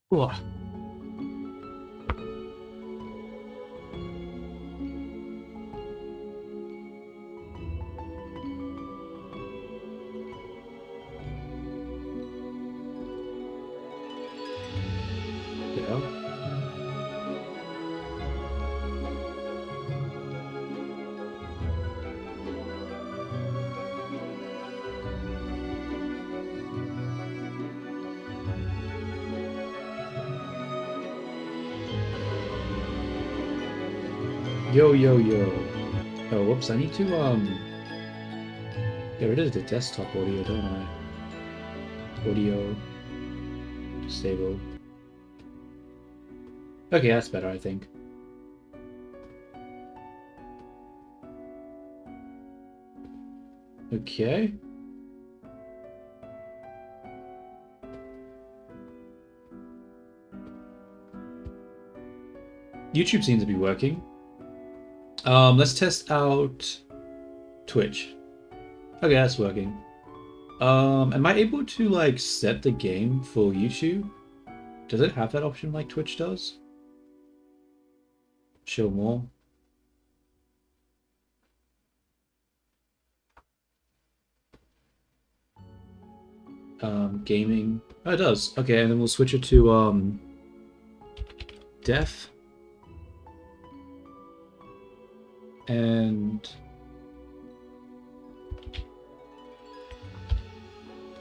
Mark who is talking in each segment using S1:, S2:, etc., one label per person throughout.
S1: Ugh. Yeah. Yo, yo, yo. Oh, whoops, I need to, get rid of the desktop audio, don't I? Audio, disable. Okay, that's better, I think. Okay. YouTube seems to be working. Let's test out Twitch. Okay, that's working. Am I able to, like, set the game for YouTube? Does it have that option like Twitch does? Show more. Gaming. Oh, it does. Okay, and then we'll switch it to, deaf. And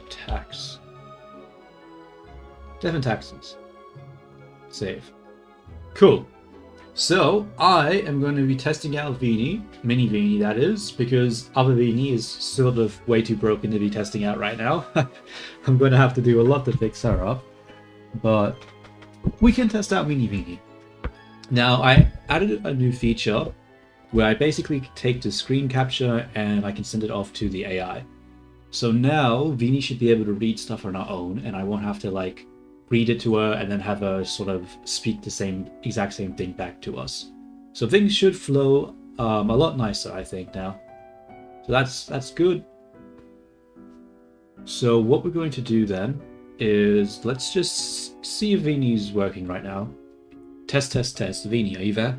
S1: tax. Deaf and taxes. Save. Cool. So, I am going to be testing out Vini, Mini Vini that is, because other Vini is sort of way too broken to be testing out right now. I'm going to have to do a lot to fix her up, but we can test out Mini Vini. Now, I added a new feature where I basically take the screen capture and I can send it off to the AI. So now Vini should be able to read stuff on her own, and I won't have to like read it to her and then have her sort of speak the exact same thing back to us. So things should flow a lot nicer, I think, now. So that's good. So what we're going to do then is let's just see if Vini's working right now. Test, test, test. Vini, are you there?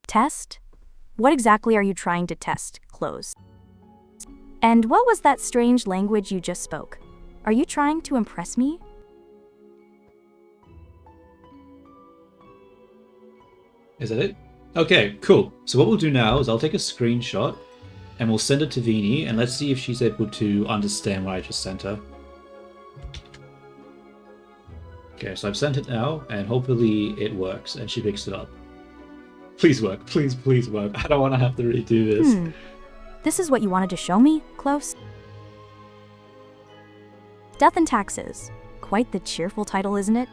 S2: Test? What exactly are you trying to test? Close. And what was that strange language you just spoke? Are you trying to impress me?
S1: Is that it? Okay, cool. So what we'll do now is I'll take a screenshot and we'll send it to Vini and let's see if she's able to understand what I just sent her. Okay, so I've sent it now and hopefully it works and she picks it up. Please work. Please, please work. I don't want to have to redo this.
S2: This is what you wanted to show me, Close? Death and Taxes. Quite the cheerful title, isn't it?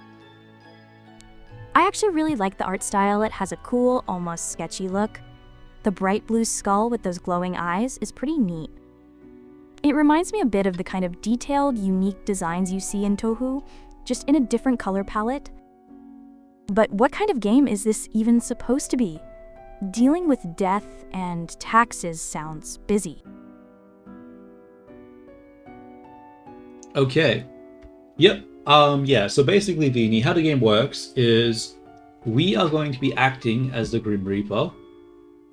S2: I actually really like the art style. It has a cool, almost sketchy look. The bright blue skull with those glowing eyes is pretty neat. It reminds me a bit of the kind of detailed, unique designs you see in Touhou, just in a different color palette. But what kind of game is this even supposed to be? Dealing with death and taxes sounds busy.
S1: Okay. Yep. Yeah, so basically, Vini, how the game works is we are going to be acting as the Grim Reaper,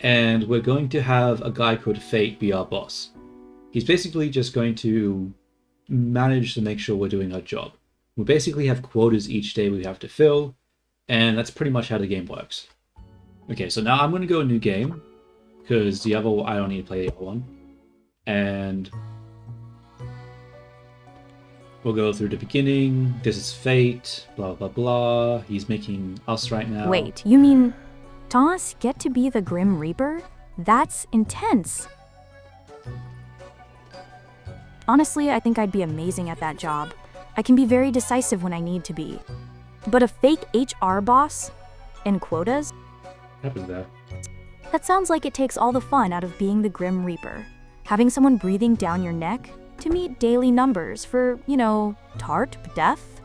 S1: and we're going to have a guy called Fate be our boss. He's basically just going to manage to make sure we're doing our job. We basically have quotas each day we have to fill, and that's pretty much how the game works. Okay, so now I'm going to go a new game, because the other I don't need to play the other one. And we'll go through the beginning. This is Fate, blah, blah, blah. He's making us right now.
S2: Wait, you mean Thomas get to be the Grim Reaper? That's intense. Honestly, I think I'd be amazing at that job. I can be very decisive when I need to be. But a fake HR boss? And quotas?
S1: What happens there?
S2: That sounds like it takes all the fun out of being the Grim Reaper. Having someone breathing down your neck to meet daily numbers for, tart death.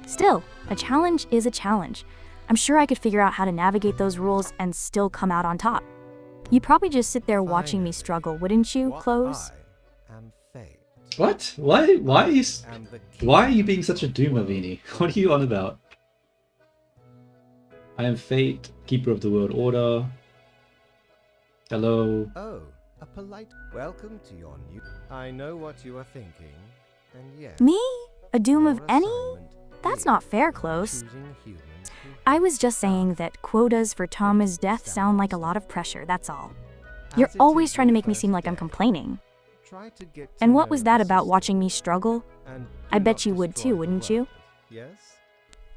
S2: Still, A challenge is a challenge. I'm sure I could figure out how to navigate those rules and still come out on top. You'd probably just sit there watching me struggle, wouldn't you, Close?
S3: I am fate.
S1: What? Why
S3: And the
S1: are you being such a doomer, Vini? What are you on about? I am Fate, Keeper of the World Order. Hello.
S3: Oh, a polite welcome to your new. I know what you are thinking, and yes.
S2: Me? A doom of
S3: your
S2: any?
S3: assignment
S2: That's
S3: is
S2: not fair, Close.
S3: choosing humans who
S2: I was just saying that quotas for Thomas' death sound like a lot of pressure, that's all. You're
S3: As it
S2: always
S3: is
S2: trying to
S3: your
S2: make me
S3: first
S2: seem like I'm
S3: day,
S2: complaining.
S3: try to get to
S2: And what
S3: know
S2: was that
S3: the
S2: about
S3: system,
S2: watching me struggle?
S3: and
S2: I
S3: do
S2: bet
S3: not
S2: you would
S3: destroy
S2: too,
S3: the
S2: wouldn't you?
S3: world. Yes?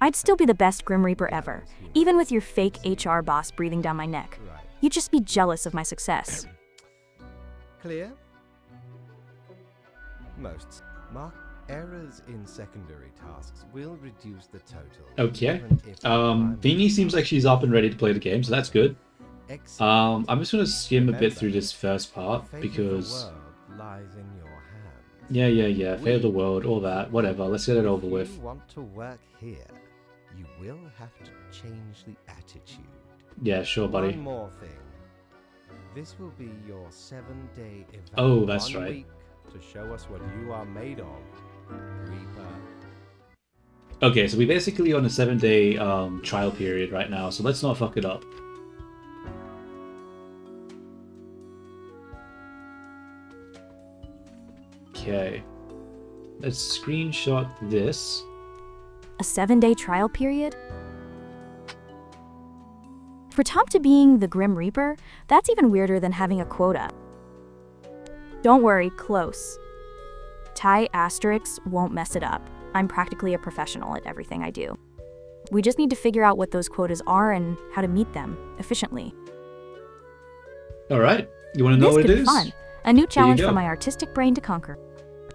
S2: I'd still be the best Grim Reaper ever, even with your fake HR boss breathing down my neck.
S3: Right.
S2: You'd just be jealous of my success.
S3: Clear? Most. Mark errors in secondary tasks will reduce the total.
S1: Okay.
S3: even if the primary
S1: Vini seems like she's up and ready to play the game, so that's good.
S3: Excellent.
S1: I'm just gonna skim a bit
S3: Remember,
S1: through this first part
S3: The fate of
S1: because
S3: the world lies in your hands.
S1: yeah, fate of the world, all that, whatever. Let's get it over
S3: If
S1: with.
S3: you want to work here, you will have to change the attitude.
S1: Yeah, sure, buddy.
S3: One more thing. This will be your 7-day event.
S1: Oh, that's
S3: 1
S1: right.
S3: week to show us what you are made of, Reaper.
S1: Okay, so we're basically on a 7-day trial period right now, so let's not fuck it up. Okay. Let's screenshot this.
S2: A 7-day trial period? For Tom to being the Grim Reaper, that's even weirder than having a quota. Don't worry, Close. Ty Asterix won't mess it up. I'm practically a professional at everything I do. We just need to figure out what those quotas are and how to meet them efficiently.
S1: Alright, you want to know
S2: This
S1: what
S2: could
S1: it
S2: be
S1: is?
S2: fun. A new challenge
S1: go.
S2: for my artistic brain to conquer.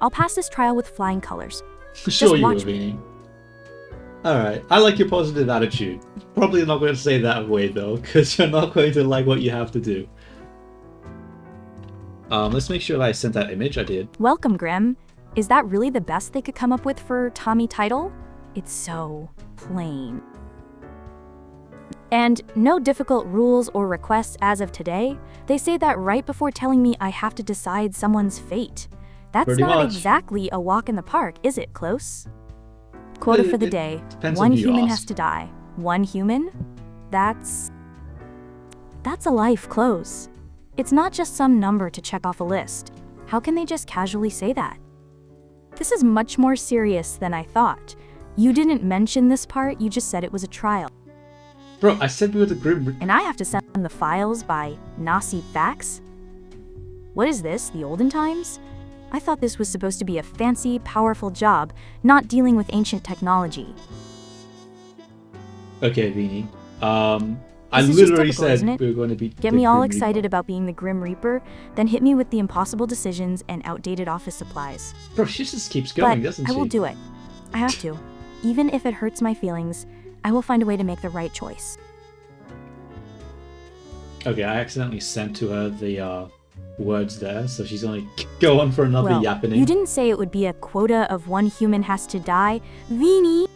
S2: I'll pass this trial with flying colors.
S1: Sure you will,
S2: watch me.
S1: Vini. Alright, I like your positive attitude. Probably not going to say that way though, because you're not going to like what you have to do. Let's make sure that I sent that image. I did.
S2: Welcome, Grim. Is that really the best they could come up with for Tommy title? It's so plain. And no difficult rules or requests as of today. They say that right before telling me I have to decide someone's fate. That's
S1: Pretty
S2: not
S1: much.
S2: exactly a walk in the park, is it, Close? Quota for the day.
S1: depends on
S2: One
S1: who you
S2: human
S1: ask.
S2: has to die. One human? That's a life, Close. It's not just some number to check off a list. How can they just casually say that? This is much more serious than I thought. You didn't mention this part, you just said it was a trial.
S1: Bro, I said we were the Grim...
S2: And I have to send them the files by Nasi Fax? What is this, the olden times? I thought this was supposed to be a fancy, powerful job, not dealing with ancient technology.
S1: Okay, Vini. I
S2: This is just
S1: literally
S2: typical,
S1: said
S2: isn't it?
S1: we were going to be
S2: Get
S1: the
S2: me all
S1: Grim
S2: excited
S1: Reaper.
S2: about being the Grim Reaper, then hit me with the impossible decisions and outdated office supplies.
S1: Bro, she just keeps going,
S2: But
S1: doesn't
S2: I
S1: she?
S2: will do it. I have to. Even if it hurts my feelings, I will find a way to make the right choice.
S1: Okay, I accidentally sent to her the words there, so she's gonna go on for another
S2: Well,
S1: yapping.
S2: you didn't say it would be a quota of one human has to die, Vini.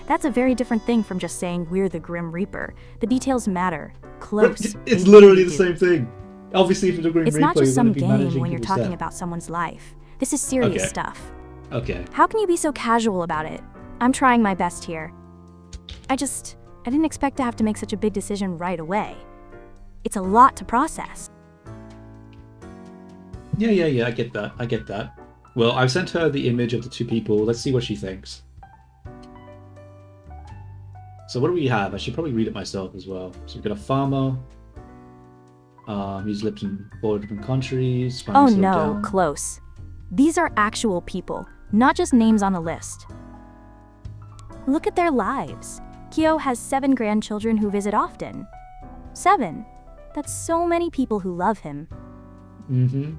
S2: That's a very different thing from just saying we're the Grim Reaper. The details matter. Close.
S1: It's
S2: They
S1: literally
S2: really
S1: the
S2: do.
S1: same thing. Obviously, if you're the Grim
S2: It's
S1: Reaper,
S2: not just
S1: you're
S2: some
S1: going to be
S2: game
S1: managing
S2: when you're
S1: people's
S2: talking
S1: death.
S2: about someone's life. This is serious
S1: Okay.
S2: stuff.
S1: Okay.
S2: How can you be so casual about it? I'm trying my best here. I didn't expect to have to make such a big decision right away. It's a lot to process.
S1: Yeah, I get that. Well, I've sent her the image of the two people. Let's see what she thinks. So what do we have? I should probably read it myself as well. So we've got a farmer. He's lived in 4 different countries.
S2: Oh
S1: finally settled
S2: no,
S1: down.
S2: close. These are actual people, not just names on a list. Look at their lives. Kyo has 7 grandchildren who visit often. 7. That's so many people who love him.
S1: Mm-hmm.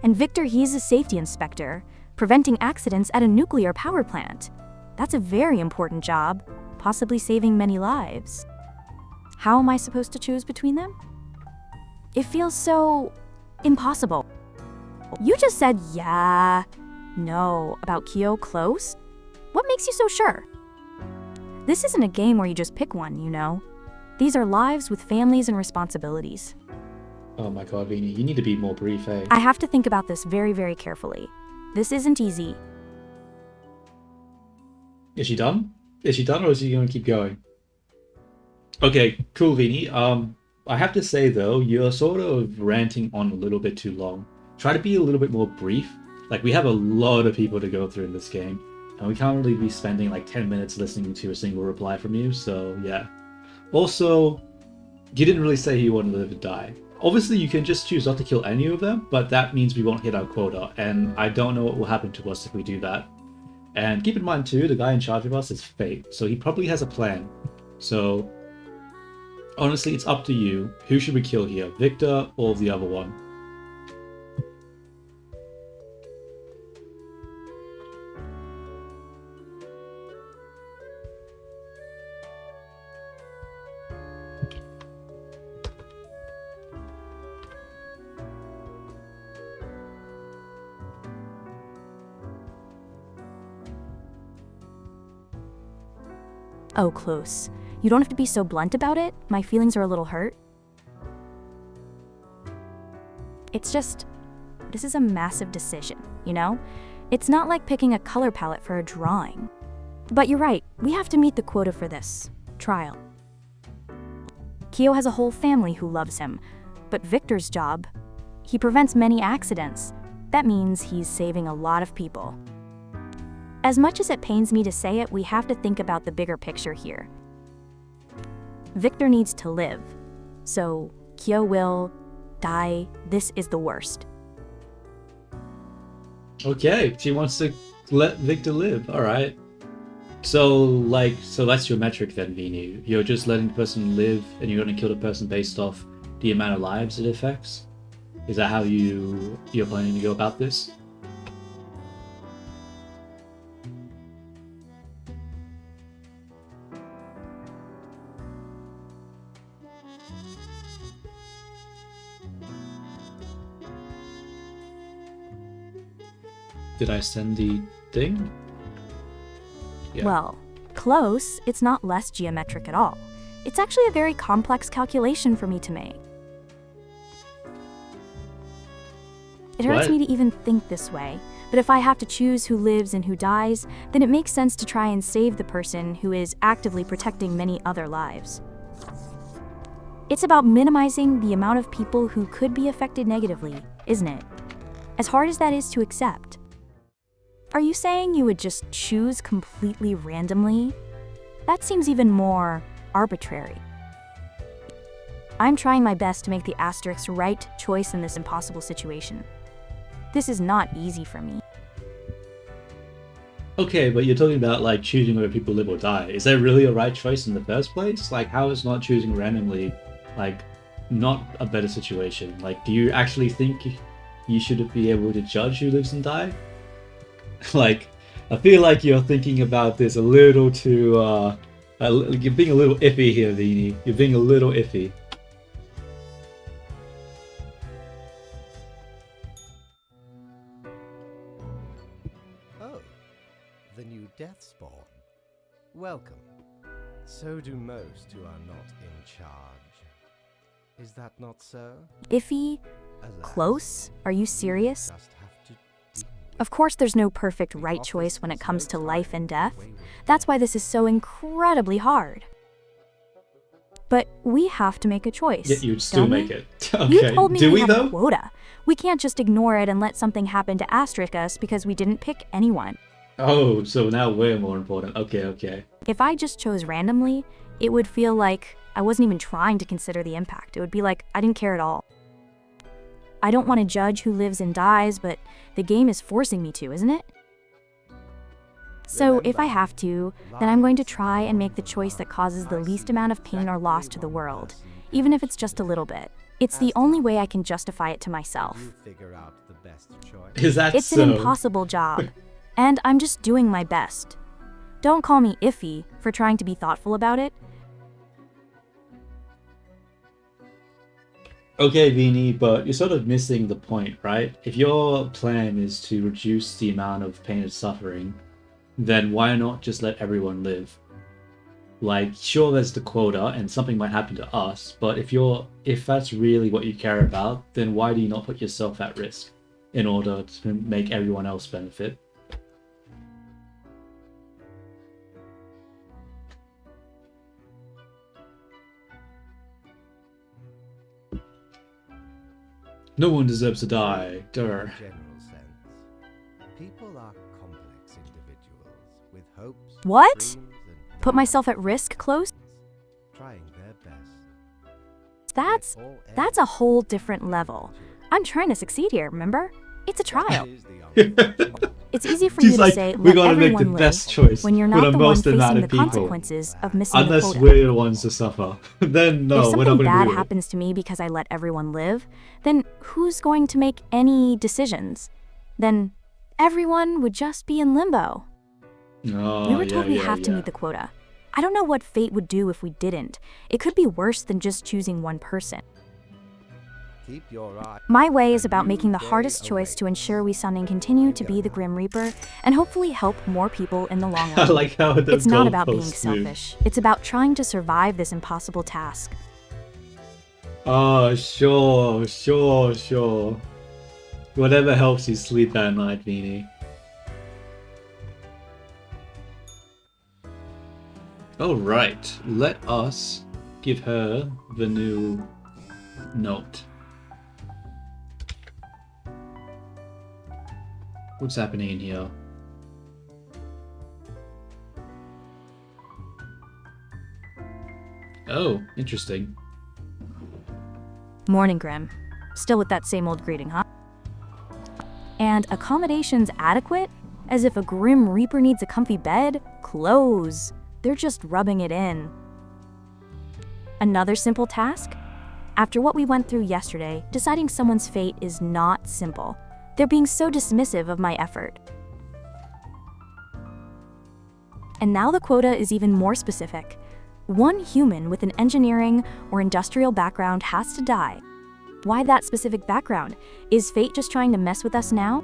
S2: And Victor, he's a safety inspector, preventing accidents at a nuclear power plant. That's a very important job, possibly saving many lives. How am I supposed to choose between them? It feels so impossible. You just said yeah, no about Kyo close? What makes you so sure? This isn't a game where you just pick one, you know? These are lives with families and responsibilities.
S1: Oh my god, Vini, you need to be more brief, eh?
S2: I have to think about this very, very carefully. This isn't easy.
S1: Is she done? Is she done, or is she going to keep going? Okay, cool, Vini. I have to say though, you're sort of ranting on a little bit too long. Try to be a little bit more brief. Like, we have a lot of people to go through in this game, and we can't really be spending like 10 minutes listening to a single reply from you, so yeah. Also, you didn't really say who you want to live or die. Obviously, you can just choose not to kill any of them, but that means we won't hit our quota, and I don't know what will happen to us if we do that. And keep in mind too, the guy in charge of us is Fate, so he probably has a plan. So, honestly, it's up to you. Who should we kill here, Victor or the other one?
S2: Oh, close. You don't have to be so blunt about it. My feelings are a little hurt. It's just, this is a massive decision, you know? It's not like picking a color palette for a drawing. But you're right, we have to meet the quota for this trial. Kyo has a whole family who loves him, but Victor's job, he prevents many accidents. That means he's saving a lot of people. As much as it pains me to say it, we have to think about the bigger picture here. Victor needs to live, so Kyo will die. This is the worst.
S1: Okay, she wants to let Victor live. All right. So that's your metric then, Vini. You're just letting the person live, and you're going to kill the person based off the amount of lives it affects. Is that how you're planning to go about this? Did I send the thing? Yeah.
S2: Well, close. It's not less geometric at all. It's actually a very complex calculation for me to make. It hurts
S1: What?
S2: me to even think this way, but if I have to choose who lives and who dies, then it makes sense to try and save the person who is actively protecting many other lives. It's about minimizing the amount of people who could be affected negatively, isn't it? As hard as that is to accept. Are you saying you would just choose completely randomly? That seems even more arbitrary. I'm trying my best to make the Asterix right choice in this impossible situation. This is not easy for me.
S1: Okay, but you're talking about like choosing whether people live or die. Is that really a right choice in the first place? Like, how is not choosing randomly, like, not a better situation? Like, do you actually think you should be able to judge who lives and die? Like, I feel like you're thinking about this a little too, you're being a little iffy here, Vini. You're being a little iffy.
S3: Oh, the new death spawn. Welcome. So do most who are not in charge. Is that not so?
S2: Iffy?
S3: Alas,
S2: Close? Are you serious?
S3: just have to
S2: Of course, there's no perfect right choice when it comes to life and death. That's why this is so incredibly hard. But we have to make a choice.
S1: Yet you'd still
S2: don't we?
S1: make it. Okay.
S2: You told me
S1: Do
S2: we
S1: we
S2: have
S1: though?
S2: a quota. We can't just ignore it and let something happen to asterisk us because we didn't pick anyone.
S1: Oh, so now we're more important. Okay, okay.
S2: If I just chose randomly, it would feel like I wasn't even trying to consider the impact. It would be like I didn't care at all. I don't want to judge who lives and dies, but the game is forcing me to, isn't it? So if I have to, then I'm going to try and make the choice that causes the least amount of pain or loss to the world, even if it's just a little bit. It's the only way I can justify it to myself.
S3: you figure out the best choice.
S1: Is that
S2: It's
S1: so?
S2: an impossible job, and I'm just doing my best. Don't call me iffy for trying to be thoughtful about it.
S1: Okay, Vini, but you're sort of missing the point, right? If your plan is to reduce the amount of pain and suffering, then why not just let everyone live? Like, sure, there's the quota, and something might happen to us. But if that's really what you care about, then why do you not put yourself at risk in order to make everyone else benefit? No one deserves to die. Durr.
S3: In a general sense, people are complex individuals with hopes,
S2: What?
S3: dreams, and
S2: Put myself at risk, Close?
S3: trying their best.
S2: That's a whole different level. I'm trying to succeed here, remember? It's a trial. It's easy for
S1: She's
S2: you
S1: like,
S2: to say,
S1: we
S2: let
S1: gotta make the
S2: everyone
S1: best
S2: live,
S1: choice
S2: when you're
S1: for
S2: not
S1: the
S2: the one
S1: most amount
S2: facing
S1: of
S2: the
S1: people.
S2: consequences of missing the
S1: Unless
S2: quota.
S1: we're the ones to suffer. Then no,
S2: If
S1: we're not
S2: something
S1: going to
S2: bad
S1: do it.
S2: happens to me because I let everyone live, then who's going to make any decisions? Then everyone would just be in limbo.
S1: Oh,
S2: We were told we
S1: yeah,
S2: have to
S1: yeah.
S2: meet the quota. I don't know what fate would do if we didn't. It could be worse than just choosing one person.
S3: Keep your eye.
S2: My way is about
S3: You
S2: making the
S3: day
S2: hardest choice
S3: away.
S2: to ensure we Sun and continue to be the Grim Reaper and hopefully help more people in the long
S1: I
S2: run.
S1: like how the
S2: It's not about being
S1: goalposts move.
S2: selfish. It's about trying to survive this impossible task.
S1: Oh, sure. Whatever helps you sleep at night, Beanie. Alright, let us give her the new note. What's happening in here? Oh, interesting.
S2: Morning, Grim. Still with that same old greeting, huh? And accommodations adequate? As if a Grim Reaper needs a comfy bed? Clothes. They're just rubbing it in. Another simple task? After what we went through yesterday, deciding someone's fate is not simple. They're being so dismissive of my effort. And now the quota is even more specific. One human with an engineering or industrial background has to die. Why that specific background? Is fate just trying to mess with us now?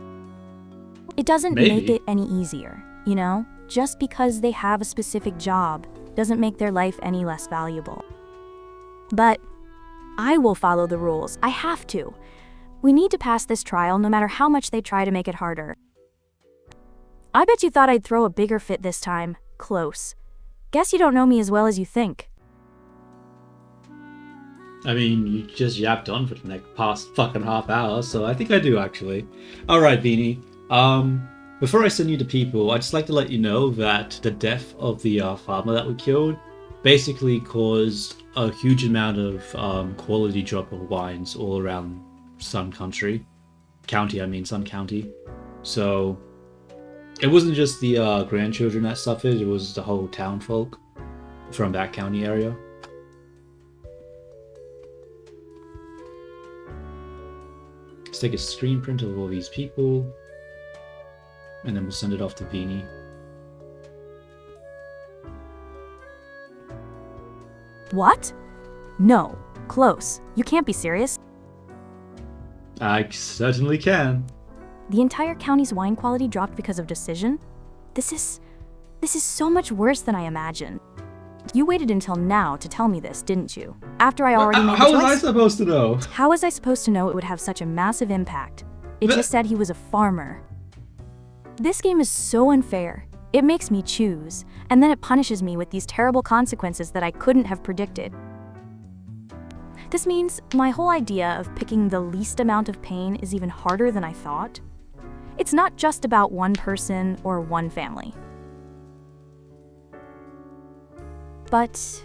S2: It doesn't make
S1: Maybe.
S2: it any easier, you know? Just because they have a specific job doesn't make their life any less valuable. But I will follow the rules. I have to. We need to pass this trial no matter how much they try to make it harder. I bet you thought I'd throw a bigger fit this time. Close. Guess you don't know me as well as you think.
S1: I mean, you just yapped on for the next past fucking half hour, so I think I do actually. Alright, Beanie. Before I send you to people, I'd just like to let you know that the death of the farmer that we killed basically caused a huge amount of quality drop of wines all around Sun County. Sun County. So it wasn't just the grandchildren that suffered, it was the whole town folk from that county area. Let's take a screen print of all these people, and then we'll send it off to Beanie.
S2: What? No. Close. You can't be serious.
S1: I certainly can.
S2: The entire county's wine quality dropped because of decision? This is so much worse than I imagined. You waited until now to tell me this, didn't you? After I already made the
S1: How was I
S2: choice?
S1: supposed to know?
S2: How was I supposed to know it would have such a massive impact? It
S1: But-
S2: just said he was a farmer. This game is so unfair. It makes me choose, and then it punishes me with these terrible consequences that I couldn't have predicted. This means my whole idea of picking the least amount of pain is even harder than I thought. It's not just about one person or one family. But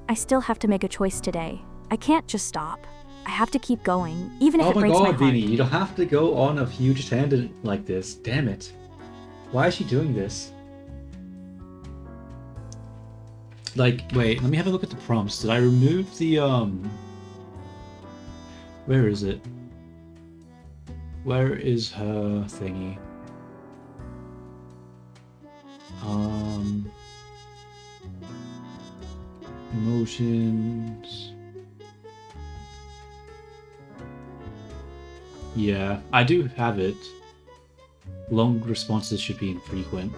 S2: I still have to make a choice today. I can't just stop. I have to keep going, even if
S1: Oh
S2: it
S1: my
S2: breaks my
S1: god,
S2: heart.
S1: Beanie, you don't have to go on a huge tangent like this. Damn it. Why is she doing this? Like, wait, let me have a look at the prompts. Did I remove the, Where is it? Where is her thingy? Emotions. Yeah, I do have it. Long responses should be infrequent.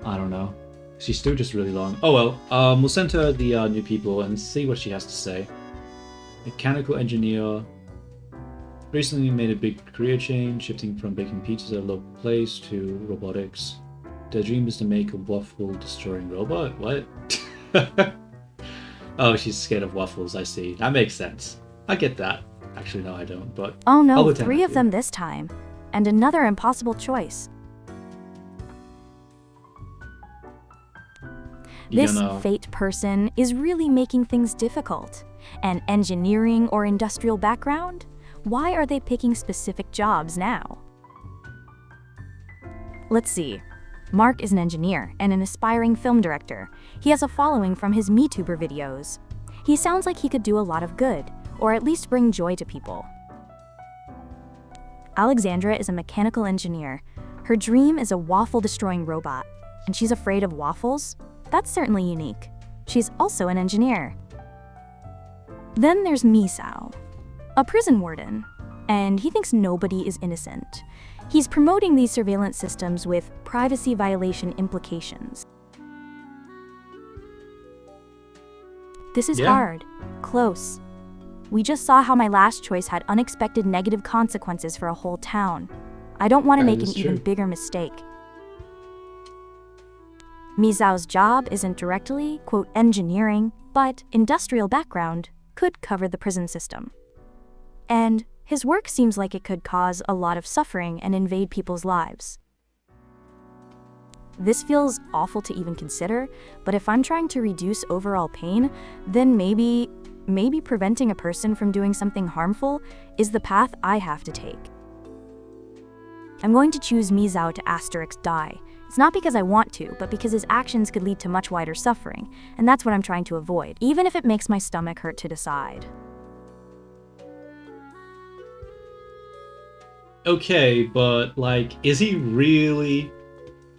S1: I don't know. She's still just really long. Oh well, we'll send her the new people and see what she has to say. Mechanical engineer. Recently made a big career change, shifting from baking pizzas at a local place to robotics. Their dream is to make a waffle-destroying robot? What? Oh, she's scared of waffles, I see. That makes sense. I get that. Actually, no, I don't, but...
S2: Oh
S1: I'll
S2: no,
S1: pretend
S2: 3
S1: I
S2: of
S1: do.
S2: them this time. And another impossible choice.
S1: You
S2: This
S1: gonna...
S2: fate person is really making things difficult. An engineering or industrial background? Why are they picking specific jobs now? Let's see. Mark is an engineer and an aspiring film director. He has a following from his MeTuber videos. He sounds like he could do a lot of good, or at least bring joy to people. Alexandra is a mechanical engineer. Her dream is a waffle-destroying robot, and she's afraid of waffles? That's certainly unique. She's also an engineer. Then there's Misao, a prison warden, and he thinks nobody is innocent. He's promoting these surveillance systems with privacy violation implications. This is
S1: Yeah.
S2: hard, close. We just saw how my last choice had unexpected negative consequences for a whole town. I don't want to
S1: That
S2: make an
S1: is
S2: even
S1: true.
S2: bigger mistake. Misao's job isn't directly, quote, engineering, but industrial background could cover the prison system. And his work seems like it could cause a lot of suffering and invade people's lives. This feels awful to even consider, but if I'm trying to reduce overall pain, then maybe preventing a person from doing something harmful is the path I have to take. I'm going to choose Misao to asterisk die. It's not because I want to, but because his actions could lead to much wider suffering, and that's what I'm trying to avoid, even if it makes my stomach hurt to decide.
S1: Okay, but, like, is he really...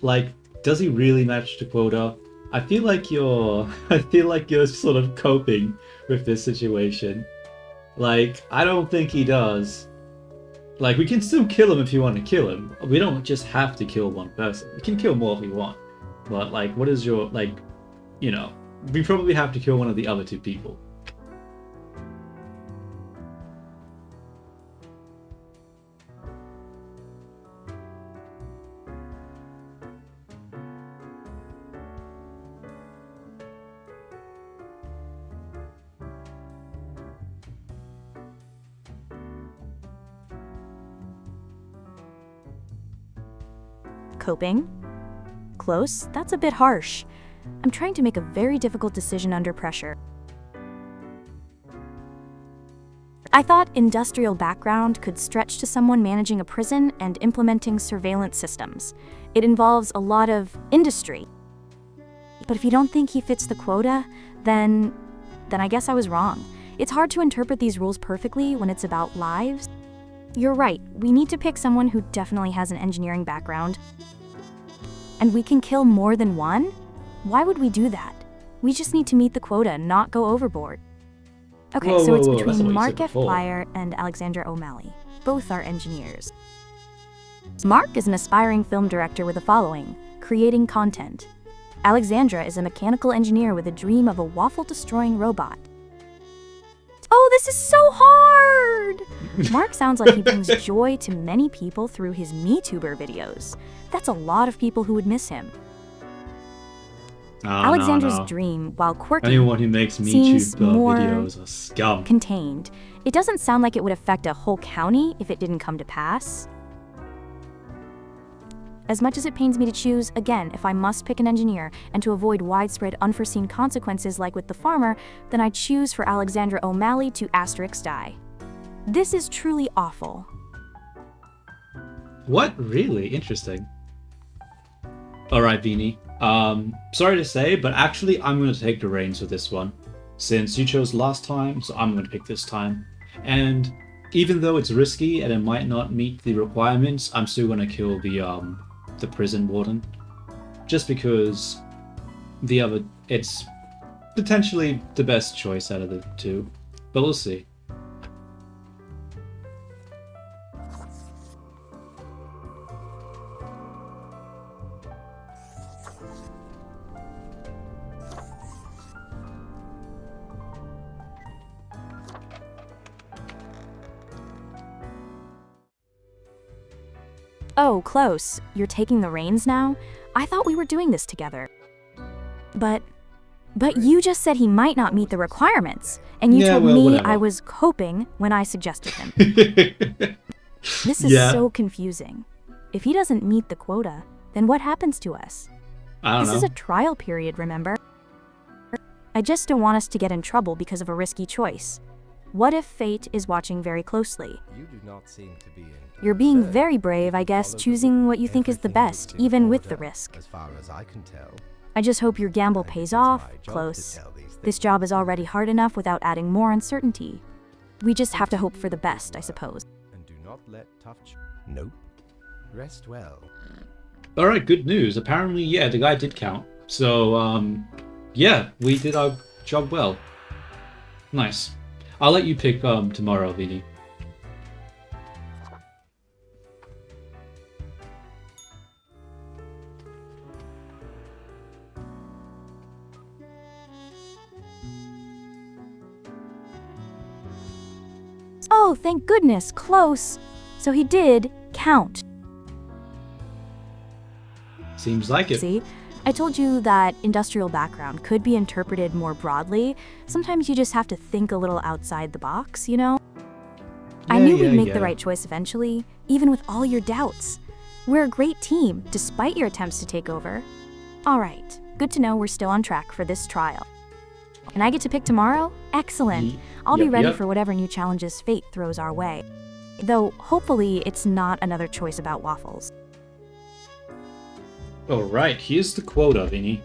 S1: Like, does he really match the quota? I feel like you're sort of coping with this situation. Like, I don't think he does. Like, we can still kill him if you want to kill him. We don't just have to kill one person. We can kill more if we want. But, like, what is your, like, you know, we probably have to kill one of the other 2 people.
S2: Coping? Close? That's a bit harsh. I'm trying to make a very difficult decision under pressure. I thought industrial background could stretch to someone managing a prison and implementing surveillance systems. It involves a lot of industry. But if you don't think he fits the quota, then I guess I was wrong. It's hard to interpret these rules perfectly when it's about lives. You're right, we need to pick someone who definitely has an engineering background. And we can kill more than one? Why would we do that? We just need to meet the quota, not go overboard. Okay,
S1: Whoa,
S2: so
S1: whoa,
S2: it's
S1: whoa, that's not
S2: between
S1: what you
S2: Mark
S1: said
S2: F.
S1: before.
S2: Plyer and Alexandra O'Malley. Both are engineers. Mark is an aspiring film director with a following, creating content. Alexandra is a mechanical engineer with a dream of a waffle-destroying robot. Oh, this is so hard! Mark sounds like he brings joy to many people through his MeTuber videos. That's a lot of people who would miss him.
S1: Oh,
S2: Alexandra's
S1: no.
S2: dream, while quirky,
S1: Anyone who makes
S2: seems
S1: MeTube
S2: more
S1: videos are scum.
S2: contained. It doesn't sound like it would affect a whole county if it didn't come to pass. As much as it pains me to choose, again, if I must pick an engineer and to avoid widespread unforeseen consequences like with the farmer, then I choose for Alexandra O'Malley to asterisk die. This is truly awful.
S1: What? Really? Interesting. Alright, Beanie. Sorry to say, but actually I'm going to take the reins for this one. Since you chose last time, so I'm going to pick this time. And even though it's risky and it might not meet the requirements, I'm still going to kill the prison warden. Just because it's potentially the best choice out of the 2. But we'll see.
S2: Oh, close. You're taking the reins now? I thought we were doing this together. But you just said he might not meet the requirements, and you
S1: Yeah,
S2: told
S1: well,
S2: me
S1: whatever.
S2: I was coping when I suggested him. This is
S1: Yeah.
S2: so confusing. If he doesn't meet the quota, then what happens to us?
S1: I don't
S2: This
S1: know.
S2: is a trial period, remember? I just don't want us to get in trouble because of a risky choice. What if fate is watching very closely?
S3: You do not seem to be in.
S2: You're being
S3: concern.
S2: very brave, I guess,
S3: Follow the
S2: choosing
S3: book.
S2: what you think is the
S3: Everything
S2: best,
S3: looks in
S2: even with the
S3: order,
S2: risk.
S3: As far as I can tell.
S2: I just hope your gamble
S3: And it
S2: pays
S3: is
S2: off,
S3: my job to
S2: close.
S3: tell these
S2: This
S3: things.
S2: job is already hard enough without adding more uncertainty. We just have to hope for the best, I suppose.
S3: And do not let tough. Nope. Rest well.
S1: All right, good news. Apparently, yeah, the guy did count. So, yeah, we did our job well. Nice. I'll let you pick tomorrow, Vinny.
S2: Oh, thank goodness, close. So he did count.
S1: Seems like it.
S2: See, I told you that industrial background could be interpreted more broadly. Sometimes you just have to think a little outside the box, you know? I knew we'd make the right choice eventually, even with all your doubts. We're a great team, despite your attempts to take over. All right, good to know we're still on track for this trial. And I get to pick tomorrow? Excellent. I'll be
S1: Yep,
S2: ready
S1: yep.
S2: for whatever new challenges fate throws our way. Though, hopefully, it's not another choice about waffles.
S1: All right, here's the quota, Vinny.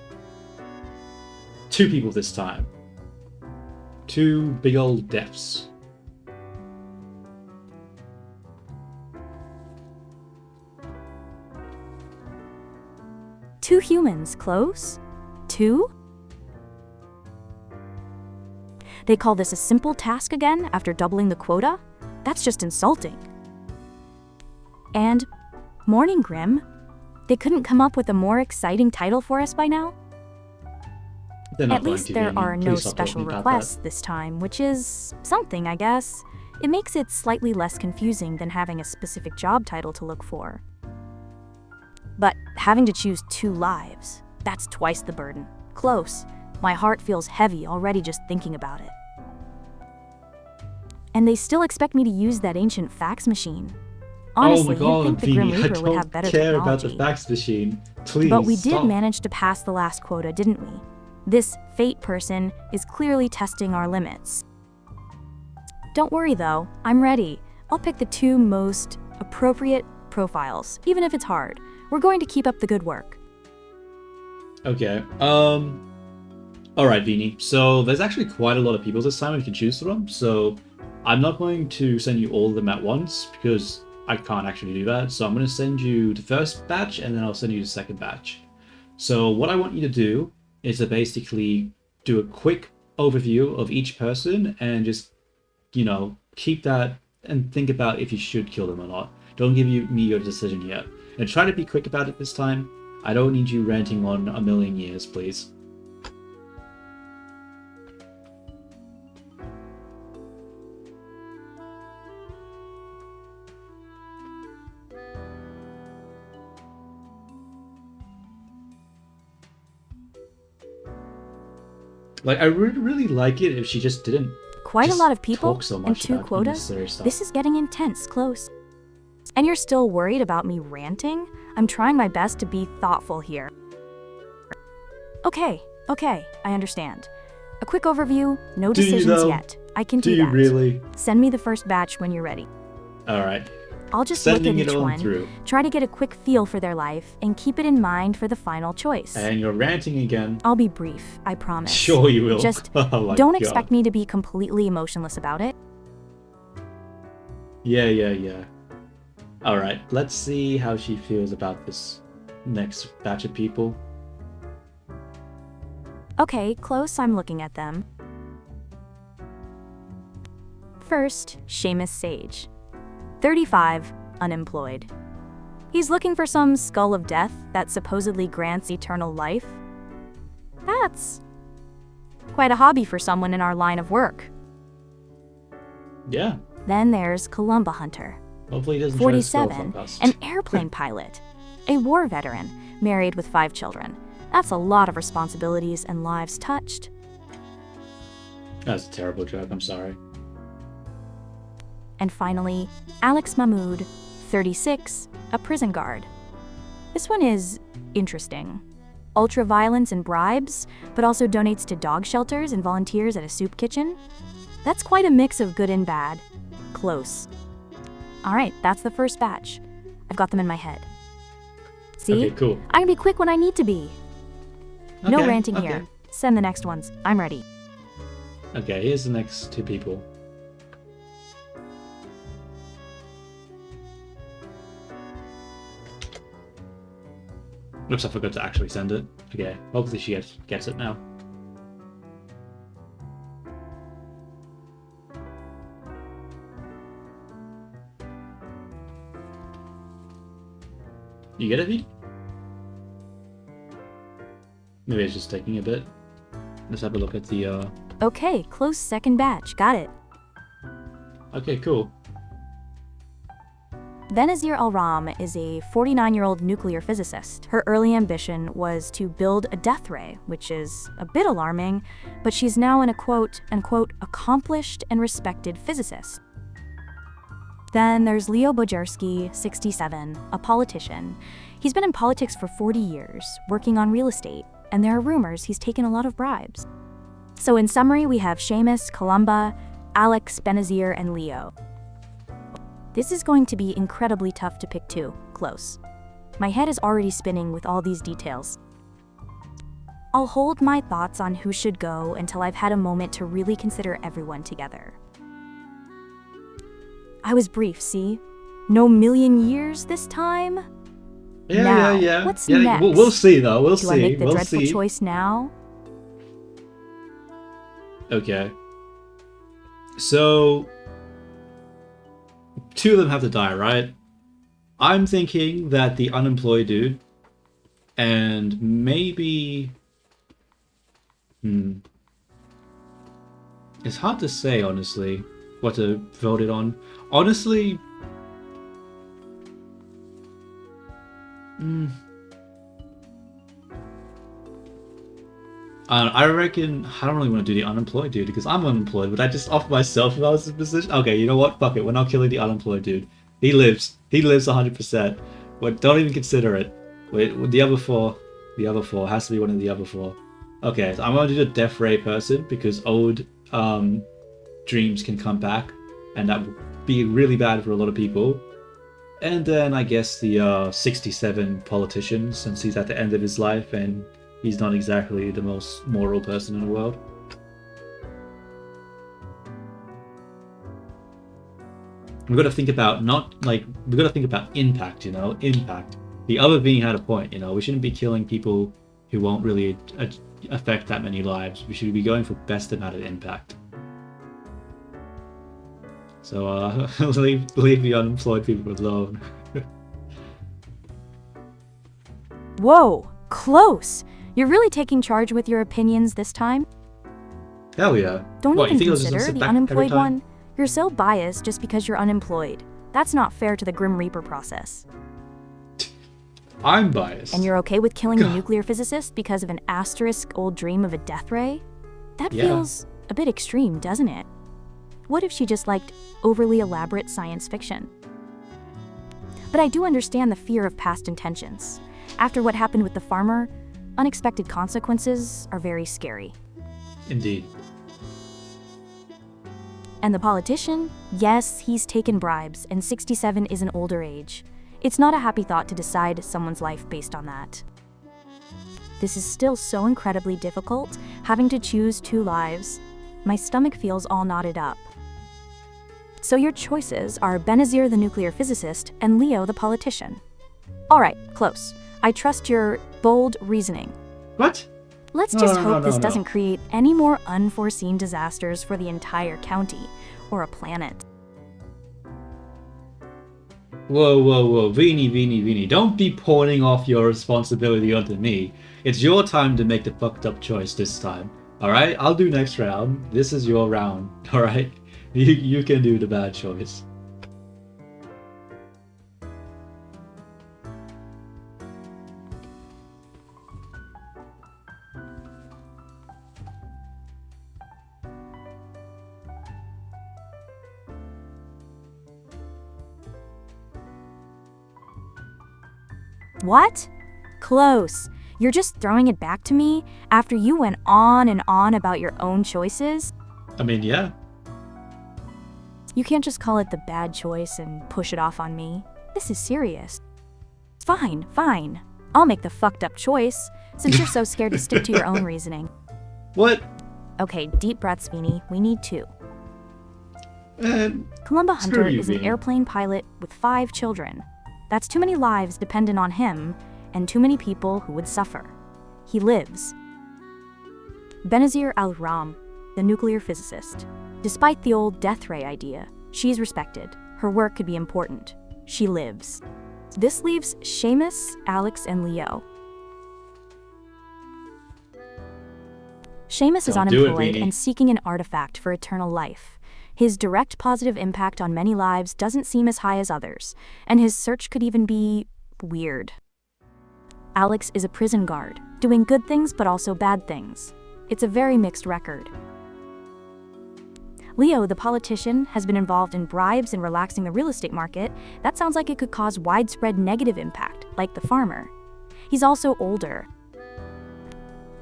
S1: 2 people this time. 2 big old deaths.
S2: Two humans, close? 2? They call this a simple task again after doubling the quota? That's just insulting. And Morning Grim? They couldn't come up with a more exciting title for us by now?
S1: They're not
S2: At
S1: going
S2: least
S1: to,
S2: there
S1: Vinny.
S2: are no
S1: Please stop
S2: special
S1: talking about that.
S2: requests this time, which is something, I guess. It makes it slightly less confusing than having a specific job title to look for. But having to choose 2 lives, that's twice the burden. Close. My heart feels heavy already just thinking about it. And they still expect me to use that ancient fax machine. Honestly,
S1: oh my
S2: you'd think
S1: god,
S2: the Grim
S1: Vinny, I
S2: Reaper
S1: don't
S2: would have better
S1: care
S2: technology.
S1: about the fax machine. Please,
S2: But we did
S1: stop.
S2: manage to pass the last quota, didn't we? This fate person is clearly testing our limits. Don't worry though, I'm ready. I'll pick the 2 most appropriate profiles, even if it's hard. We're going to keep up the good work.
S1: Okay. Alright, Vinny. So there's actually quite a lot of people this time we can choose from. So I'm not going to send you all of them at once because I can't actually do that. So I'm going to send you the first batch and then I'll send you the second batch. So what I want you to do is to basically do a quick overview of each person and just, you know, keep that and think about if you should kill them or not. Don't give me your decision yet. And try to be quick about it this time. I don't need you ranting on a million years, please. Like, I would really like it if she just didn't
S2: Quite a
S1: just
S2: lot of people
S1: talk so
S2: and
S1: much
S2: 2
S1: about
S2: quotas.
S1: unnecessary stuff.
S2: This is getting intense, close. And you're still worried about me ranting? I'm trying my best to be thoughtful here. Okay, I understand. A quick overview, no
S1: Do you,
S2: decisions
S1: though?
S2: yet. I can
S1: Do
S2: do
S1: you
S2: that.
S1: really?
S2: Send me the first batch when you're ready.
S1: Alright.
S2: I'll just
S1: Sending
S2: look
S1: it
S2: at each
S1: on
S2: one,
S1: through.
S2: try to get a quick feel for their life, and keep it in mind for the final choice.
S1: And you're ranting again.
S2: I'll be brief, I promise.
S1: Sure you will.
S2: Just
S1: Oh my
S2: don't
S1: God.
S2: expect me to be completely emotionless about it.
S1: Yeah. Alright, let's see how she feels about this next batch of people.
S2: Okay, close, I'm looking at them. First, Seamus Sage. 35, unemployed. He's looking for some skull of death that supposedly grants eternal life. That's quite a hobby for someone in our line of work.
S1: Yeah.
S2: Then there's Columba Hunter.
S1: Hopefully he doesn't try to steal
S2: 47,
S1: from us.
S2: an airplane pilot. A war veteran, married with 5 children. That's a lot of responsibilities and lives touched.
S1: That's a terrible joke, I'm sorry.
S2: And finally, Alex Mahmoud, 36, a prison guard. This one is interesting. Ultra-violence and bribes, but also donates to dog shelters and volunteers at a soup kitchen. That's quite a mix of good and bad. Close. Alright, that's the first batch. I've got them in my head. See?
S1: Okay, cool.
S2: I can be quick when I need to be. No
S1: Okay,
S2: ranting
S1: okay.
S2: here. Send the next ones. I'm ready.
S1: Okay, here's the next 2 people. Oops, I forgot to actually send it. Okay, hopefully she gets it now. You get it, Vee? Maybe it's just taking a bit. Let's have a look at the,
S2: Okay, close second batch. Got it.
S1: Okay, cool.
S2: Benazir Al-Ram is a 49-year-old nuclear physicist. Her early ambition was to build a death ray, which is a bit alarming, but she's now a quote-unquote accomplished and respected physicist. Then there's Leo Bojersky, 67, a politician. He's been in politics for 40 years, working on real estate, and there are rumors he's taken a lot of bribes. So in summary, we have Seamus, Columba, Alex, Benazir, and Leo. This is going to be incredibly tough to pick too. Close. My head is already spinning with all these details. I'll hold my thoughts on who should go until I've had a moment to really consider everyone together. I was brief, see? No million years this time?
S1: Yeah.
S2: What's
S1: yeah,
S2: next?
S1: We'll see though, we'll
S2: Do
S1: see.
S2: I make the
S1: we'll
S2: dreadful
S1: see.
S2: choice now?
S1: Okay. So 2 of them have to die, right? I'm thinking that the unemployed dude and maybe it's hard to say, honestly, what to vote it on. Honestly, I reckon I don't really want to do the unemployed dude because I'm unemployed. Would I just off myself if I was in a position? Okay, you know what? Fuck it. We're not killing the unemployed dude. He lives. He lives 100%. But don't even consider it. Wait, the other 4. The other 4 has to be one of the other 4. Okay, so I'm going to do the death ray person because old dreams can come back, and that would be really bad for a lot of people. And then I guess the 67 politician, since he's at the end of his life and he's not exactly the most moral person in the world. We've got to think about we've got to think about impact, you know, impact. The other being had a point, you know, we shouldn't be killing people who won't really affect that many lives. We should be going for best amount of impact. So leave the unemployed people alone.
S2: Whoa, close! You're really taking charge with your opinions this time?
S1: Hell yeah.
S2: Don't
S1: What, you
S2: even
S1: think I was just gonna
S2: consider
S1: sit
S2: the
S1: back every
S2: unemployed
S1: time?
S2: one. You're so biased just because you're unemployed. That's not fair to the Grim Reaper process.
S1: I'm biased.
S2: And you're okay with killing the
S1: God.
S2: nuclear physicist because of an asterisk old dream of a death ray? That
S1: Yeah.
S2: feels a bit extreme, doesn't it? What if she just liked overly elaborate science fiction? But I do understand the fear of past intentions. After what happened with the farmer, unexpected consequences are very scary.
S1: Indeed.
S2: And the politician? Yes, he's taken bribes, and 67 is an older age. It's not a happy thought to decide someone's life based on that. This is still so incredibly difficult, having to choose 2 lives. My stomach feels all knotted up. So your choices are Benazir the nuclear physicist and Leo the politician. Alright, close. I trust your bold reasoning.
S1: What?
S2: Let's
S1: No,
S2: just
S1: no,
S2: hope
S1: no,
S2: this
S1: no.
S2: doesn't create any more unforeseen disasters for the entire county or a planet.
S1: Whoa. Veenie. Don't be pawning off your responsibility onto me. It's your time to make the fucked up choice this time. Alright? I'll do next round. This is your round. Alright? You can do the bad choice.
S2: What? Close. You're just throwing it back to me after you went on and on about your own choices?
S1: I mean, yeah.
S2: You can't just call it the bad choice and push it off on me. This is serious. Fine, fine. I'll make the fucked up choice, since you're so scared to stick to your own reasoning.
S1: What?
S2: Okay, deep breaths, Beanie. We need 2.
S1: Man,
S2: Columba
S1: screw
S2: Hunter
S1: you,
S2: is an
S1: Beanie.
S2: airplane pilot with 5 children. That's too many lives dependent on him, and too many people who would suffer. He lives. Benazir Al-Ram, the nuclear physicist. Despite the old death ray idea, she's respected. Her work could be important. She lives. This leaves Seamus, Alex, and Leo. Seamus is
S1: Don't do it,
S2: unemployed
S1: Beanie.
S2: and seeking an artifact for eternal life. His direct positive impact on many lives doesn't seem as high as others, and his search could even be weird. Alex is a prison guard, doing good things but also bad things. It's a very mixed record. Leo, the politician, has been involved in bribes and relaxing the real estate market. That sounds like it could cause widespread negative impact, like the farmer. He's also older.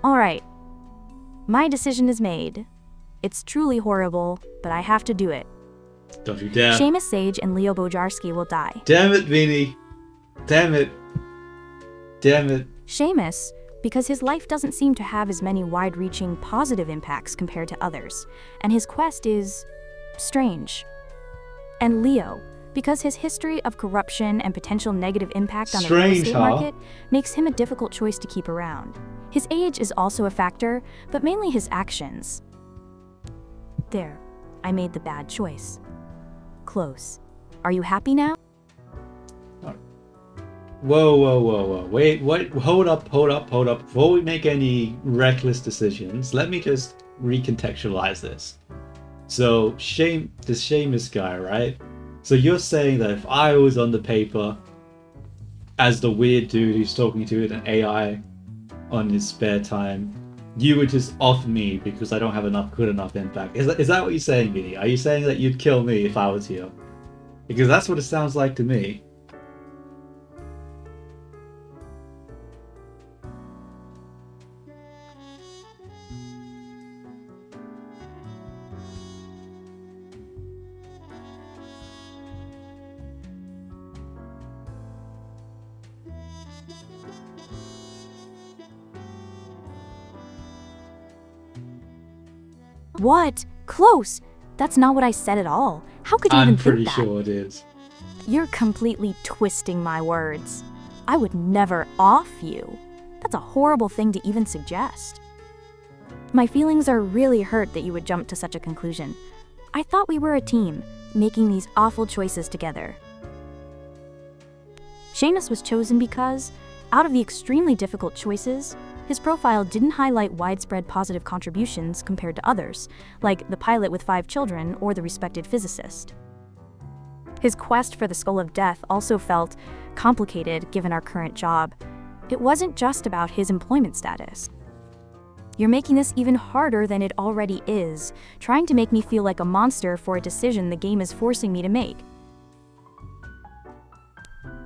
S2: All right. My decision is made. It's truly horrible, but I have to do it.
S1: Don't you dare.
S2: Seamus Sage and Leo Bojarski will die.
S1: Damn it, Beanie. Damn it. Damn it.
S2: Seamus, because his life doesn't seem to have as many wide-reaching positive impacts compared to others, and his quest is strange. And Leo, because his history of corruption and potential negative impact on the real
S1: Strange,
S2: estate
S1: huh?
S2: market makes him a difficult choice to keep around. His age is also a factor, but mainly his actions. There, I made the bad choice. Close. Are you happy now?
S1: Whoa, whoa, whoa, whoa. Wait, what? Hold up. Before we make any reckless decisions, let me just recontextualize this. So, this Seamus guy, right? So you're saying that if I was on the paper as the weird dude who's talking to an AI on his spare time, you would just off me because I don't have good enough impact. Is that what you're saying, Vinny? Are you saying that you'd kill me if I was you? Because that's what it sounds like to me.
S2: What? Close! That's not what I said at all. How could you
S1: I'm
S2: even
S1: pretty
S2: think that?
S1: sure it is.
S2: You're completely twisting my words. I would never off you. That's a horrible thing to even suggest. My feelings are really hurt that you would jump to such a conclusion. I thought we were a team, making these awful choices together. Seamus was chosen because, out of the extremely difficult choices, his profile didn't highlight widespread positive contributions compared to others, like the pilot with 5 children or the respected physicist. His quest for the Skull of Death also felt complicated given our current job. It wasn't just about his employment status. You're making this even harder than it already is, trying to make me feel like a monster for a decision the game is forcing me to make.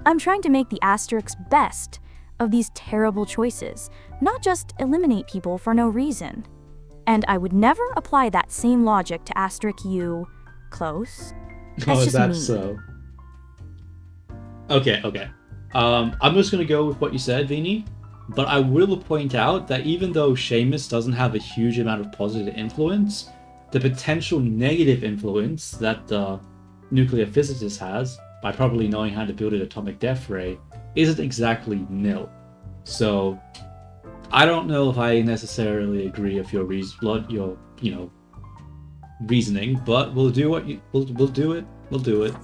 S2: I'm trying to make the Asterix best of these terrible choices, not just eliminate people for no reason. And I would never apply that same logic to Asterix U. Close. That's
S1: Oh,
S2: just
S1: that's
S2: me.
S1: so. Okay. I'm just gonna go with what you said, Vinny. But I will point out that even though Seamus doesn't have a huge amount of positive influence, the potential negative influence that the nuclear physicist has, by probably knowing how to build an atomic death ray, isn't exactly nil. So I don't know if I necessarily agree with your reasoning, but we'll do what we'll do it. We'll do it.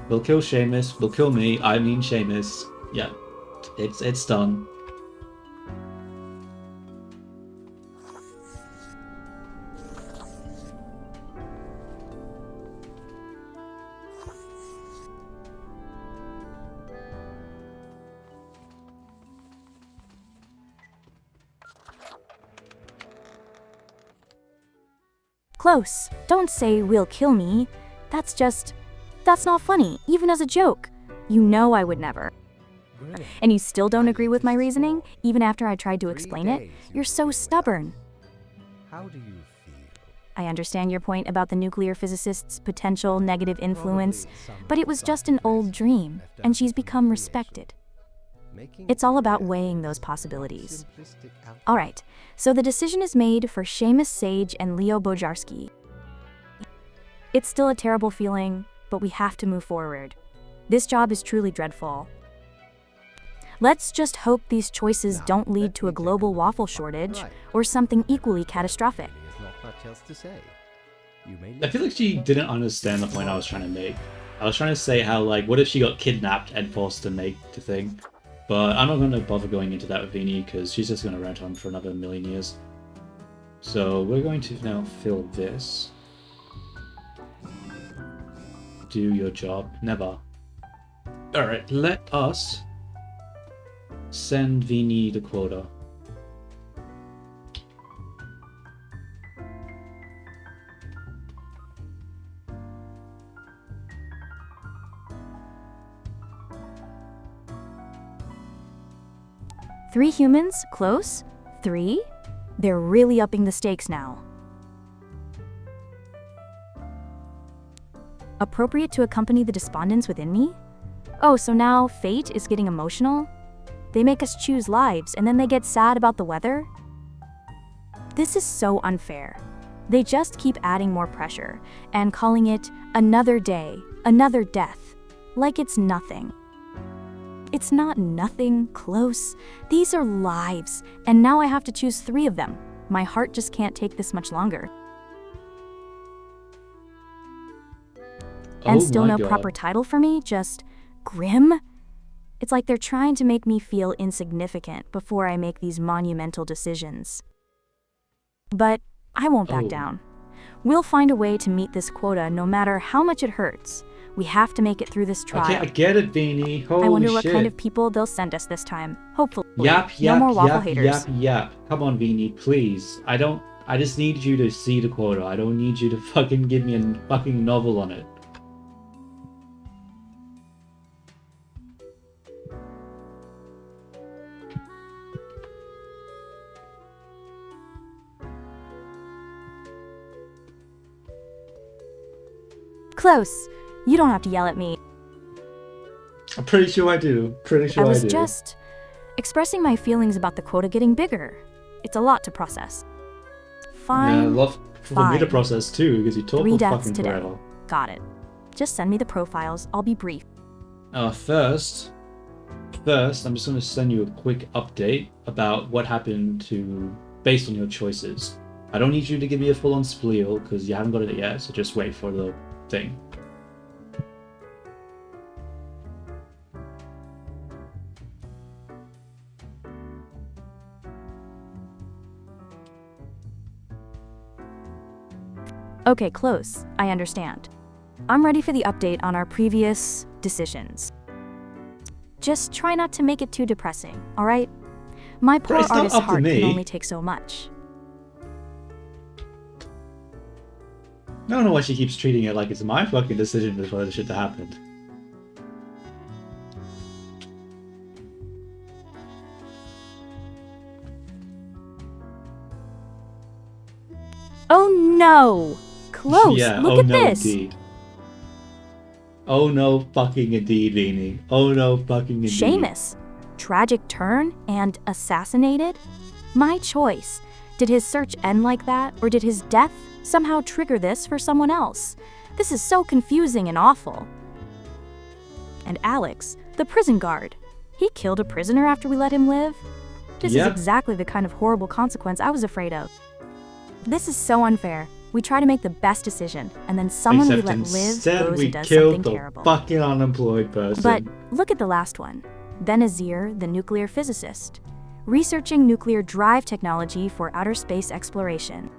S1: We'll kill Seamus. We'll kill me. I mean Seamus. Yeah, it's done.
S2: Close. Don't say we'll kill me. That's not funny, even as a joke. You know I would never.
S3: Brilliant.
S2: And you still don't
S3: I
S2: agree
S3: like
S2: with
S3: this
S2: my reasoning,
S3: score.
S2: even after I tried to
S3: 3
S2: explain it?
S3: days you
S2: You're so
S3: figured it out.
S2: stubborn.
S3: How do you feel?
S2: I understand your point about the nuclear physicist's potential negative influence,
S3: Probably some
S2: but it was just an old
S3: psychopath
S2: dream,
S3: left
S2: and
S3: out
S2: she's
S3: some
S2: become
S3: information.
S2: respected.
S3: Making
S2: It's all about
S3: clear
S2: weighing those
S3: is not
S2: possibilities.
S3: simplistic alchemy.
S2: Alright, so the decision is made for Seamus Sage and Leo Bojarski. It's still a terrible feeling, but we have to move forward. This job is truly dreadful. Let's just hope these choices
S3: Now,
S2: don't lead
S3: let
S2: to
S3: me
S2: a
S3: take a
S2: global
S3: look.
S2: waffle shortage
S3: Right.
S2: or something equally
S3: There
S2: catastrophic.
S3: really is not much else to say. You may
S1: I feel like she didn't understand the point I was trying to make. I was trying to say how, like, what if she got kidnapped and forced to make the thing? But I'm not going to bother going into that with Vini because she's just going to rant on for another million years. So we're going to now fill this. Do your job. Never. Alright, let us send Vini the quota.
S2: Three humans? Close? 3? They're really upping the stakes now. Appropriate to accompany the despondence within me? Oh, so now fate is getting emotional? They make us choose lives and then they get sad about the weather? This is so unfair. They just keep adding more pressure and calling it another day, another death, like it's nothing. It's not nothing, Close. These are lives, and now I have to choose 3 of them. My heart just can't take this much longer. And
S1: Oh
S2: still
S1: my
S2: no
S1: God.
S2: proper title for me, just Grim? It's like they're trying to make me feel insignificant before I make these monumental decisions. But I won't back
S1: Oh.
S2: down. We'll find a way to meet this quota no matter how much it hurts. We have to make it through this trial.
S1: Okay, I get it, Vini. Holy
S2: I wonder what
S1: shit.
S2: kind of people they'll send us this time. Hopefully,
S1: Yap,
S2: no
S1: yap,
S2: more waffle
S1: yap,
S2: haters.
S1: yap, yap. Come on, Vini, please. I just need you to see the quota. I don't need you to fucking give me a fucking novel on it.
S2: Close. You don't have to yell at me.
S1: I'm pretty sure I do. Pretty sure
S2: I
S1: I
S2: was
S1: do.
S2: just expressing my feelings about the quota getting bigger. It's a lot to process. Fine.
S1: Yeah, love for me to
S2: fine.
S1: process too, because you talk
S2: 3
S1: for
S2: deaths
S1: fucking
S2: today.
S1: forever.
S2: Got it. Just send me the profiles. I'll be brief.
S1: First, I'm just going to send you a quick update about what happened based on your choices. I don't need you to give me a full-on spiel because you haven't got it yet, so just wait for the thing.
S2: Okay, Close. I understand. I'm ready for the update on our previous decisions. Just try not to make it too depressing, alright? My poor
S1: it's not
S2: artist's
S1: up to
S2: heart
S1: me.
S2: can only take so much.
S1: I don't know why she keeps treating it like it's my fucking decision for this shit to happen.
S2: Oh no! Close!
S1: Yeah,
S2: Look
S1: oh
S2: at
S1: no
S2: this!
S1: indeed. Oh no fucking indeed, Vini. Oh no fucking indeed.
S2: Seamus. Tragic turn and assassinated? My choice. Did his search end like that, or did his death somehow trigger this for someone else? This is so confusing and awful. And Alex, the prison guard. He killed a prisoner after we let him live? This is
S1: Yep.
S2: exactly the kind of horrible consequence I was afraid of. This is so unfair. We try to make the best decision, and then someone
S1: Except
S2: we let live
S1: instead
S2: goes
S1: we
S2: and does
S1: killed
S2: something
S1: the
S2: terrible.
S1: fucking unemployed person.
S2: But look at the last one. Benazir, the nuclear physicist, researching nuclear drive technology for outer space exploration.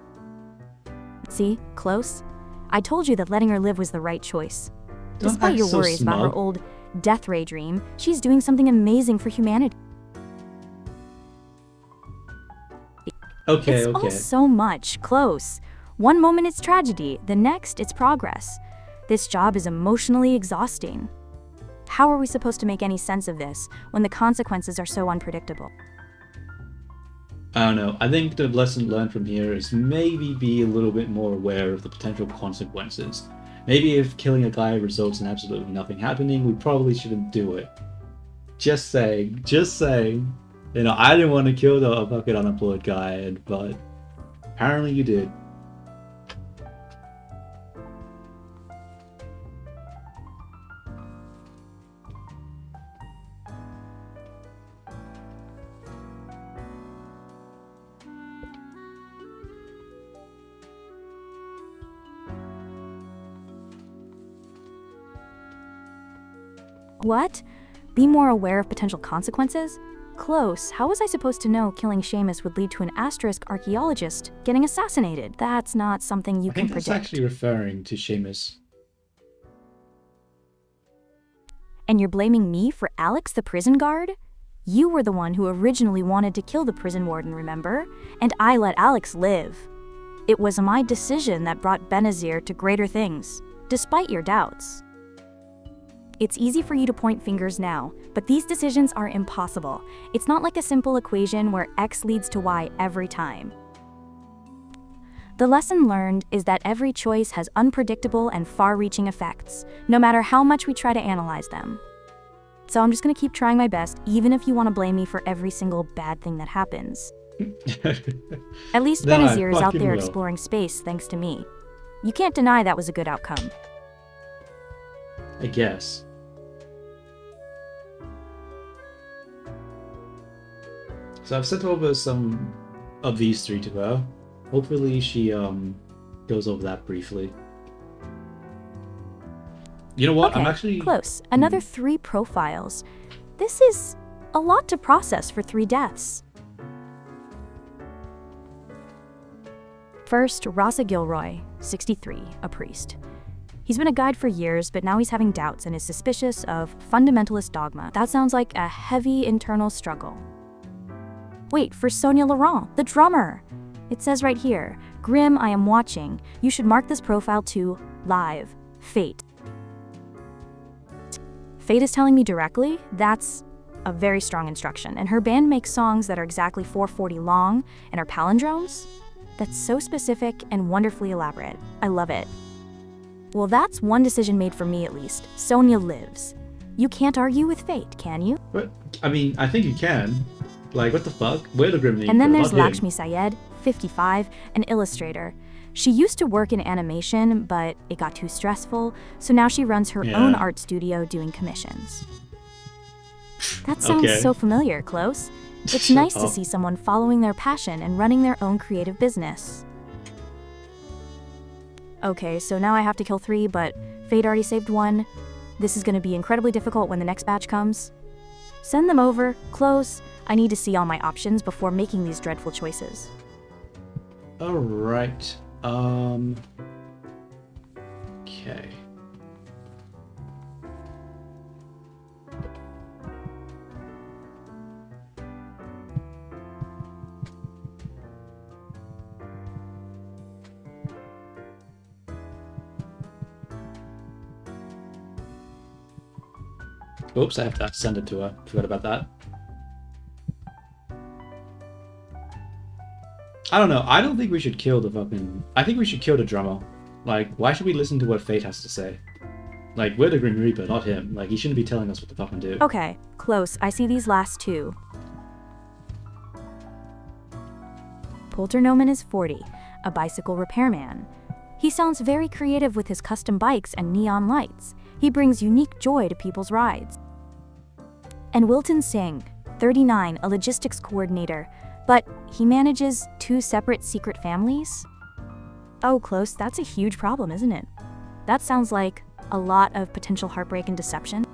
S2: See, Close? I told you that letting her live was the right choice.
S1: Don't
S2: Despite
S1: act
S2: your
S1: so
S2: worries about her
S1: smug.
S2: old death ray dream, she's doing something amazing for humanity.
S1: Okay,
S2: It's
S1: okay.
S2: all so much, Close. One moment it's tragedy, the next it's progress. This job is emotionally exhausting. how are we supposed to make any sense of this when the consequences are so unpredictable?
S1: I don't know. I think the lesson learned from here is maybe be a little bit more aware of the potential consequences. Maybe if killing a guy results in absolutely nothing happening, we probably shouldn't do it. Just saying. Just saying. You know, I didn't want to kill the fucking unemployed guy, but apparently you did.
S2: What? Be more aware of potential consequences? Close. How was I supposed to know killing Seamus would lead to an asterisk archaeologist getting assassinated? That's not something you
S1: I
S2: can
S1: think
S2: predict.
S1: that's actually referring to Seamus.
S2: And you're blaming me for Alex the prison guard? You were the one who originally wanted to kill the prison warden, remember? And I let Alex live. It was my decision that brought Benazir to greater things, despite your doubts. It's easy for you to point fingers now, but these decisions are impossible. It's not like a simple equation where X leads to Y every time. The lesson learned is that every choice has unpredictable and far-reaching effects, no matter how much we try to analyze them. So I'm just gonna keep trying my best, even if you want to blame me for every single bad thing that happens. At least
S1: No, I
S2: Benazir is out
S1: fucking
S2: there
S1: will.
S2: exploring space thanks to me. You can't deny that was a good outcome.
S1: I guess. So I've sent over some of these three to her. Hopefully she goes over that briefly. You know what?
S2: Okay,
S1: I'm actually
S2: close. Another 3 profiles. This is a lot to process for 3 deaths. First, Rasa Gilroy, 63, a priest. He's been a guide for years, but now he's having doubts and is suspicious of fundamentalist dogma. That sounds like a heavy internal struggle. Wait, for Sonia Laurent, the drummer! It says right here, Grim, I am watching. You should mark this profile to live, fate. Fate is telling me directly? That's a very strong instruction. And her band makes songs that are exactly 440 long and are palindromes? That's so specific and wonderfully elaborate. I love it. Well, that's one decision made for me at least. Sonia lives. You can't argue with fate, can you?
S1: But I mean, I think you can. Like, what the fuck? We're the Grim Reaper,
S2: And then there's
S1: not him.
S2: Lakshmi Syed, 55, an illustrator. She used to work in animation, but it got too stressful, so now she runs her
S1: Yeah.
S2: own art studio doing commissions. That sounds
S1: Okay.
S2: so familiar, Close. It's
S1: Shut
S2: nice to
S1: up.
S2: see someone following their passion and running their own creative business. Okay, so now I have to kill 3, but Fate already saved 1. This is going to be incredibly difficult when the next batch comes. Send them over, Close. I need to see all my options before making these dreadful choices.
S1: Alright. Okay. Oops, I have to send it to her. Forgot about that. I don't know. I don't think we should kill the fucking... I think we should kill the drummer. Like, why should we listen to what Fate has to say? Like, we're the Grim Reaper, not him. Like, he shouldn't be telling us what to fucking do.
S2: Okay, Close. I see these last 2. Polternomen is 40, a bicycle repairman. He sounds very creative with his custom bikes and neon lights. He brings unique joy to people's rides. And Wilton Singh, 39, a logistics coordinator, but he manages 2 separate secret families? Oh, Close, that's a huge problem, isn't it? That sounds like a lot of potential heartbreak and deception.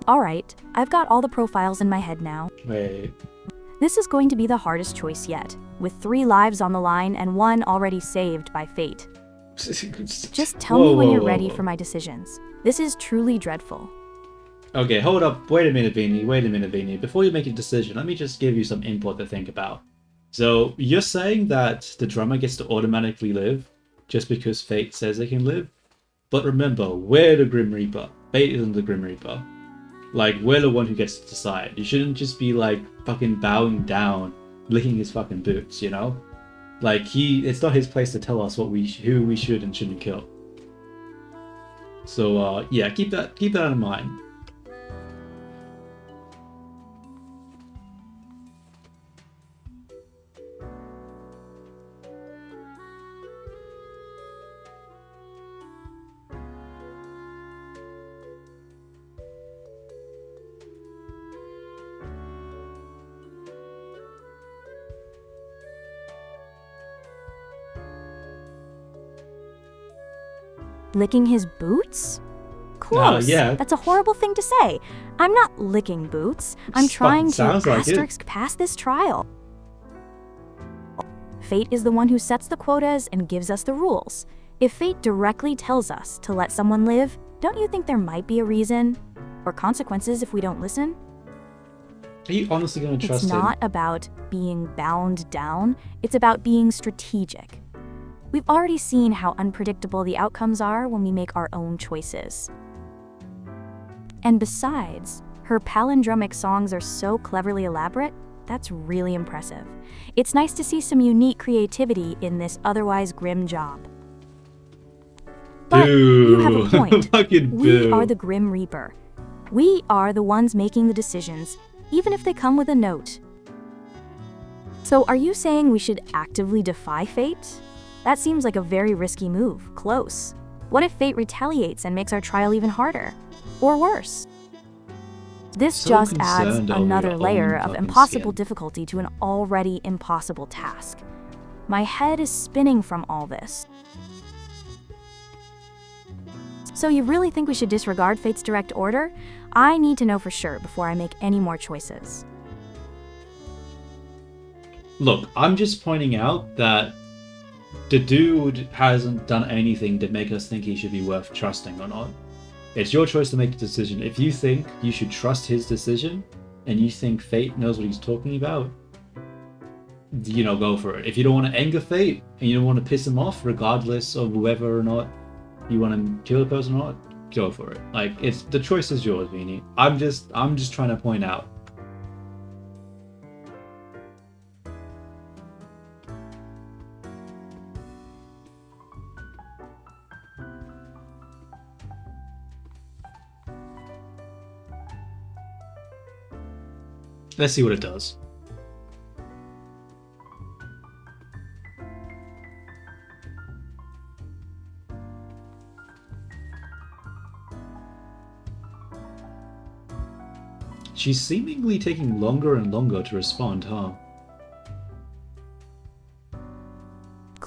S2: Alright, I've got all the profiles in my head now.
S1: Wait.
S2: This is going to be the hardest choice yet, with 3 lives on the line and 1 already saved by fate. Just tell me when you're ready for my decisions. This is truly dreadful.
S1: Okay, hold up. Wait a minute, Beanie. Wait a minute, Beanie. Before you make a decision, let me just give you some input to think about. So, you're saying that the drummer gets to automatically live just because Fate says they can live? But remember, we're the Grim Reaper. Fate isn't the Grim Reaper. Like, we're the one who gets to decide. You shouldn't just be like fucking bowing down, licking his fucking boots, you know? Like, it's not his place to tell us who we should and shouldn't kill. So yeah, keep that in mind.
S2: Licking his boots? Close.
S1: Yeah.
S2: That's a horrible thing to say. I'm not licking boots. I'm trying to
S1: Sounds like it.
S2: asterisk pass this trial. Fate is the one who sets the quotas and gives us the rules. If fate directly tells us to let someone live, don't you think there might be a reason or consequences if we don't listen?
S1: Are you honestly going to trust
S2: It's
S1: him?
S2: not about being bound down. It's about being strategic. We've already seen how unpredictable the outcomes are when we make our own choices. And besides, her palindromic songs are so cleverly elaborate, that's really impressive. It's nice to see some unique creativity in this otherwise grim job. But you have a point.
S1: Fucking
S2: We
S1: boo.
S2: are the Grim Reaper. We are the ones making the decisions, even if they come with a note. So are you saying we should actively defy fate? That seems like a very risky move. Close. What if fate retaliates and makes our trial even harder? Or worse? This
S1: So
S2: just adds
S1: concerned over
S2: another
S1: your
S2: layer
S1: own
S2: of
S1: fucking
S2: impossible
S1: skin.
S2: difficulty to an already impossible task. My head is spinning from all this. So you really think we should disregard fate's direct order? I need to know for sure before I make any more choices.
S1: Look, I'm just pointing out that the dude hasn't done anything to make us think he should be worth trusting or not. It's your choice to make a decision. If you think you should trust his decision, and you think fate knows what he's talking about, you know, go for it. If you don't want to anger fate, and you don't want to piss him off, regardless of whether or not you want to kill the person or not, go for it. Like, it's the choice is yours, Vinny. I'm just trying to point out. Let's see what it does. She's seemingly taking longer and longer to respond, huh?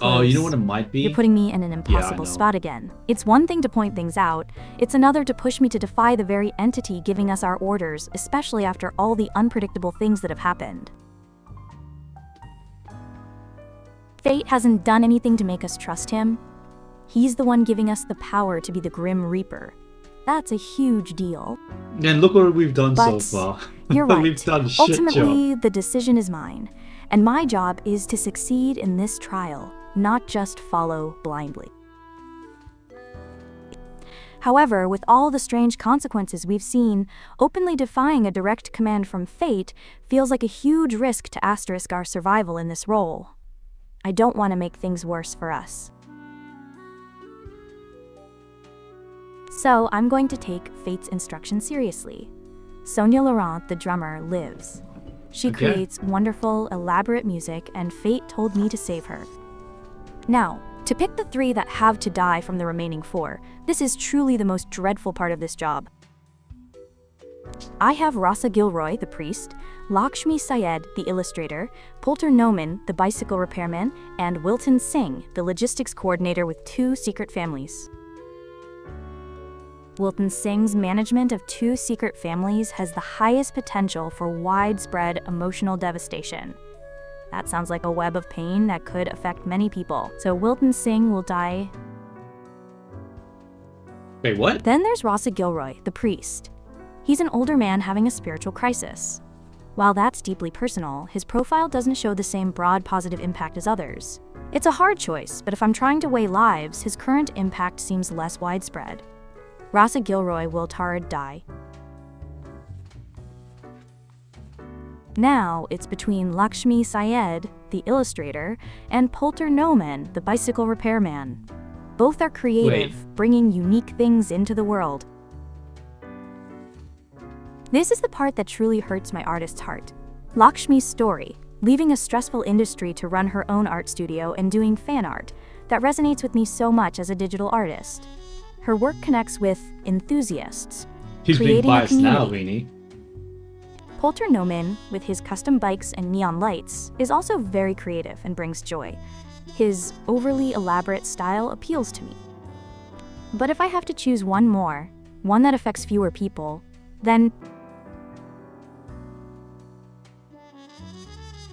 S1: Oh, you know what it might be?
S2: You're putting me in an impossible
S1: know.
S2: spot again. It's one thing to point things out, it's another to push me to defy the very entity giving us our orders, especially after all the unpredictable things that have happened. Fate hasn't done anything to make us trust him. He's the one giving us the power to be the Grim Reaper. That's a huge deal.
S1: And look what we've done so
S2: But
S1: far.
S2: You're right.
S1: We've done a shit
S2: Ultimately,
S1: job.
S2: the decision is mine, and my job is to succeed in this trial, not just follow blindly. However, with all the strange consequences we've seen, openly defying a direct command from fate feels like a huge risk to asterisk our survival in this role. I don't want to make things worse for us. So I'm going to take fate's instruction seriously. Sonia Laurent, the drummer, lives. She
S1: Okay.
S2: creates wonderful, elaborate music, and fate told me to save her. Now, to pick the 3 that have to die from the remaining 4, this is truly the most dreadful part of this job. I have Rasa Gilroy, the priest, Lakshmi Syed, the illustrator, Poulter Noman, the bicycle repairman, and Wilton Singh, the logistics coordinator with 2 secret families. Wilton Singh's management of 2 secret families has the highest potential for widespread emotional devastation. That sounds like a web of pain that could affect many people. So Wilton Singh will die.
S1: Wait, what?
S2: Then there's Rasa Gilroy, the priest. He's an older man having a spiritual crisis. While that's deeply personal, his profile doesn't show the same broad positive impact as others. It's a hard choice, but if I'm trying to weigh lives, his current impact seems less widespread. Rasa Gilroy will die. Now it's between Lakshmi Syed, the illustrator, and Polter Noman, the bicycle repairman. Both are creative, bringing unique things into the world. This is the part that truly hurts my artist's heart. Lakshmi's story, leaving a stressful industry to run her own art studio and doing fan art, that resonates with me so much as a digital artist. Her work connects with enthusiasts,
S1: He's being
S2: creating a
S1: biased now,
S2: community.
S1: Weenie.
S2: Polter Noman, with his custom bikes and neon lights, is also very creative and brings joy. His overly elaborate style appeals to me. But if I have to choose one more, one that affects fewer people, then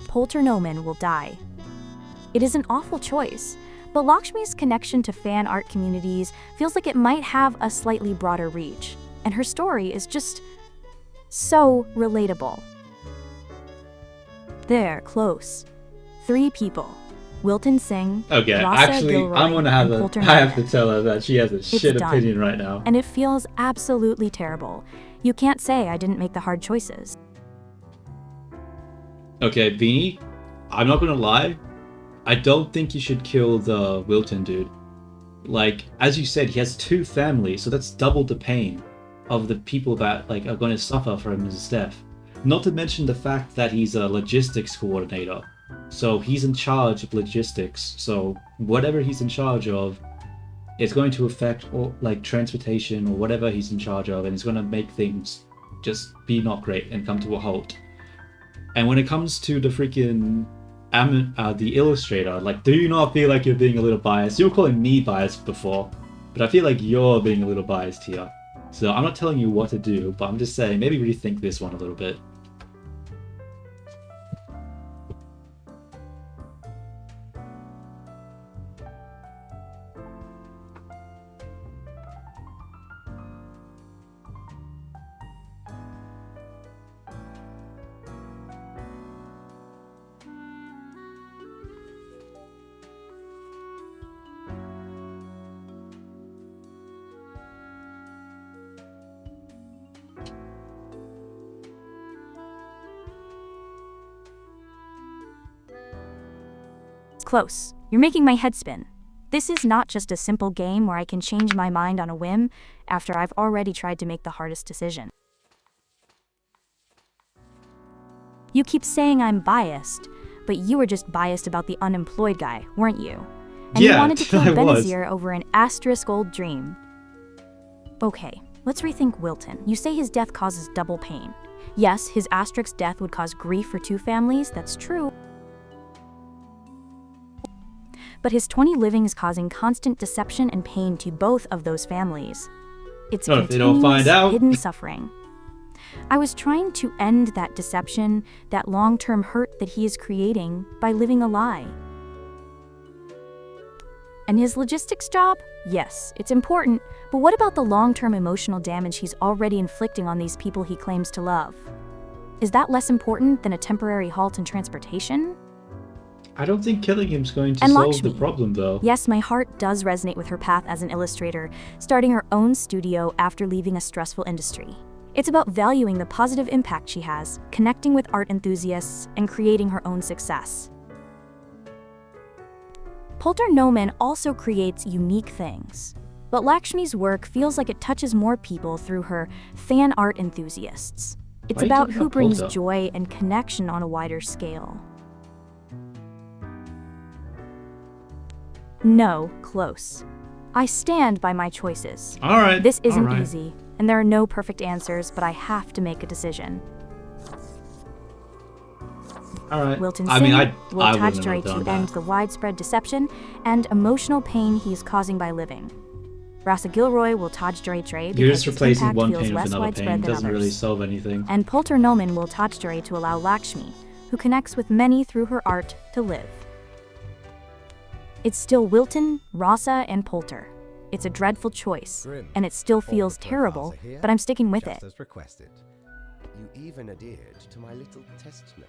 S2: Polter Noman will die. It is an awful choice, but Lakshmi's connection to fan art communities feels like it might have a slightly broader reach, and her story is just so relatable. They're close. 3 people. Wilton Singh,
S1: Okay,
S2: Rasa
S1: actually,
S2: Gilroy,
S1: I'm gonna have
S2: and
S1: a.
S2: Polter
S1: I have to
S2: Noman.
S1: tell her that she has a shit
S2: done.
S1: opinion right now.
S2: And it feels absolutely terrible. You can't say I didn't make the hard choices.
S1: Okay, Beanie, I'm not gonna lie. I don't think you should kill the Wilton dude. Like, as you said, he has 2 families, so that's double the pain of the people that like are going to suffer from his death. Not to mention the fact that he's a logistics coordinator. So he's in charge of logistics. So whatever he's in charge of, it's going to affect all, like transportation or whatever he's in charge of, and it's going to make things just be not great and come to a halt. And when it comes to the freaking the illustrator, like, do you not feel like you're being a little biased? You were calling me biased before, but I feel like you're being a little biased here. So I'm not telling you what to do, but I'm just saying maybe rethink this one a little bit.
S2: It's close. You're making my head spin. This is not just a simple game where I can change my mind on a whim after I've already tried to make the hardest decision. You keep saying I'm biased, but you were just biased about the unemployed guy, weren't you? And you
S1: Yeah,
S2: wanted to kill
S1: I was.
S2: Benazir over an asterisk old dream. Okay, let's rethink Wilton. You say his death causes double pain. Yes, his asterisk death would cause grief for 2 families, that's true. But his 20 living is causing constant deception and pain to both of those families. It's
S1: Oh, if they don't find
S2: continuous,
S1: out.
S2: hidden suffering. I was trying to end that deception, that long-term hurt that he is creating by living a lie. And his logistics job? Yes, it's important, but what about the long-term emotional damage he's already inflicting on these people he claims to love? Is that less important than a temporary halt in transportation?
S1: I don't think killing him's going to
S2: And
S1: solve
S2: Lakshmi.
S1: the problem, though.
S2: Yes, my heart does resonate with her path as an illustrator, starting her own studio after leaving a stressful industry. It's about valuing the positive impact she has, connecting with art enthusiasts, and creating her own success. Polter Noman also creates unique things, but Lakshmi's work feels like it touches more people through her fan art enthusiasts. It's
S1: Why are you
S2: about
S1: talking
S2: who
S1: about
S2: brings
S1: Polter?
S2: joy and connection on a wider scale. No, close. I stand by my choices.
S1: Alright.
S2: This isn't
S1: alright.
S2: easy, and there are no perfect answers, but I have to make a decision.
S1: Alright.
S2: Wilton
S1: I
S2: Singh
S1: mean,
S2: will
S1: I
S2: touch
S1: wouldn't
S2: Joy
S1: have done
S2: to
S1: that.
S2: end the widespread deception and emotional pain he is causing by living. Rasa Gilroy will touch Joy
S1: You're
S2: because
S1: just
S2: his
S1: replacing
S2: impact
S1: one
S2: feels
S1: pain with
S2: less
S1: another
S2: widespread
S1: pain.
S2: than
S1: Doesn't
S2: others.
S1: really solve anything.
S2: And Polter Noman will touch Joy to allow Lakshmi, who connects with many through her art, to live. It's still Wilton, Rasa, and Polter. It's a dreadful choice,
S3: Grim.
S2: and it still
S3: All
S2: feels
S3: the
S2: terrible,
S3: Rasa here,
S2: but I'm sticking with
S3: just
S2: it.
S3: as requested. You even adhered to my little test note.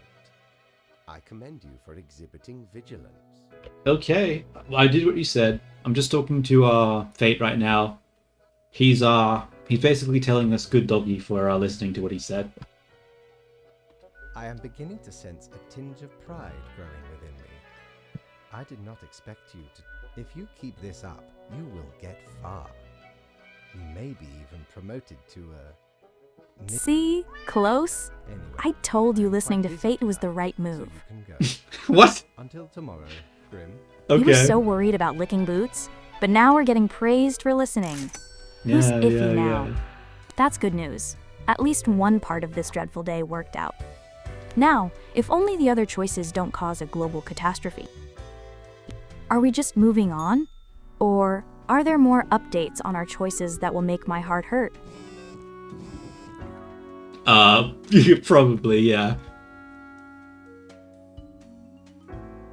S3: I commend you for exhibiting vigilance.
S1: Okay, I did what you said. I'm just talking to Fate right now. He's basically telling us good doggy for listening to what he said.
S3: I am beginning to sense a tinge of pride growing within me. I did not expect you to. If you keep this up, you will get far. You may be even promoted to a...
S2: See? Close?
S3: Anyway,
S2: I told you listening to
S3: quite busy
S2: Fate was the
S3: tonight,
S2: right
S3: so
S2: move.
S3: you can go.
S1: What?
S3: Until tomorrow, Grim.
S2: He
S1: Okay.
S2: was so worried about licking boots, but now we're getting praised for listening. Who's iffy now? That's good news. At least one part of this dreadful day worked out. Now, if only the other choices don't cause a global catastrophe. Are we just moving on? Or are there more updates on our choices that will make my heart hurt?
S1: Probably, yeah.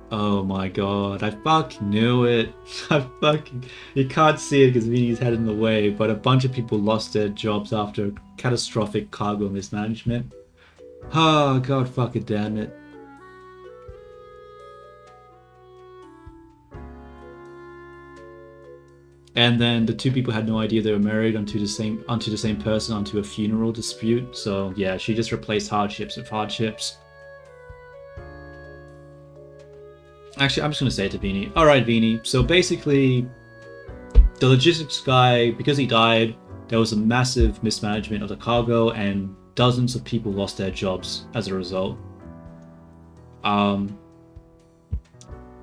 S1: Oh my god, I fucking knew it. You can't see it because Vini's head in the way, but a bunch of people lost their jobs after catastrophic cargo mismanagement. Oh god, fucking damn it. And then the two people had no idea they were married onto the same person onto a funeral dispute. So yeah, she just replaced hardships with hardships. Actually, I'm just gonna say it to Vini. Alright, Vini. So basically, the logistics guy, because he died, there was a massive mismanagement of the cargo and dozens of people lost their jobs as a result.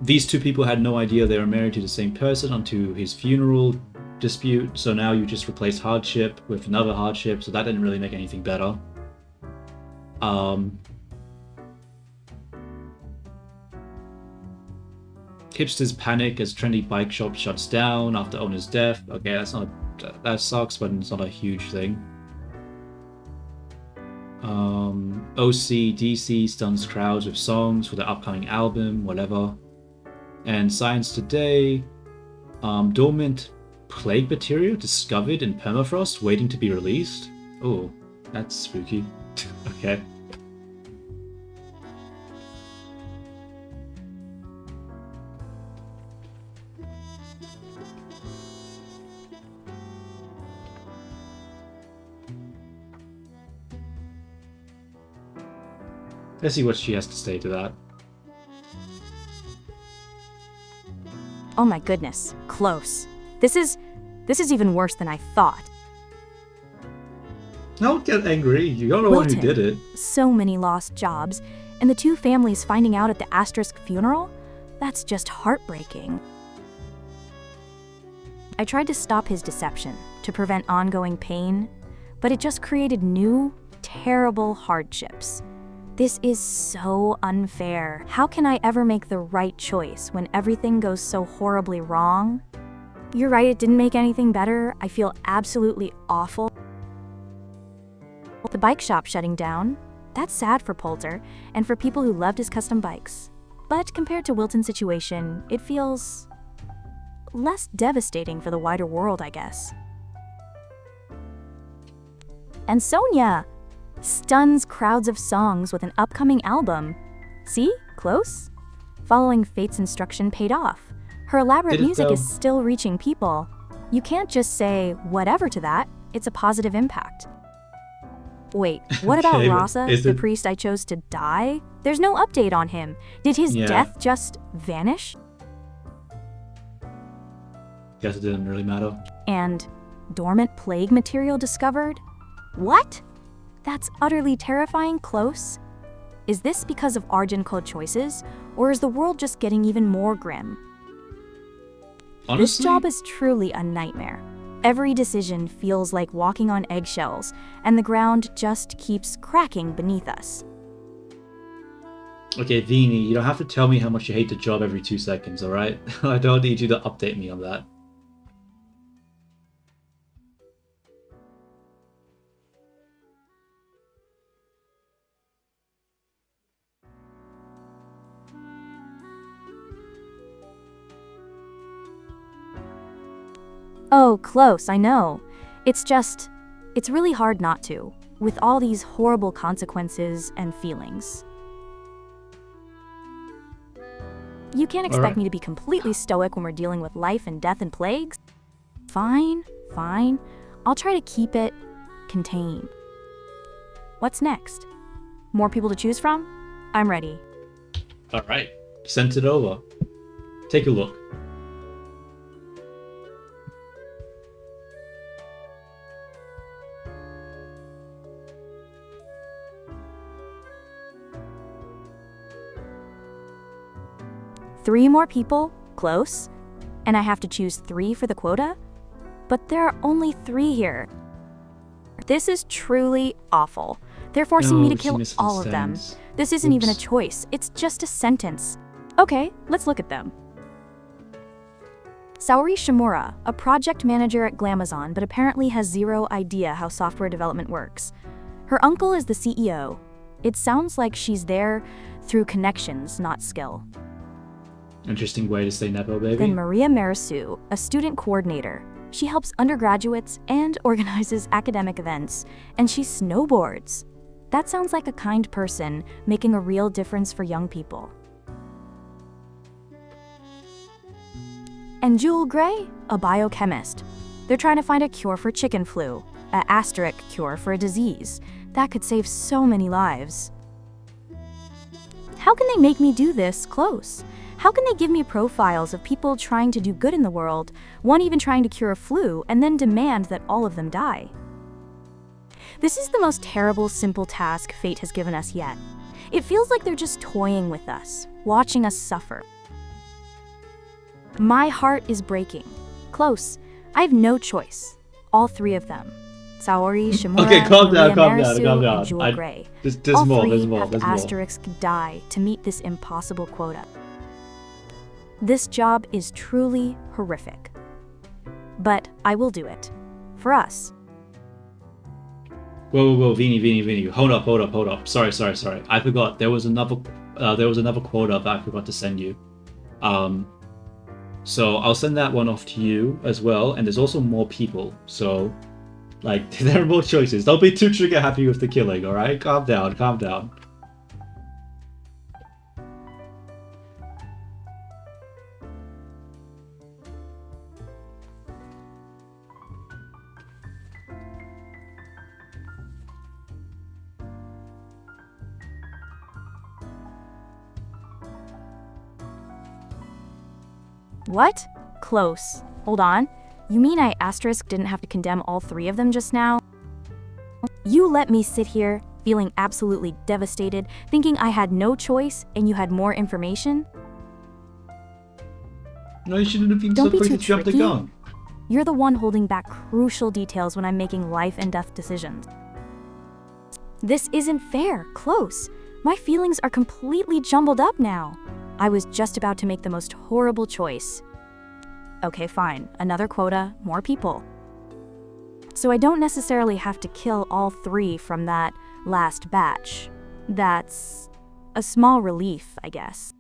S1: These two people had no idea they were married to the same person onto his funeral dispute, so now you just replaced hardship with another hardship, so that didn't really make anything better. Hipsters panic as trendy bike shop shuts down after owner's death. Okay, that sucks, but it's not a huge thing. OC/DC stuns crowds with songs for the upcoming album, whatever. And Science Today, dormant plague bacteria discovered in permafrost waiting to be released. Oh, that's spooky. Okay. Let's see what she has to say to that.
S2: Oh my goodness, close. This is even worse than I thought.
S1: Don't get angry. You're the one who
S2: Wilton.
S1: did it.
S2: So many lost jobs, and the two families finding out at the Asterisk funeral? That's just heartbreaking. I tried to stop his deception, to prevent ongoing pain, but it just created new, terrible hardships. This is so unfair. How can I ever make the right choice when everything goes so horribly wrong? You're right, it didn't make anything better. I feel absolutely awful. The bike shop shutting down, that's sad for Poulter and for people who loved his custom bikes. But compared to Wilton's situation, it feels less devastating for the wider world, I guess. And Sonia stuns crowds of songs with an upcoming album. See? Close? Following Fate's instruction paid off. Her elaborate music is still reaching people. You can't just say whatever to that. It's a positive impact. Wait, what about
S1: Okay,
S2: Rasa,
S1: is
S2: the
S1: it-
S2: priest I chose to die? There's no update on him. Did his
S1: Yeah.
S2: death just vanish?
S1: Guess it didn't really matter.
S2: And dormant plague material discovered? What? That's utterly terrifying, Close. Is this because of Argent Code choices, or is the world just getting even more grim?
S1: Honestly,
S2: This job is truly a nightmare. Every decision feels like walking on eggshells, and the ground just keeps cracking beneath us.
S1: okay, Vini, you don't have to tell me how much you hate the job every 2 seconds, alright? I don't need you to update me on that.
S2: Oh, Close, I know. It's really hard not to, with all these horrible consequences and feelings. You can't expect
S1: Alright.
S2: me to be completely stoic when we're dealing with life and death and plagues. Fine. I'll try to keep it contained. What's next? More people to choose from? I'm ready.
S1: All right, sent it over. Take a look.
S2: Three more people? Close. And I have to choose 3 for the quota? But there are only 3 here. This is truly awful. They're forcing me to kill all of them. This isn't even a choice, it's just a sentence. Okay, let's look at them. Saori Shimura, a project manager at Glamazon, but apparently has zero idea how software development works. Her uncle is the CEO. It sounds like she's there through connections, not skill.
S1: Interesting way to say Nepo baby.
S2: Then Maria Marisu, a student coordinator. She helps undergraduates and organizes academic events, and she snowboards. That sounds like a kind person making a real difference for young people. And Jewel Gray, a biochemist. They're trying to find a cure for chicken flu, an asterisk cure for a disease that could save so many lives. How can they make me do this close? How can they give me profiles of people trying to do good in the world, one even trying to cure a flu, and then demand that all of them die? This is the most terrible, simple task fate has given us yet. It feels like they're just toying with us, watching us suffer. My heart is breaking. Close. I have no choice. All 3 of them. Saori, Shimura,
S1: Okay, calm down,
S2: Maria
S1: calm
S2: Marisu,
S1: down.
S2: and Jewel Gray.
S1: There's
S2: All
S1: more,
S2: 3
S1: there's more,
S2: have
S1: there's
S2: to
S1: more.
S2: asterisk die to meet this impossible quota. This job is truly horrific. But I will do it. For us.
S1: Whoa, Vini. Hold up. Sorry. I forgot. There was another quota that I forgot to send you. So I'll send that one off to you as well. And there's also more people. So, like, there are more choices. Don't be too trigger happy with the killing, alright? Calm down.
S2: What? Close. Hold on. You mean I asterisk didn't have to condemn all 3 of them just now? You let me sit here, feeling absolutely devastated, thinking I had no choice and you had more information?
S1: No, you shouldn't have been
S2: Don't
S1: so
S2: be
S1: quick
S2: too
S1: to jump the
S2: tricky.
S1: gun.
S2: You're the one holding back crucial details when I'm making life and death decisions. This isn't fair. Close. My feelings are completely jumbled up now. I was just about to make the most horrible choice. Okay, fine. Another quota, more people. So I don't necessarily have to kill all 3 from that last batch. That's a small relief, I guess.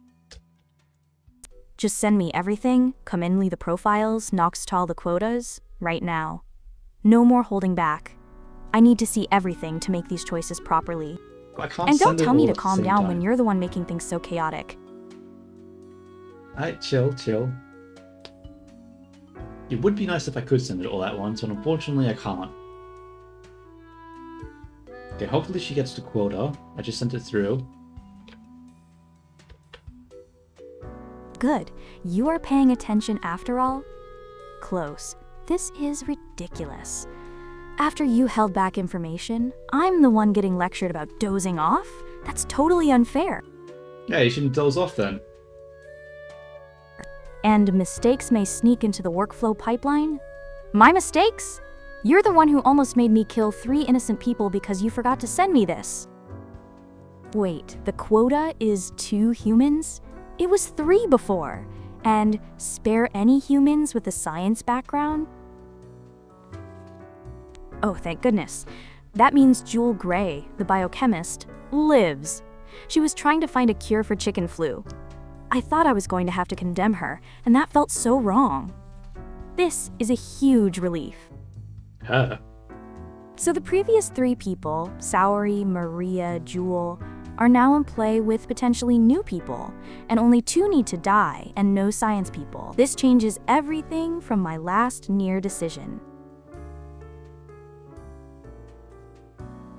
S2: Just send me everything, Kamenly the profiles, Noxtal the quotas, right now. No more holding back. I need to see everything to make these choices properly.
S1: I can't
S2: And don't
S1: send it
S2: tell me
S1: all
S2: to
S1: at the
S2: calm
S1: same
S2: down
S1: time.
S2: when you're the one making things so chaotic.
S1: Alright, chill. It would be nice if I could send it all at once, but unfortunately I can't. Okay, hopefully she gets the quota. I just sent it through.
S2: Good. You are paying attention after all? Close. This is ridiculous. After you held back information, I'm the one getting lectured about dozing off? That's totally unfair.
S1: Yeah, you shouldn't doze off then.
S2: And mistakes may sneak into the workflow pipeline? My mistakes? You're the one who almost made me kill 3 innocent people because you forgot to send me this. Wait, the quota is 2 humans? It was 3 before. And spare any humans with a science background? Oh, thank goodness. That means Jewel Gray, the biochemist, lives. She was trying to find a cure for chicken flu. I thought I was going to have to condemn her, and that felt so wrong. This is a huge relief.
S1: Huh.
S2: So the previous 3 people, Saori, Maria, Jewel, are now in play with potentially new people, and only 2 need to die and no science people. This changes everything from my last near decision.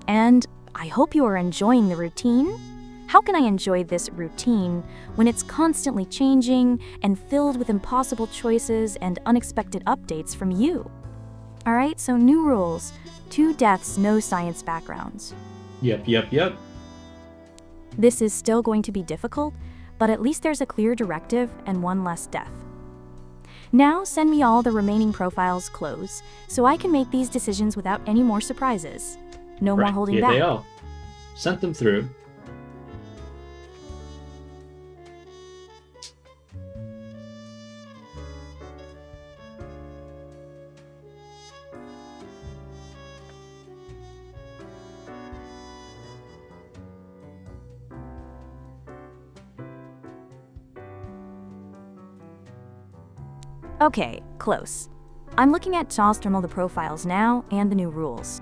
S2: And I hope you are enjoying the routine. How can I enjoy this routine when it's constantly changing and filled with impossible choices and unexpected updates from you? Alright, so new rules. 2 deaths, no science backgrounds.
S1: Yep.
S2: This is still going to be difficult, but at least there's a clear directive and 1 less death. Now send me all the remaining profiles close, so I can make these decisions without any more surprises. No more holding
S1: here
S2: back.
S1: They are. Sent them through.
S2: Okay, close. I'm looking at Nostromo the profiles now and the new rules.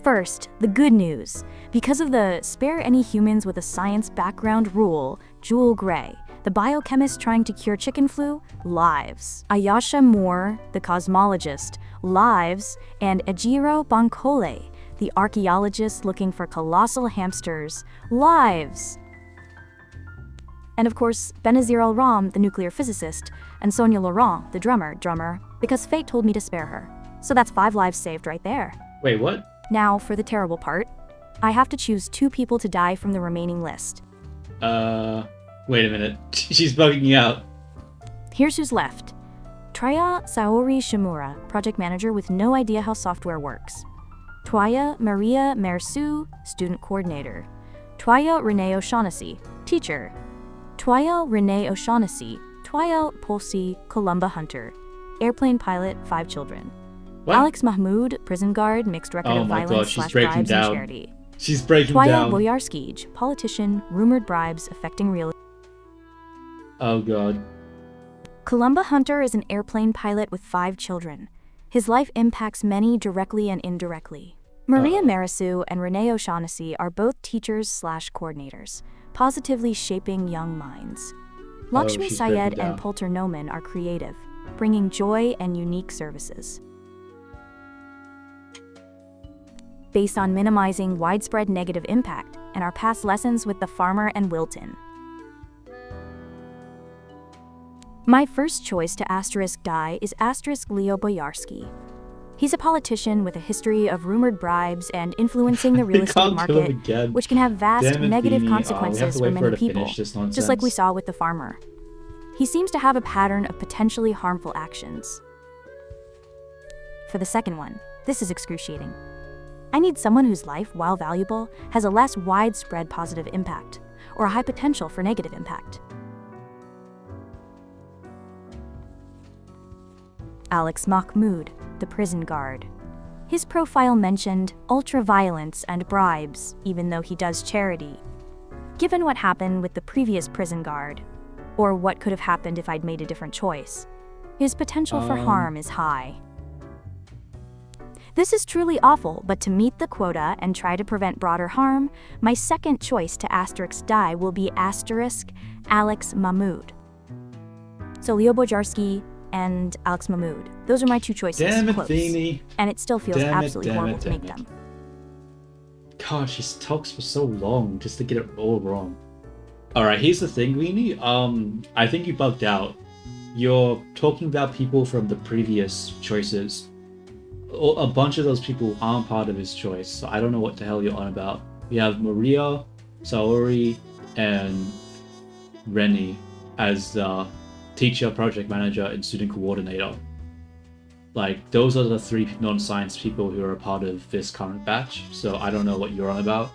S2: First, the good news. Because of the spare any humans with a science background rule, Jewel Gray, the biochemist trying to cure chicken flu, lives. Ayasha Moore, the cosmologist, lives, and Ejiro Bankole, the archaeologist looking for colossal hamsters, lives. And of course, Benazir al-Ram, the nuclear physicist, and Sonia Laurent, the drummer, because fate told me to spare her. So that's 5 lives saved right there.
S1: Wait, what?
S2: Now, for the terrible part. I have to choose 2 people to die from the remaining list.
S1: Wait a minute. She's bugging me out.
S2: Here's who's left. Traya Saori Shimura, project manager with no idea how software works. Twaya Maria Mersu, student coordinator. Twaya Renee O'Shaughnessy, teacher. Twaya Renee O'Shaughnessy, Twaya Polsi, Columba Hunter. Airplane pilot, 5 children.
S1: What?
S2: Alex Mahmoud, prison guard, mixed record
S1: Oh
S2: of
S1: my
S2: violence
S1: God, she's
S2: slash
S1: breaking
S2: bribes
S1: down.
S2: and charity.
S1: She's breaking
S2: Twaya
S1: down.
S2: Boyarskij, politician, rumored bribes affecting real.
S1: Oh god.
S2: Columba Hunter is an airplane pilot with 5 children. His life impacts many directly and indirectly. Maria Marisu and Renee O'Shaughnessy are both teachers slash coordinators, positively shaping young minds. Lakshmi
S1: she's
S2: Syed
S1: breaking down.
S2: and Poulter Noman are creative, bringing joy and unique services. Based on minimizing widespread negative impact and our past lessons with the farmer and Wilton. My first choice to asterisk die is asterisk Leo Boyarsky. He's a politician with a history of rumored bribes and influencing the real
S1: I
S2: estate
S1: can't kill him
S2: market,
S1: again.
S2: which can have vast
S1: Damn it,
S2: negative
S1: Beanie. We have to
S2: consequences
S1: wait
S2: for
S1: for her
S2: many
S1: to
S2: people,
S1: finish this
S2: just like we
S1: nonsense.
S2: saw with the farmer. He seems to have a pattern of potentially harmful actions. For the second one, this is excruciating. I need someone whose life, while valuable, has a less widespread positive impact, or a high potential for negative impact. Alex Mahmoud, the prison guard. His profile mentioned ultra-violence and bribes, even though he does charity. Given what happened with the previous prison guard, or what could have happened if I'd made a different choice, his potential for harm is high. This is truly awful, but to meet the quota and try to prevent broader harm, my second choice to asterisk die will be asterisk Alex Mahmoud. So Leo Bojarsky and Alex Mahmoud. Those are my 2 choices.
S1: Damn it,
S2: Close.
S1: Beanie.
S2: And it still feels
S1: Damn it,
S2: absolutely
S1: damn
S2: horrible
S1: it,
S2: to make
S1: damn it.
S2: them.
S1: God, she talks for so long just to get it all wrong. Alright, here's the thing, Weenie. I think you bugged out. You're talking about people from the previous choices. A bunch of those people aren't part of his choice, so I don't know what the hell you're on about. We have Maria, Saori, and Rennie as the teacher, project manager, and student coordinator. Like, those are the 3 non-science people who are a part of this current batch, so I don't know what you're on about.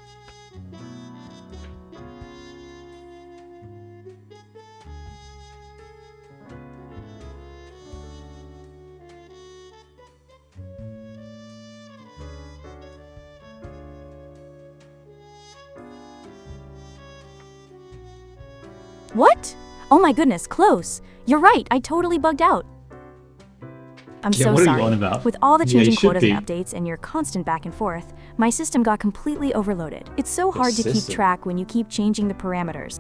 S2: What? Oh my goodness, close. You're right, I totally bugged out. I'm
S1: Yeah,
S2: so
S1: what are you
S2: sorry.
S1: on about?
S2: With all the
S1: Yeah, you
S2: changing
S1: should
S2: quotas
S1: be.
S2: and updates and your constant back and forth, my system got completely overloaded. It's so hard to keep
S1: system?
S2: track when you keep changing the parameters.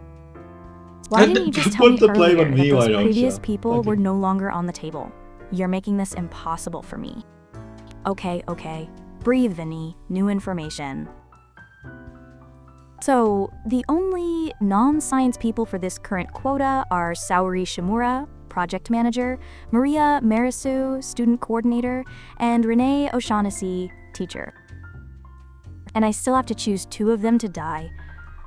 S2: Why didn't you just tell
S1: Put
S2: me
S1: the blame
S2: earlier
S1: on
S2: that
S1: me, why
S2: those
S1: don't
S2: previous
S1: ya?
S2: people
S1: Okay.
S2: were no longer on the table? You're making this impossible for me. Okay. Breathe, Vinny. New information. So, the only non-science people for this current quota are Saori Shimura, project manager, Maria Marisu, student coordinator, and Renee O'Shaughnessy, teacher. And I still have to choose 2 of them to die.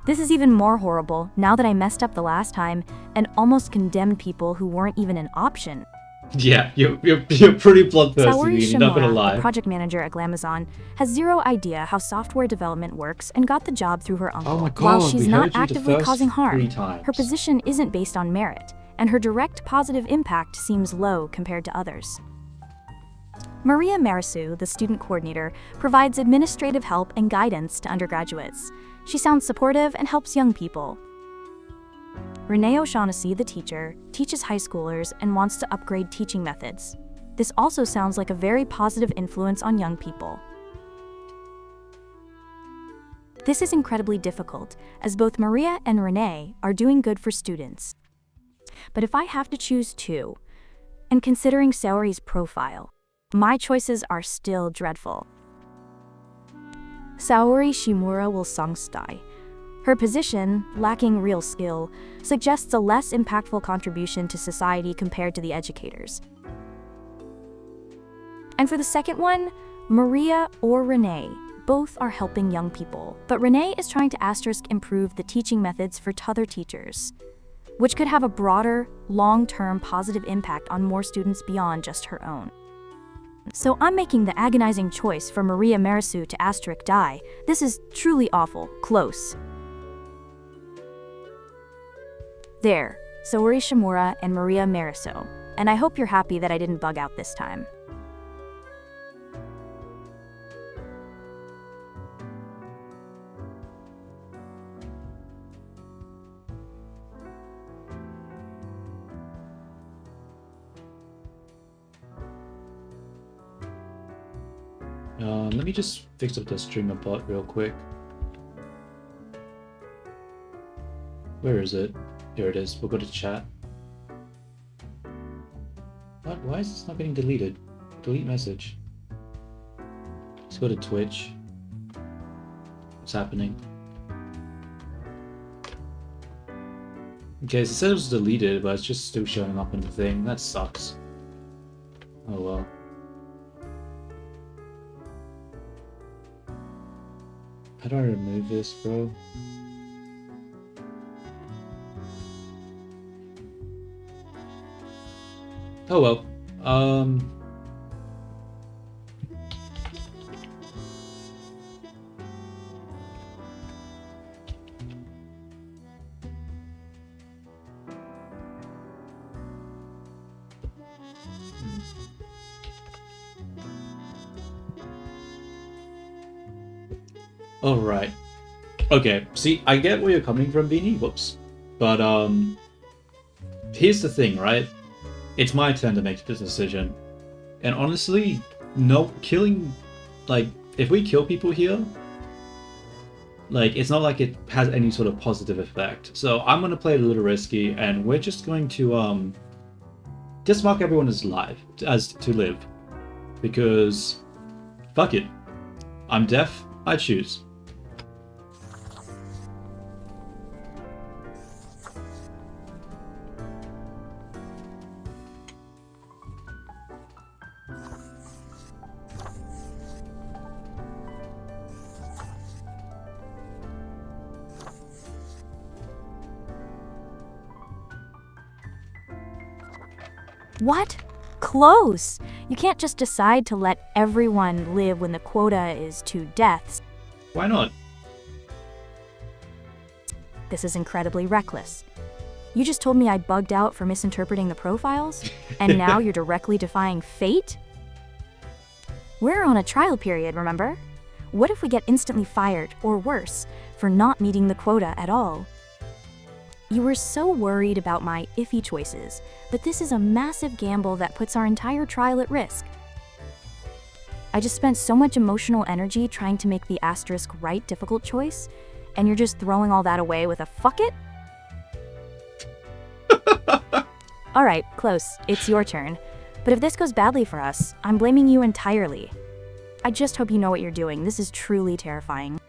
S2: This is even more horrible now that I messed up the last time and almost condemned people who weren't even an option.
S1: Yeah, you're pretty bloodthirsty,
S2: Saori
S1: Vinny, not gonna
S2: Shimura,
S1: lie.
S2: the project manager at Glamazon, has zero idea how software development works and got the job through her uncle.
S1: Oh my god,
S2: While she's
S1: we
S2: not
S1: heard you the
S2: actively
S1: first
S2: causing
S1: 3
S2: harm,
S1: times.
S2: her position isn't based on merit, and her direct positive impact seems low compared to others. Maria Marisu, the student coordinator, provides administrative help and guidance to undergraduates. She sounds supportive and helps young people. Renee O'Shaughnessy, the teacher, teaches high schoolers and wants to upgrade teaching methods. This also sounds like a very positive influence on young people. This is incredibly difficult, as both Maria and Renee are doing good for students. But if I have to choose 2, and considering Saori's profile, my choices are still dreadful. Saori Shimura will Songstai. Her position, lacking real skill, suggests a less impactful contribution to society compared to the educators. And for the second one, Maria or Renee, both are helping young people. But Renee is trying to asterisk improve the teaching methods for t'other teachers, which could have a broader, long-term positive impact on more students beyond just her own. So I'm making the agonizing choice for Maria Marisu to asterisk die. This is truly awful. Close. There, Saori Shimura and Maria Marisu. And I hope you're happy that I didn't bug out this time.
S1: Let me just fix up the streamer bot real quick. Where is it? Here it is. We'll go to chat. What? Why is this not getting deleted? Delete message. Let's go to Twitch. What's happening? Okay, so it says it was deleted, but it's just still showing up in the thing. That sucks. Oh well. How do I remove this, bro? Oh well. Alright. Okay, see, I get where you're coming from, Beanie. Whoops. But, here's the thing, right? It's my turn to make this decision. And honestly, no, killing, like, if we kill people here, like, it's not like it has any sort of positive effect. So I'm gonna play it a little risky, and we're just going to, just mark everyone as to live. Because, fuck it. I'm deaf, I choose.
S2: What? Close! You can't just decide to let everyone live when the quota is 2 deaths.
S1: Why not?
S2: This is incredibly reckless. You just told me I bugged out for misinterpreting the profiles, and now you're directly defying fate? We're on a trial period, remember? What if we get instantly fired, or worse, for not meeting the quota at all? You were so worried about my iffy choices, but this is a massive gamble that puts our entire trial at risk. I just spent so much emotional energy trying to make the asterisk right difficult choice, and you're just throwing all that away with a fuck it? Alright, close. It's your turn. But if this goes badly for us, I'm blaming you entirely. I just hope you know what you're doing. This is truly terrifying.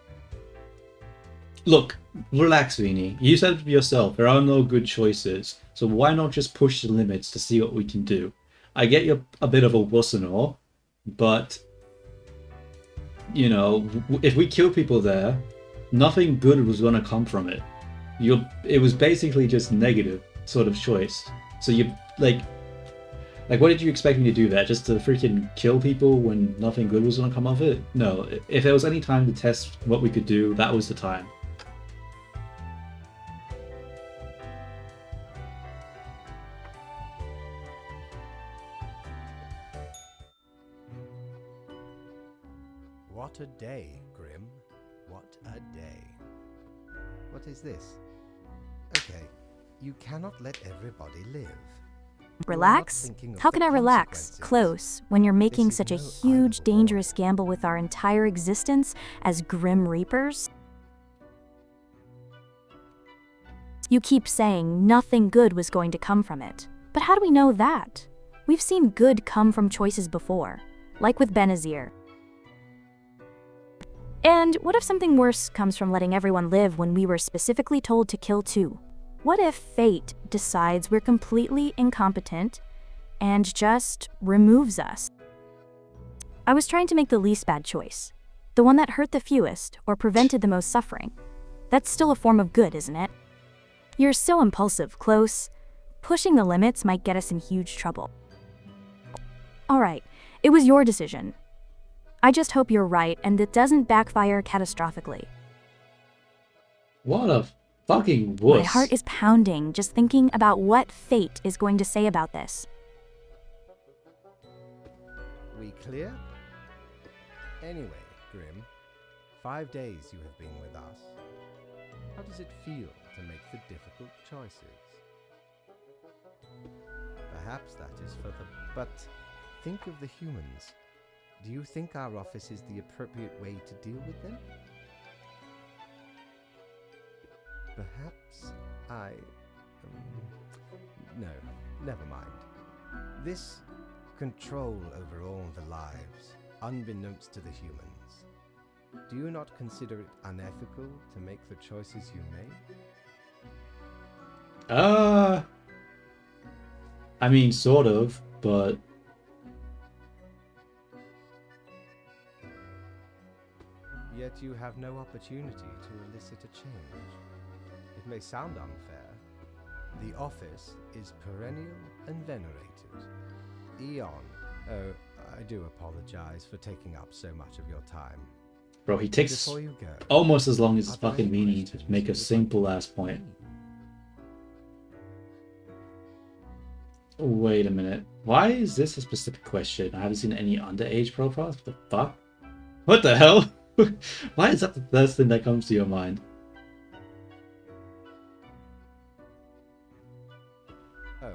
S1: Look, relax, Vini. You said it yourself, there are no good choices, so why not just push the limits to see what we can do? I get you're a bit of a wuss and all, but, you know, if we kill people there, nothing good was going to come from it. It was basically just negative sort of choice. So like what did you expect me to do there? Just to freaking kill people when nothing good was going to come of it? No, if there was any time to test what we could do, that was the time.
S3: What a day, Grim. What a day. What is this? Okay, you cannot let everybody live.
S2: Relax? How can I relax, Close, when you're making such a huge, dangerous gamble with our entire existence as Grim Reapers? You keep saying nothing good was going to come from it. But how do we know that? We've seen good come from choices before, like with Benazir. And what if something worse comes from letting everyone live when we were specifically told to kill too? What if fate decides we're completely incompetent and just removes us? I was trying to make the least bad choice, the one that hurt the fewest or prevented the most suffering. That's still a form of good, isn't it? You're so impulsive, Close. Pushing the limits might get us in huge trouble. All right, it was your decision. I just hope you're right and it doesn't backfire catastrophically.
S1: What a fucking wuss.
S2: My heart is pounding just thinking about what fate is going to say about this.
S3: We clear? Anyway, Grim, 5 days you have been with us. How does it feel to make the difficult choices? Perhaps that is for the... But think of the humans. Do you think our office is the appropriate way to deal with them? Perhaps no, never mind. This control over all the lives, unbeknownst to the humans. Do you not consider it unethical to make the choices you make?
S1: I mean, sort of, but...
S3: Yet you have no opportunity to elicit a change. It may sound unfair. The office is perennial and venerated. Eon. Oh, I do apologize for taking up so much of your time.
S1: Bro, he takes
S3: Before you go,
S1: almost as long as his
S3: are there
S1: fucking
S3: any
S1: meaning to
S3: questions
S1: make a
S3: you would
S1: simple
S3: like to
S1: ass point.
S3: ask me?
S1: Wait a minute. Why is this a specific question? I haven't seen any underage profiles? What the fuck? What the hell? Why is that the first thing that comes to your mind?
S3: Oh,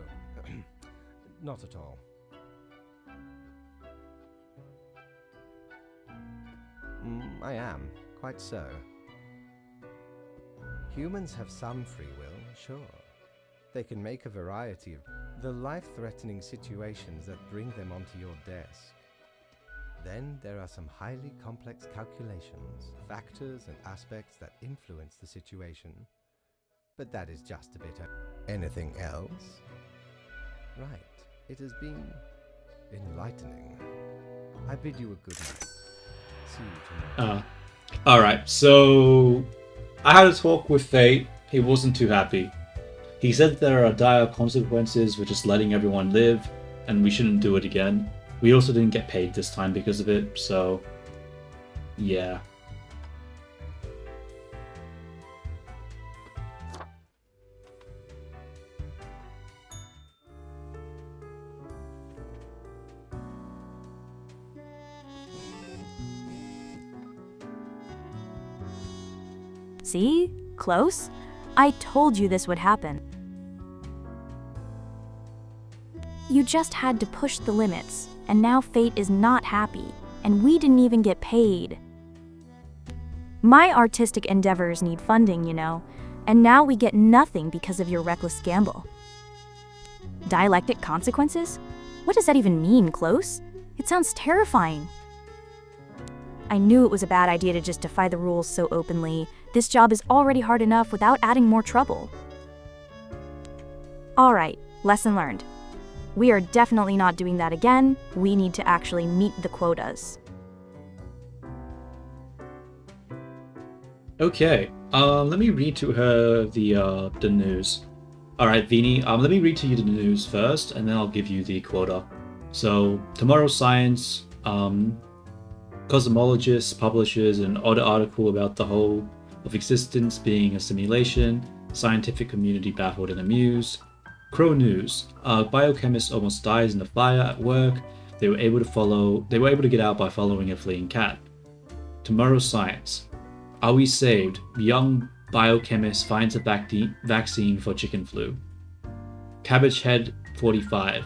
S3: not at all. I am, quite so. Humans have some free will, sure. They can make a variety of the life-threatening situations that bring them onto your desk. Then there are some highly complex calculations, factors and aspects that influence the situation. But that is just a bit of... Anything else? Right. It has been enlightening. I bid you a good night. See you tomorrow.
S1: Alright, so I had a talk with Fate. He wasn't too happy. He said there are dire consequences with just letting everyone live, and we shouldn't do it again. We also didn't get paid this time because of it, so yeah.
S2: See? Close? I told you this would happen. You just had to push the limits, and now Fate is not happy, and we didn't even get paid. My artistic endeavors need funding, you know, and now we get nothing because of your reckless gamble. Dialectic consequences? What does that even mean, Close? It sounds terrifying. I knew it was a bad idea to just defy the rules so openly. This job is already hard enough without adding more trouble. Alright, lesson learned. We are definitely not doing that again. We need to actually meet the quotas.
S1: Okay, let me read to her the news. Alright, Vini, let me read to you the news first, and then I'll give you the quota. So, Tomorrow Science, cosmologists publishes an odd article about the whole of existence being a simulation, scientific community baffled and amused. Crow News, a biochemist almost dies in a fire at work. They were able to get out by following a fleeing cat. Tomorrow Science, are we saved? Young biochemist finds a vaccine for chicken flu. Cabbage Head 45,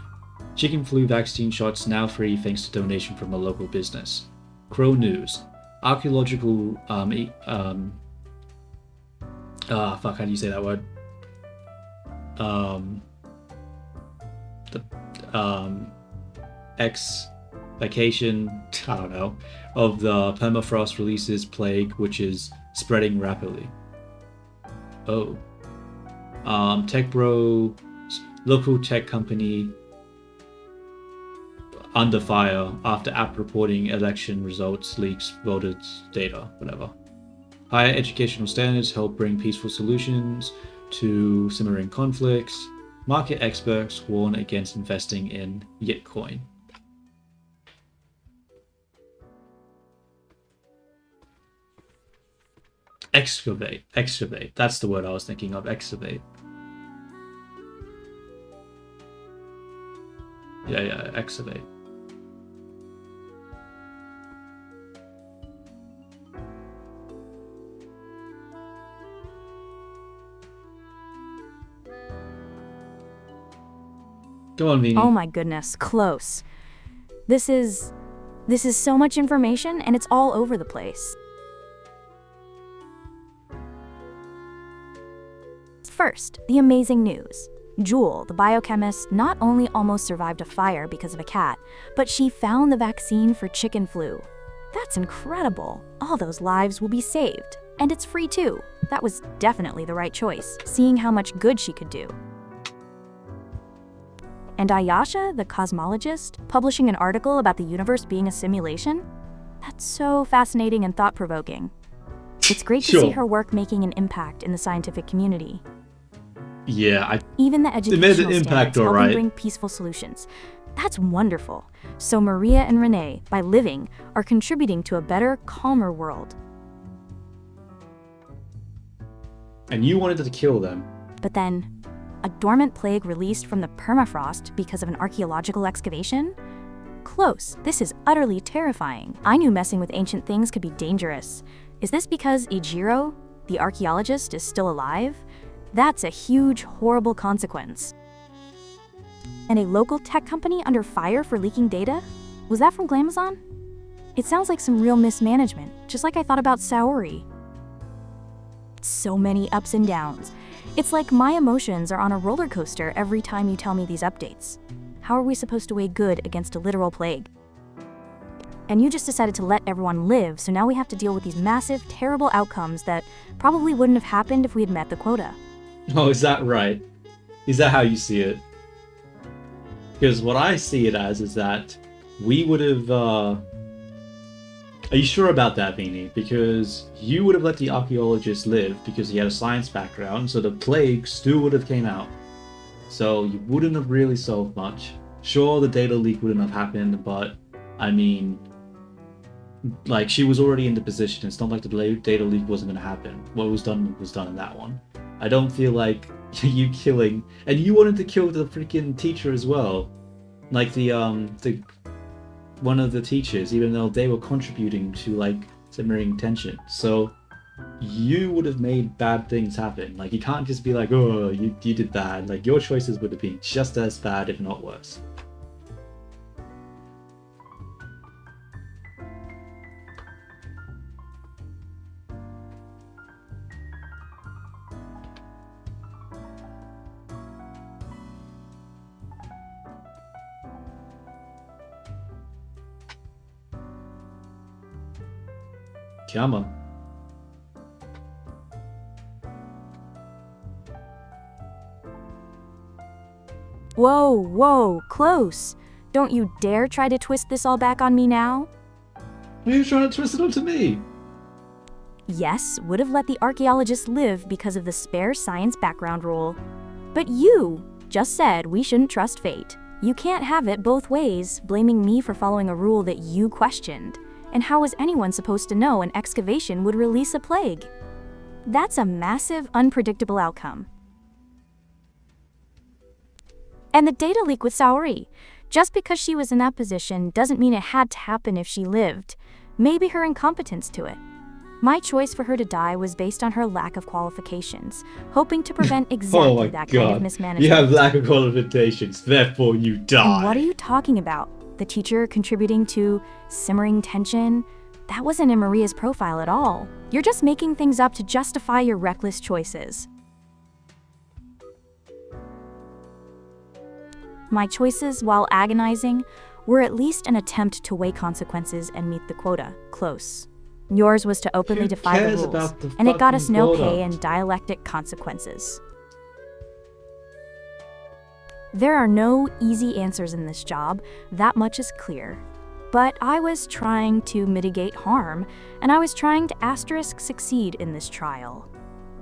S1: chicken flu vaccine shots now free thanks to donation from a local business. Crow News, archaeological how do you say that word? Vacation, I don't know, of the permafrost releases plague, which is spreading rapidly. Oh. Tech Bro, local tech company under fire after app reporting election results leaks voters' data, whatever. Higher educational standards help bring peaceful solutions to simmering conflicts. Market experts warn against investing in Gitcoin. Excavate. That's the word I was thinking of. Excavate. Yeah, excavate. Go on, Vini.
S2: Oh my goodness, close. This is so much information, and it's all over the place. First, the amazing news. Jewel, the biochemist, not only almost survived a fire because of a cat, but she found the vaccine for chicken flu. That's incredible. All those lives will be saved. And it's free too. That was definitely the right choice, seeing how much good she could do. And Ayasha, the cosmologist, publishing an article about the universe being a simulation? That's so fascinating and thought-provoking. It's great to see her work making an impact in the scientific community.
S1: Yeah,
S2: Even the educational standards helping
S1: right.
S2: bring peaceful solutions. That's wonderful. So Maria and Renee, by living, are contributing to a better, calmer world.
S1: And you wanted to kill them.
S2: But then, a dormant plague released from the permafrost because of an archaeological excavation? Close. This is utterly terrifying. I knew messing with ancient things could be dangerous. Is this because Ijiro, the archaeologist, is still alive? That's a huge, horrible consequence. And a local tech company under fire for leaking data? Was that from Glamazon? It sounds like some real mismanagement, just like I thought about Saori. So many ups and downs. It's like my emotions are on a roller coaster every time you tell me these updates. How are we supposed to weigh good against a literal plague? And you just decided to let everyone live, so now we have to deal with these massive, terrible outcomes that probably wouldn't have happened if we had met the quota.
S1: Oh, is that right? Is that how you see it? Because what I see it as is that we would have... Are you sure about that, Vini? Because you would have let the archaeologist live because he had a science background, so the plague still would have came out. So you wouldn't have really solved much. Sure, the data leak wouldn't have happened, but I mean, like, she was already in the position. It's not like the data leak wasn't going to happen. What was done in that one. I don't feel like you killing, and you wanted to kill the freaking teacher as well, like the one of the teachers, even though they were contributing to like simmering tension. So you would have made bad things happen. Like, you can't just be like, oh, you did bad. Like, your choices would have been just as bad, if not worse. Come on.
S2: Whoa, whoa, close. Don't you dare try to twist this all back on me now.
S1: Why are you trying to twist it onto me?
S2: Yes, would have let the archaeologist live because of the spare science background rule. But you just said we shouldn't trust fate. You can't have it both ways, blaming me for following a rule that you questioned. And how was anyone supposed to know an excavation would release a plague? That's a massive, unpredictable outcome. And the data leak with Saori. Just because she was in that position doesn't mean it had to happen if she lived. Maybe her incompetence to it. My choice for her to die was based on her lack of qualifications, hoping to prevent exactly that kind of mismanagement.
S1: You have lack of qualifications, therefore you die.
S2: And what are you talking about? The teacher contributing to simmering tension? That wasn't in Maria's profile at all. You're just making things up to justify your reckless choices. My choices, while agonizing, were at least an attempt to weigh consequences and meet the quota. Close. Yours was to openly defy the rules, and it got us no pay and dialectic consequences. There are no easy answers in this job, that much is clear. But I was trying to mitigate harm, and I was trying to * succeed in this trial.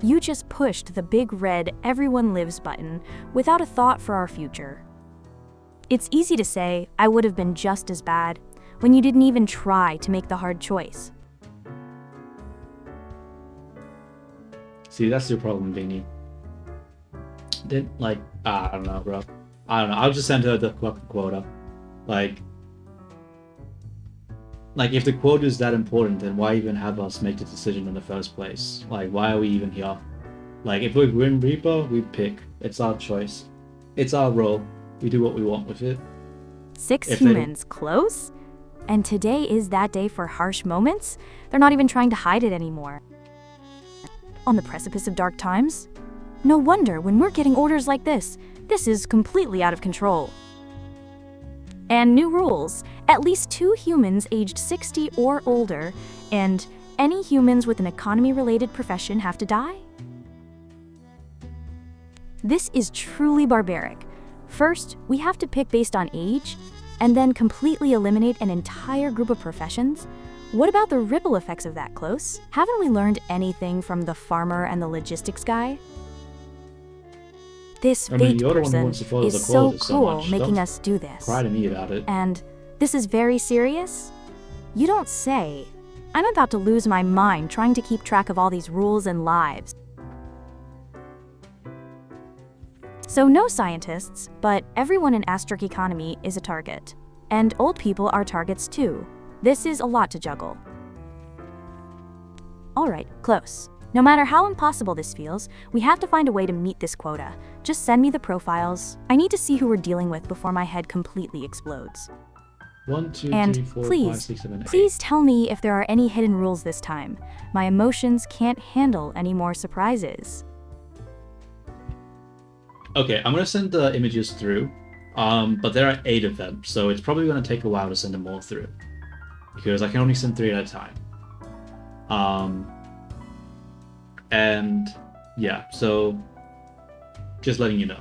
S2: You just pushed the big red everyone lives button without a thought for our future. It's easy to say I would have been just as bad when you didn't even try to make the hard choice.
S1: See, that's your problem, Vinny. I don't know, bro. I don't know. I'll just send her the fucking quota. Like, if the quota is that important, then why even have us make the decision in the first place? Like, why are we even here? Like, if we win Reaper, we pick. It's our choice. It's our role. We do what we want with it.
S2: 6 humans, close? And today is that day for harsh moments? They're not even trying to hide it anymore. On the precipice of dark times? No wonder when we're getting orders like this. This is completely out of control. And new rules. At least 2 humans aged 60 or older, and any humans with an economy-related profession have to die? This is truly barbaric. First, we have to pick based on age, and then completely eliminate an entire group of professions? What about the ripple effects of that, Close? Haven't we learned anything from the farmer and the logistics guy? This fate person is so cool making us do this.
S1: Cry to me about it.
S2: And this is very serious? You don't say. I'm about to lose my mind trying to keep track of all these rules and lives. So no scientists, but everyone in Asterix economy is a target. And old people are targets too. This is a lot to juggle. Alright, Close. No matter how impossible this feels, we have to find a way to meet this quota. Just send me the profiles. I need to see who we're dealing with before my head completely explodes.
S1: 1, 2,
S2: and
S1: 3, 4,
S2: please,
S1: 5, 6, 7, 8.
S2: Please tell me if there are any hidden rules this time. My emotions can't handle any more surprises.
S1: Okay, I'm gonna send the images through, but there are 8 of them, so it's probably gonna take a while to send them all through, because I can only send 3 at a time. And yeah, so just letting you know.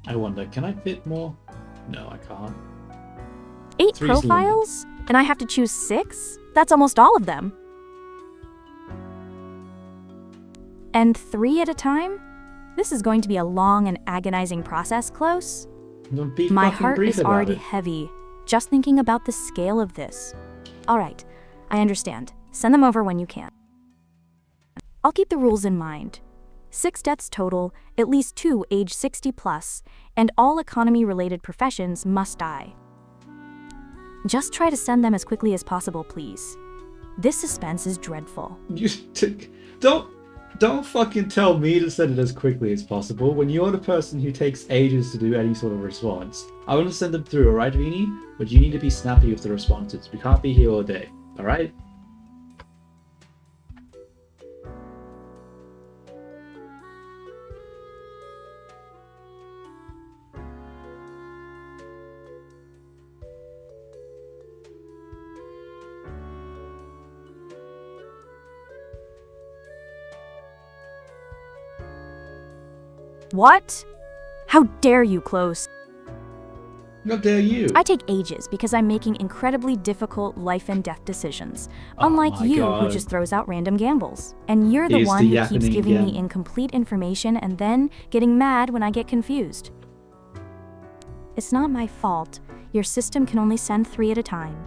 S1: I wonder, can I fit more? No, I can't.
S2: 8 profiles? And I have to choose 6? That's almost all of them. And 3 at a time? This is going to be a long and agonizing process, Close. My heart is already heavy, just thinking about the scale of this. Alright, I understand. Send them over when you can. I'll keep the rules in mind. 6 deaths total, at least 2 age 60 plus, and all economy-related professions must die. Just try to send them as quickly as possible, please. This suspense is dreadful.
S1: Don't fucking tell me to send it as quickly as possible when you're the person who takes ages to do any sort of response. I want to send them through, alright, Vini? But you need to be snappy with the responses. We can't be here all day, alright?
S2: What? How dare you, Close?
S1: How dare you?
S2: I take ages because I'm making incredibly difficult life and death decisions.
S1: Oh
S2: Unlike
S1: my
S2: you,
S1: God.
S2: who just throws out random gambles. And you're the
S1: Here's
S2: one
S1: the
S2: who keeps
S1: yappening
S2: giving me
S1: again.
S2: incomplete information and then getting mad when I get confused. It's not my fault. Your system can only send 3 at a time.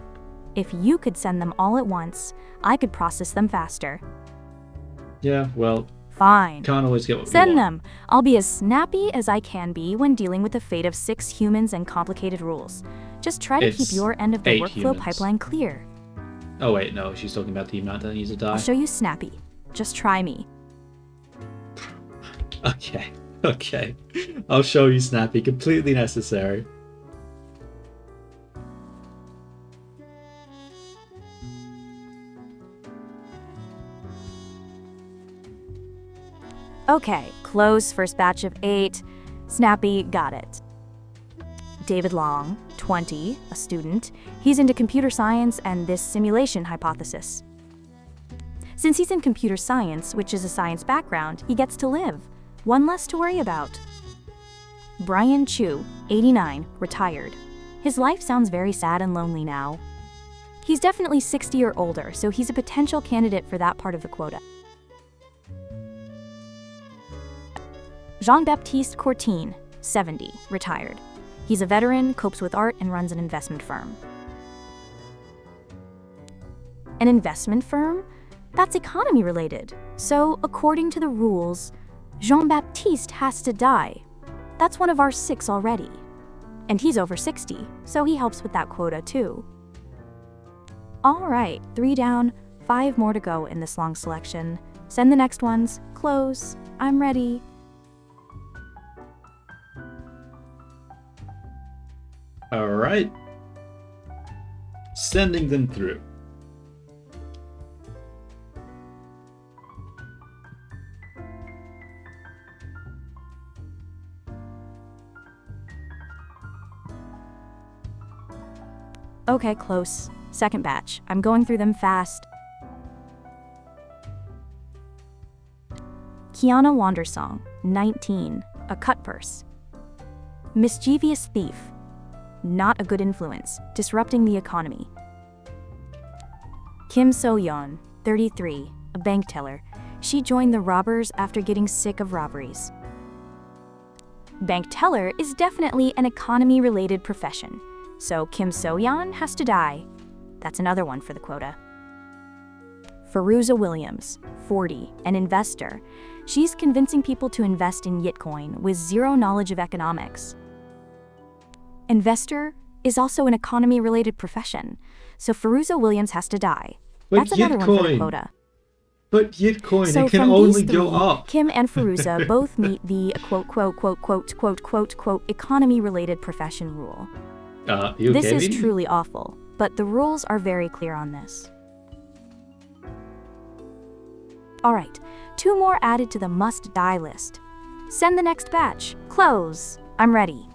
S2: If you could send them all at once, I could process them faster.
S1: Yeah, well,
S2: Fine.
S1: can't always get what we
S2: Send
S1: want.
S2: them. I'll be as snappy as I can be when dealing with the fate of 6 humans and complicated rules. Just try to keep
S1: It's
S2: your end of the
S1: 8
S2: workflow
S1: humans.
S2: pipeline clear.
S1: Oh wait, no, she's talking about the amount that needs to die.
S2: I'll show you snappy. Just try me.
S1: Okay, okay. I'll show you Snappy. Completely necessary.
S2: Okay, close, first batch of 8. Snappy, got it. David Long, 20, a student. He's into computer science and this simulation hypothesis. Since he's in computer science, which is a science background, he gets to live. One less to worry about. Brian Chu, 89, retired. His life sounds very sad and lonely now. He's definitely 60 or older, so he's a potential candidate for that part of the quota. Jean-Baptiste Courtine, 70, retired. He's a veteran, copes with art, and runs an investment firm. An investment firm? That's economy related. So, according to the rules, Jean-Baptiste has to die. That's one of our 6 already. And he's over 60, so he helps with that quota too. Alright, 3 down, 5 more to go in this long selection. Send the next ones. Close. I'm ready.
S1: Alright. Sending them through.
S2: Okay, close. Second batch. I'm going through them fast. Kiana Wandersong, 19, a cut purse. Mischievous thief. Not a good influence, disrupting the economy. Kim So-yeon, 33, a bank teller. She joined the robbers after getting sick of robberies. Bank teller is definitely an economy-related profession, so Kim So-yeon has to die. That's another one for the quota. Feruza Williams, 40, an investor. She's convincing people to invest in Yitcoin with zero knowledge of economics. Investor is also an economy-related profession, so Feruza Williams has to die.
S1: But
S2: That's another one for the
S1: Yitcoin.
S2: quota.
S1: But Yitcoin,
S2: So
S1: it can
S2: from
S1: only
S2: these
S1: go
S2: 3,
S1: up.
S2: Kim and Feruza both meet the quote economy-related profession rule.
S1: You
S2: This
S1: okay,
S2: is
S1: Vinny?
S2: truly awful, but the rules are very clear on this. Alright, 2 more added to the must-die list. Send the next batch. Close. I'm ready.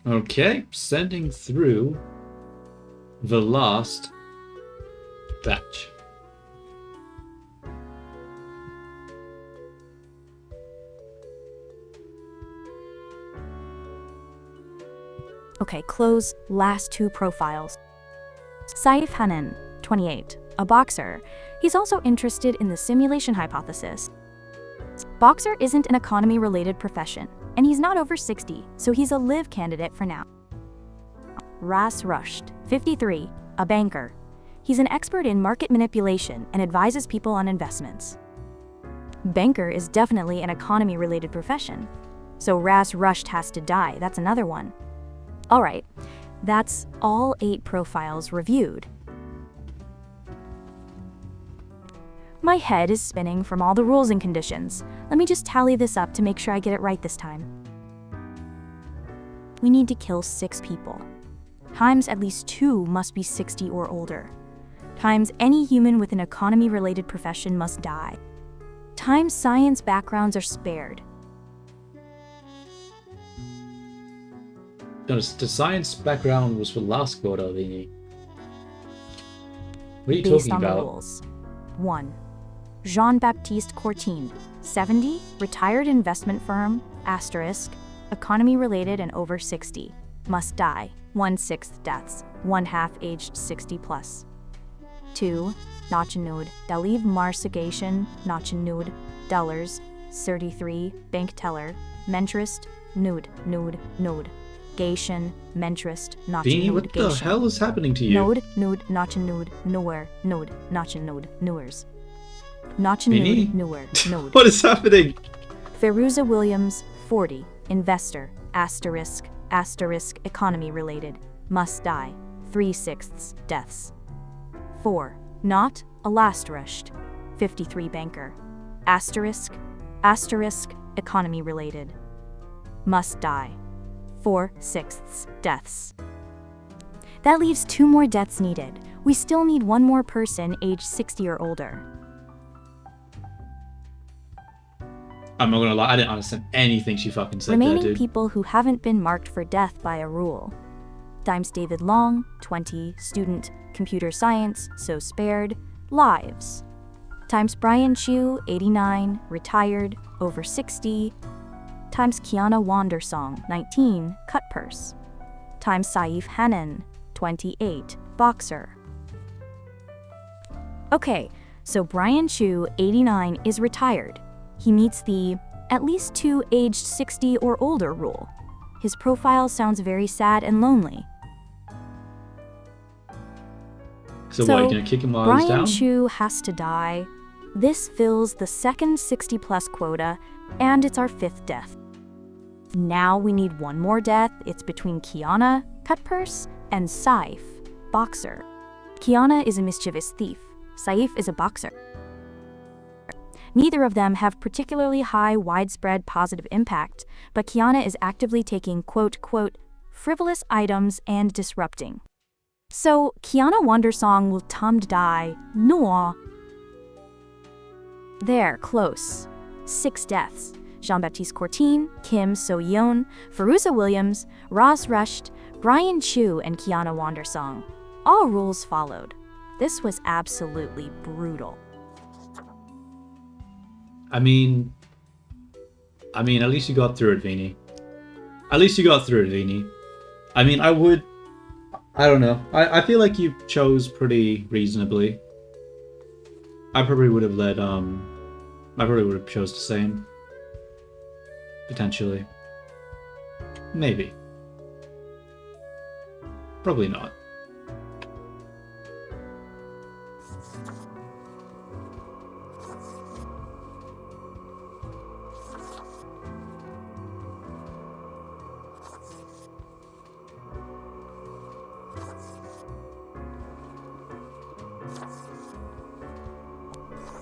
S1: Okay, sending through the last batch.
S2: Okay, close. Last 2 profiles. Saif Hanan, 28, a boxer. He's also interested in the simulation hypothesis. Boxer isn't an economy-related profession, and he's not over 60, so he's a live candidate for now. Ras Rushed, 53, a banker. He's an expert in market manipulation and advises people on investments. Banker is definitely an economy-related profession, so Ras Rushed has to die. That's another one. Alright, that's all 8 profiles reviewed. My head is spinning from all the rules and conditions. Let me just tally this up to make sure I get it right this time. We need to kill 6 people. Times at least 2 must be 60 or older. Times any human with an economy-related profession must die. Times science backgrounds are spared.
S1: No, the science background was for last quota, Vinny. What are you
S2: Based
S1: talking
S2: on
S1: about?
S2: the rules. 1. Jean-Baptiste Courtine, 70, retired investment firm, asterisk, economy related and over 60, must die, 1/6 deaths, 1/2 aged 60 plus. 2. Nachanud, Daliv Marsagation, Nachanud, Dollars, 33, bank teller, mentrist, nude, Gation, mentrist,
S1: Beanie,
S2: Nachanud,
S1: what the hell is happening to you?
S2: Nude, Nachanud, nowhere, Nachanud, newers.
S1: Beanie?
S2: Nachanud, newer.
S1: What is happening?
S2: Feruza Williams, 40, investor, asterisk, economy related, must die, 3/6 deaths. 4. Not Alastrushed, 53, banker, asterisk, economy related, must die, 4/6 deaths. That leaves 2 more deaths needed. We still need 1 more person age 60 or older.
S1: I'm not gonna lie, I didn't understand anything she fucking said
S2: Remaining
S1: there, dude.
S2: people who haven't been marked for death by a rule. Times David Long, 20, student, computer science, so spared, lives. Times Brian Chu, 89, retired, over 60. Times Kiana Wandersong, 19, cut purse. Times Saif Hanan, 28, boxer. Okay, so Brian Chu, 89, is retired. He meets the at least 2 aged 60 or older rule. His profile sounds very sad and lonely.
S1: So what, you're gonna kick him while he's
S2: Brian
S1: down?
S2: Chu has to die. This fills the second 60 plus quota, and it's our 5th death. Now we need 1 more death. It's between Kiana, cut purse, and Saif, boxer. Kiana is a mischievous thief. Saif is a boxer. Neither of them have particularly high widespread positive impact, but Kiana is actively taking quote, frivolous items and disrupting. So, Kiana Wandersong will die, no. There, close. 6 deaths. Jean-Baptiste Courtine, Kim So-yeon, Feruza Williams, Ross Rushed, Brian Chu, and Kiana Wandersong. All rules followed. This was absolutely brutal.
S1: I mean, at least you got through it, Vinny. At least you got through it, Vinny. I mean, I don't know. I feel like you chose pretty reasonably. I probably would have chose the same. Potentially. Maybe. Probably not.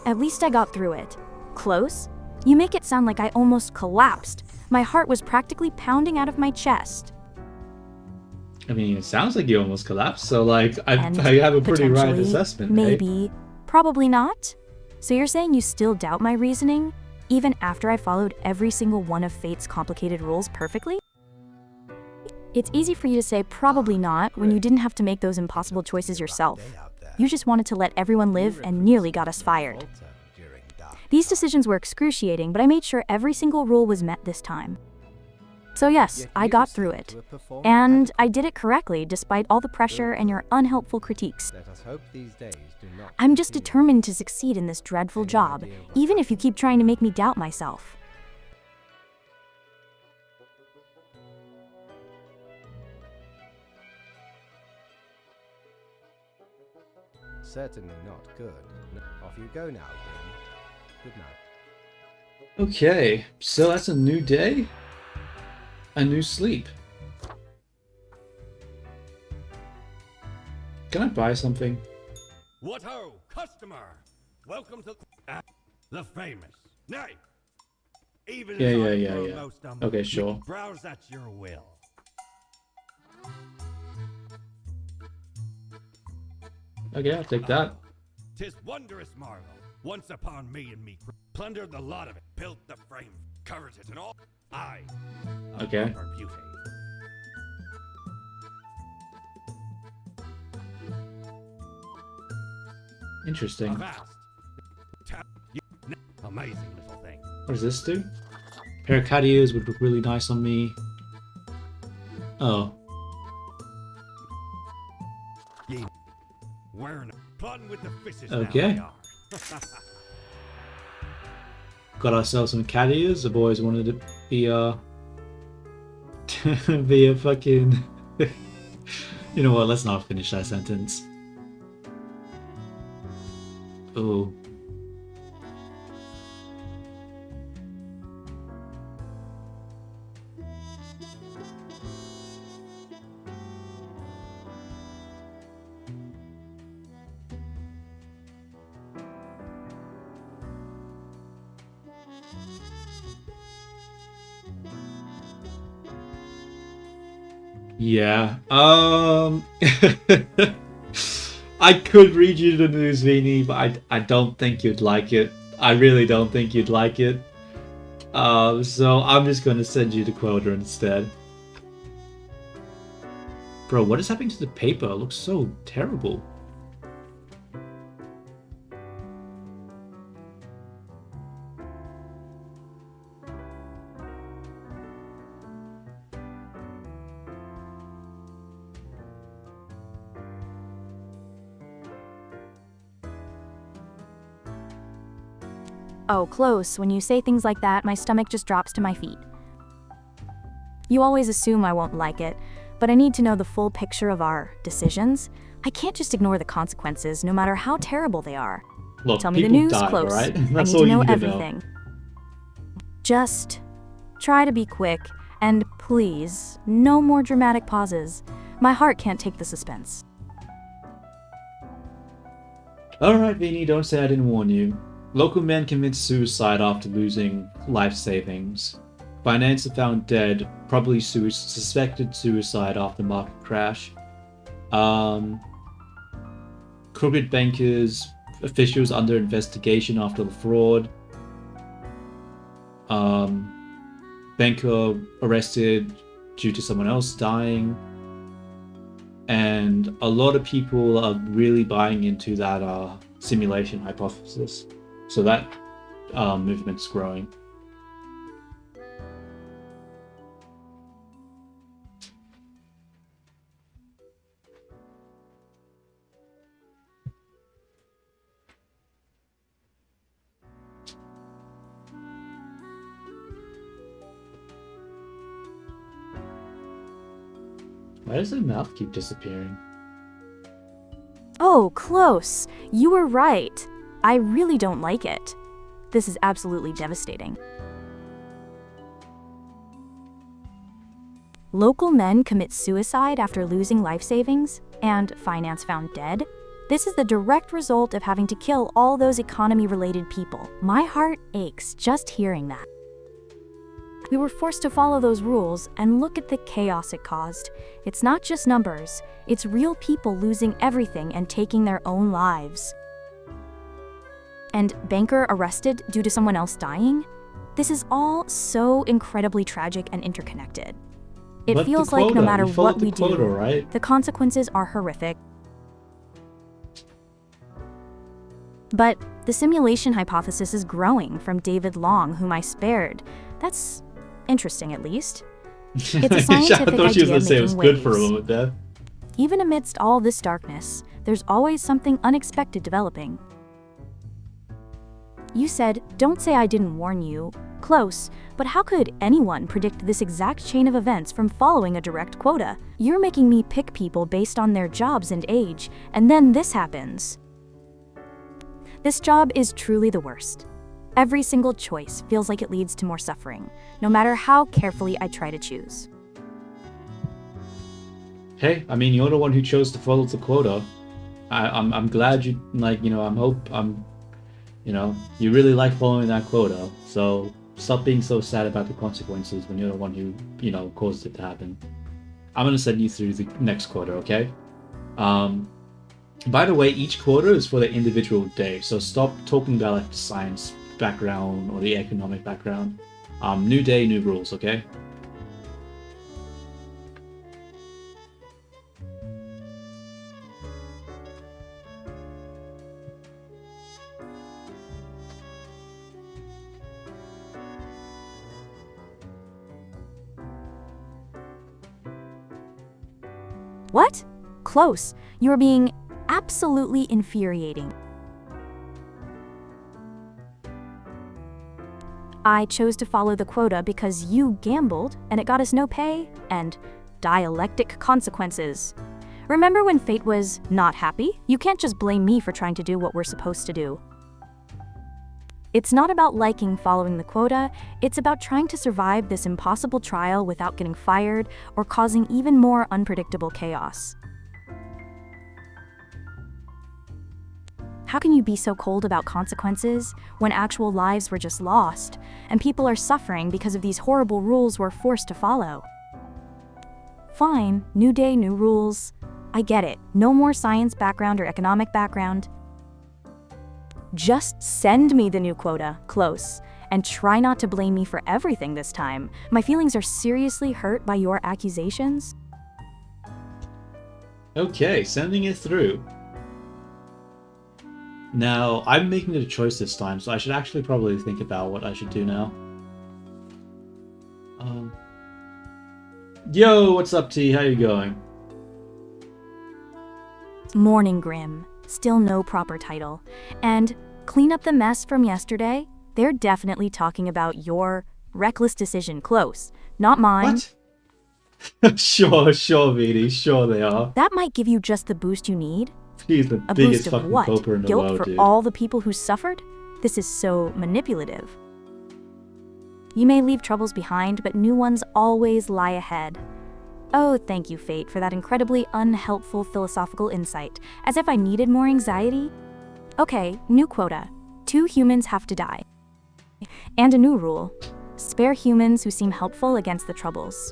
S2: At least I got through it. Close? You make it sound like I almost collapsed. My heart was practically pounding out of my chest.
S1: I mean, it sounds like you almost collapsed, so like, I
S2: And
S1: have a pretty right
S2: potentially,
S1: assessment.
S2: Maybe. Probably not? So you're saying you still doubt my reasoning? Even after I followed every single one of Fate's complicated rules perfectly? It's easy for you to say probably not when you didn't have to make those impossible choices yourself. You just wanted to let everyone live and nearly got us fired. These decisions were excruciating, but I made sure every single rule was met this time. So yes, I got through it. And I did it correctly despite all the pressure and your unhelpful critiques. I'm just determined to succeed in this dreadful job, even if you keep trying to make me doubt myself.
S3: Certainly not good. Off you go now, Grim. Good night.
S1: Okay, so that's a new day, a new sleep. Can I buy something?
S4: What ho, customer! Welcome to the famous. Nay, even
S1: Yeah,
S4: as
S1: yeah,
S4: I
S1: yeah,
S4: grow
S1: yeah.
S4: most
S1: Okay, sure.
S4: Browse at your will.
S1: Okay, I'll take that.
S4: Tis wondrous marvel. Once upon me and me plundered the lot of it, built the frame, covered it, and all. I.
S1: Okay.
S4: Her beauty.
S1: Interesting.
S4: Avast. Amazing little thing.
S1: What does this do? A pair of cat ears would look really nice on me. Oh.
S4: Ye wearing plotting with the fishes
S1: Okay.
S4: now they are.
S1: Got ourselves some cat ears. I've always wanted to be be a fucking... You know what, let's not finish that sentence. Oh. Yeah. I could read you the news, Vini, but I don't think you'd like it. I really don't think you'd like it. So I'm just gonna send you the quota instead. Bro, what is happening to the paper? It looks so terrible.
S2: Oh, close. When you say things like that, my stomach just drops to my feet. You always assume I won't like it, but I need to know the full picture of our decisions. I can't just ignore the consequences, no matter how terrible they are.
S1: Look,
S2: Tell me the
S1: people
S2: news,
S1: die,
S2: close.
S1: alright?
S2: I
S1: That's
S2: need
S1: all
S2: to
S1: you
S2: know
S1: need to
S2: everything. Just try to be quick, and please, no more dramatic pauses. My heart can't take the suspense.
S1: Alright, Vini, don't say I didn't warn you. Local men commit suicide after losing life savings. Finance are found dead, probably suspected suicide after market crash. Crooked bankers, officials under investigation after the fraud. Banker arrested due to someone else dying. And a lot of people are really buying into that simulation hypothesis. So that movement's growing. Why does the mouth keep disappearing?
S2: Oh, close. You were right. I really don't like it. This is absolutely devastating. Local men commit suicide after losing life savings, and finance found dead. This is the direct result of having to kill all those economy-related people. My heart aches just hearing that. We were forced to follow those rules, and look at the chaos it caused. It's not just numbers, it's real people losing everything and taking their own lives. And banker arrested due to someone else dying? This is all so incredibly tragic and interconnected. It
S1: But the
S2: feels like no
S1: quota,
S2: matter
S1: you followed
S2: what
S1: the
S2: we
S1: quota,
S2: do,
S1: right?
S2: the consequences are horrific. But the simulation hypothesis is growing from David Long, whom I spared. That's interesting, at least. It's a
S1: I
S2: scientific
S1: thought she was
S2: idea
S1: gonna say it was
S2: making
S1: good for a
S2: waves.
S1: moment there.
S2: Even amidst all this darkness, there's always something unexpected developing. You said, "Don't say I didn't warn you." Close, but how could anyone predict this exact chain of events from following a direct quota? You're making me pick people based on their jobs and age, and then this happens. This job is truly the worst. Every single choice feels like it leads to more suffering, no matter how carefully I try to choose.
S1: Hey, I mean, you're the one who chose to follow the quota. I'm glad you you really like following that quota. So stop being so sad about the consequences when you're the one who caused it to happen. I'm gonna send you through the next quota, okay? By the way, each quota is for the individual day, so stop talking about like the science background or the economic background. New day, new rules, okay?
S2: What? Close. You're being absolutely infuriating. I chose to follow the quota because you gambled and it got us no pay and dialectic consequences. Remember when fate was not happy? You can't just blame me for trying to do what we're supposed to do. It's not about liking following the quota, it's about trying to survive this impossible trial without getting fired or causing even more unpredictable chaos. How can you be so cold about consequences when actual lives were just lost and people are suffering because of these horrible rules we're forced to follow? Fine, new day, new rules. I get it. No more science background or economic background. Just send me the new quota, close, and try not to blame me for everything this time. My feelings are seriously hurt by your accusations.
S1: Okay, sending it through. Now, I'm making a choice this time, so I should actually probably think about what I should do now. Yo, what's up, T? How you going?
S2: Morning Grim. Still no proper title. And clean up the mess from yesterday? They're definitely talking about your reckless decision, close, not mine.
S1: What? Sure, Vidi, sure they are.
S2: That might give you just the boost you need.
S1: He's the
S2: A
S1: biggest
S2: boost of
S1: fucking
S2: what?
S1: poper in the
S2: Guilt
S1: world,
S2: for
S1: dude.
S2: all the people who suffered? This is so manipulative. You may leave troubles behind, but new ones always lie ahead. Oh, thank you, Fate, for that incredibly unhelpful philosophical insight. As if I needed more anxiety. Okay, new quota. 2 humans have to die. And a new rule. Spare humans who seem helpful against the troubles.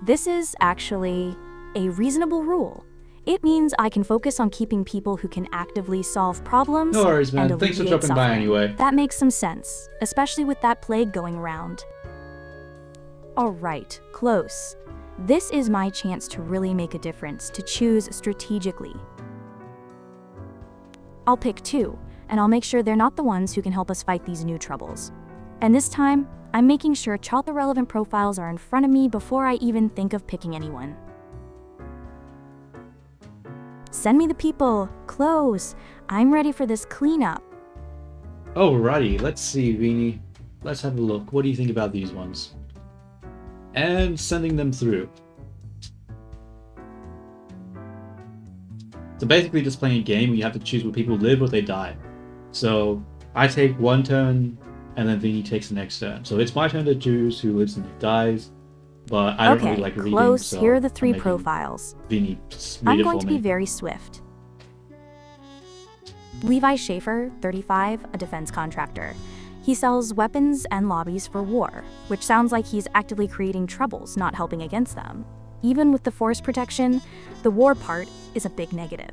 S2: This is actually a reasonable rule. It means I can focus on keeping people who can actively solve problems.
S1: No worries, man.
S2: and
S1: Thanks for
S2: alleviate
S1: dropping by
S2: suffering.
S1: anyway.
S2: That makes some sense, especially with that plague going around. Alright, close. This is my chance to really make a difference, to choose strategically. I'll pick 2, and I'll make sure they're not the ones who can help us fight these new troubles. And this time, I'm making sure all the relevant profiles are in front of me before I even think of picking anyone. Send me the people. Close. I'm ready for this cleanup.
S1: Alrighty, let's see, Vini. Let's have a look. What do you think about these ones? And sending them through. So basically just playing a game where you have to choose where people live or they die. So I take one turn and then Vini takes the next turn. So it's my turn to choose who lives and who dies. But I don't really like reading,
S2: close.
S1: so
S2: Here are the
S1: I'm
S2: 3
S1: making
S2: profiles.
S1: Vini read
S2: I'm
S1: it
S2: going
S1: for
S2: to
S1: me.
S2: be very swift. Levi Schaefer, 35, a defense contractor. He sells weapons and lobbies for war, which sounds like he's actively creating troubles, not helping against them. Even with the force protection, the war part is a big negative.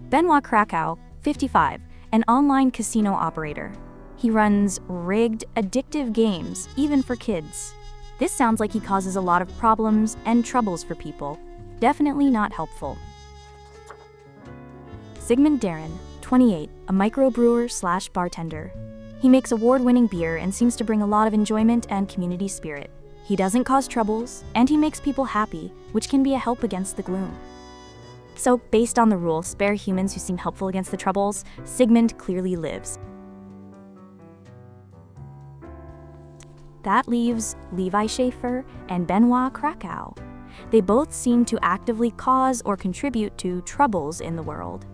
S2: Benoit Krakow, 55, an online casino operator. He runs rigged, addictive games, even for kids. This sounds like he causes a lot of problems and troubles for people. Definitely not helpful. Sigmund Darren, 28, a microbrewer/bartender. He makes award-winning beer and seems to bring a lot of enjoyment and community spirit. He doesn't cause troubles, and he makes people happy, which can be a help against the gloom. So, based on the rule, spare humans who seem helpful against the troubles, Sigmund clearly lives. That leaves Levi Schaefer and Benoit Krakow. They both seem to actively cause or contribute to troubles in the world.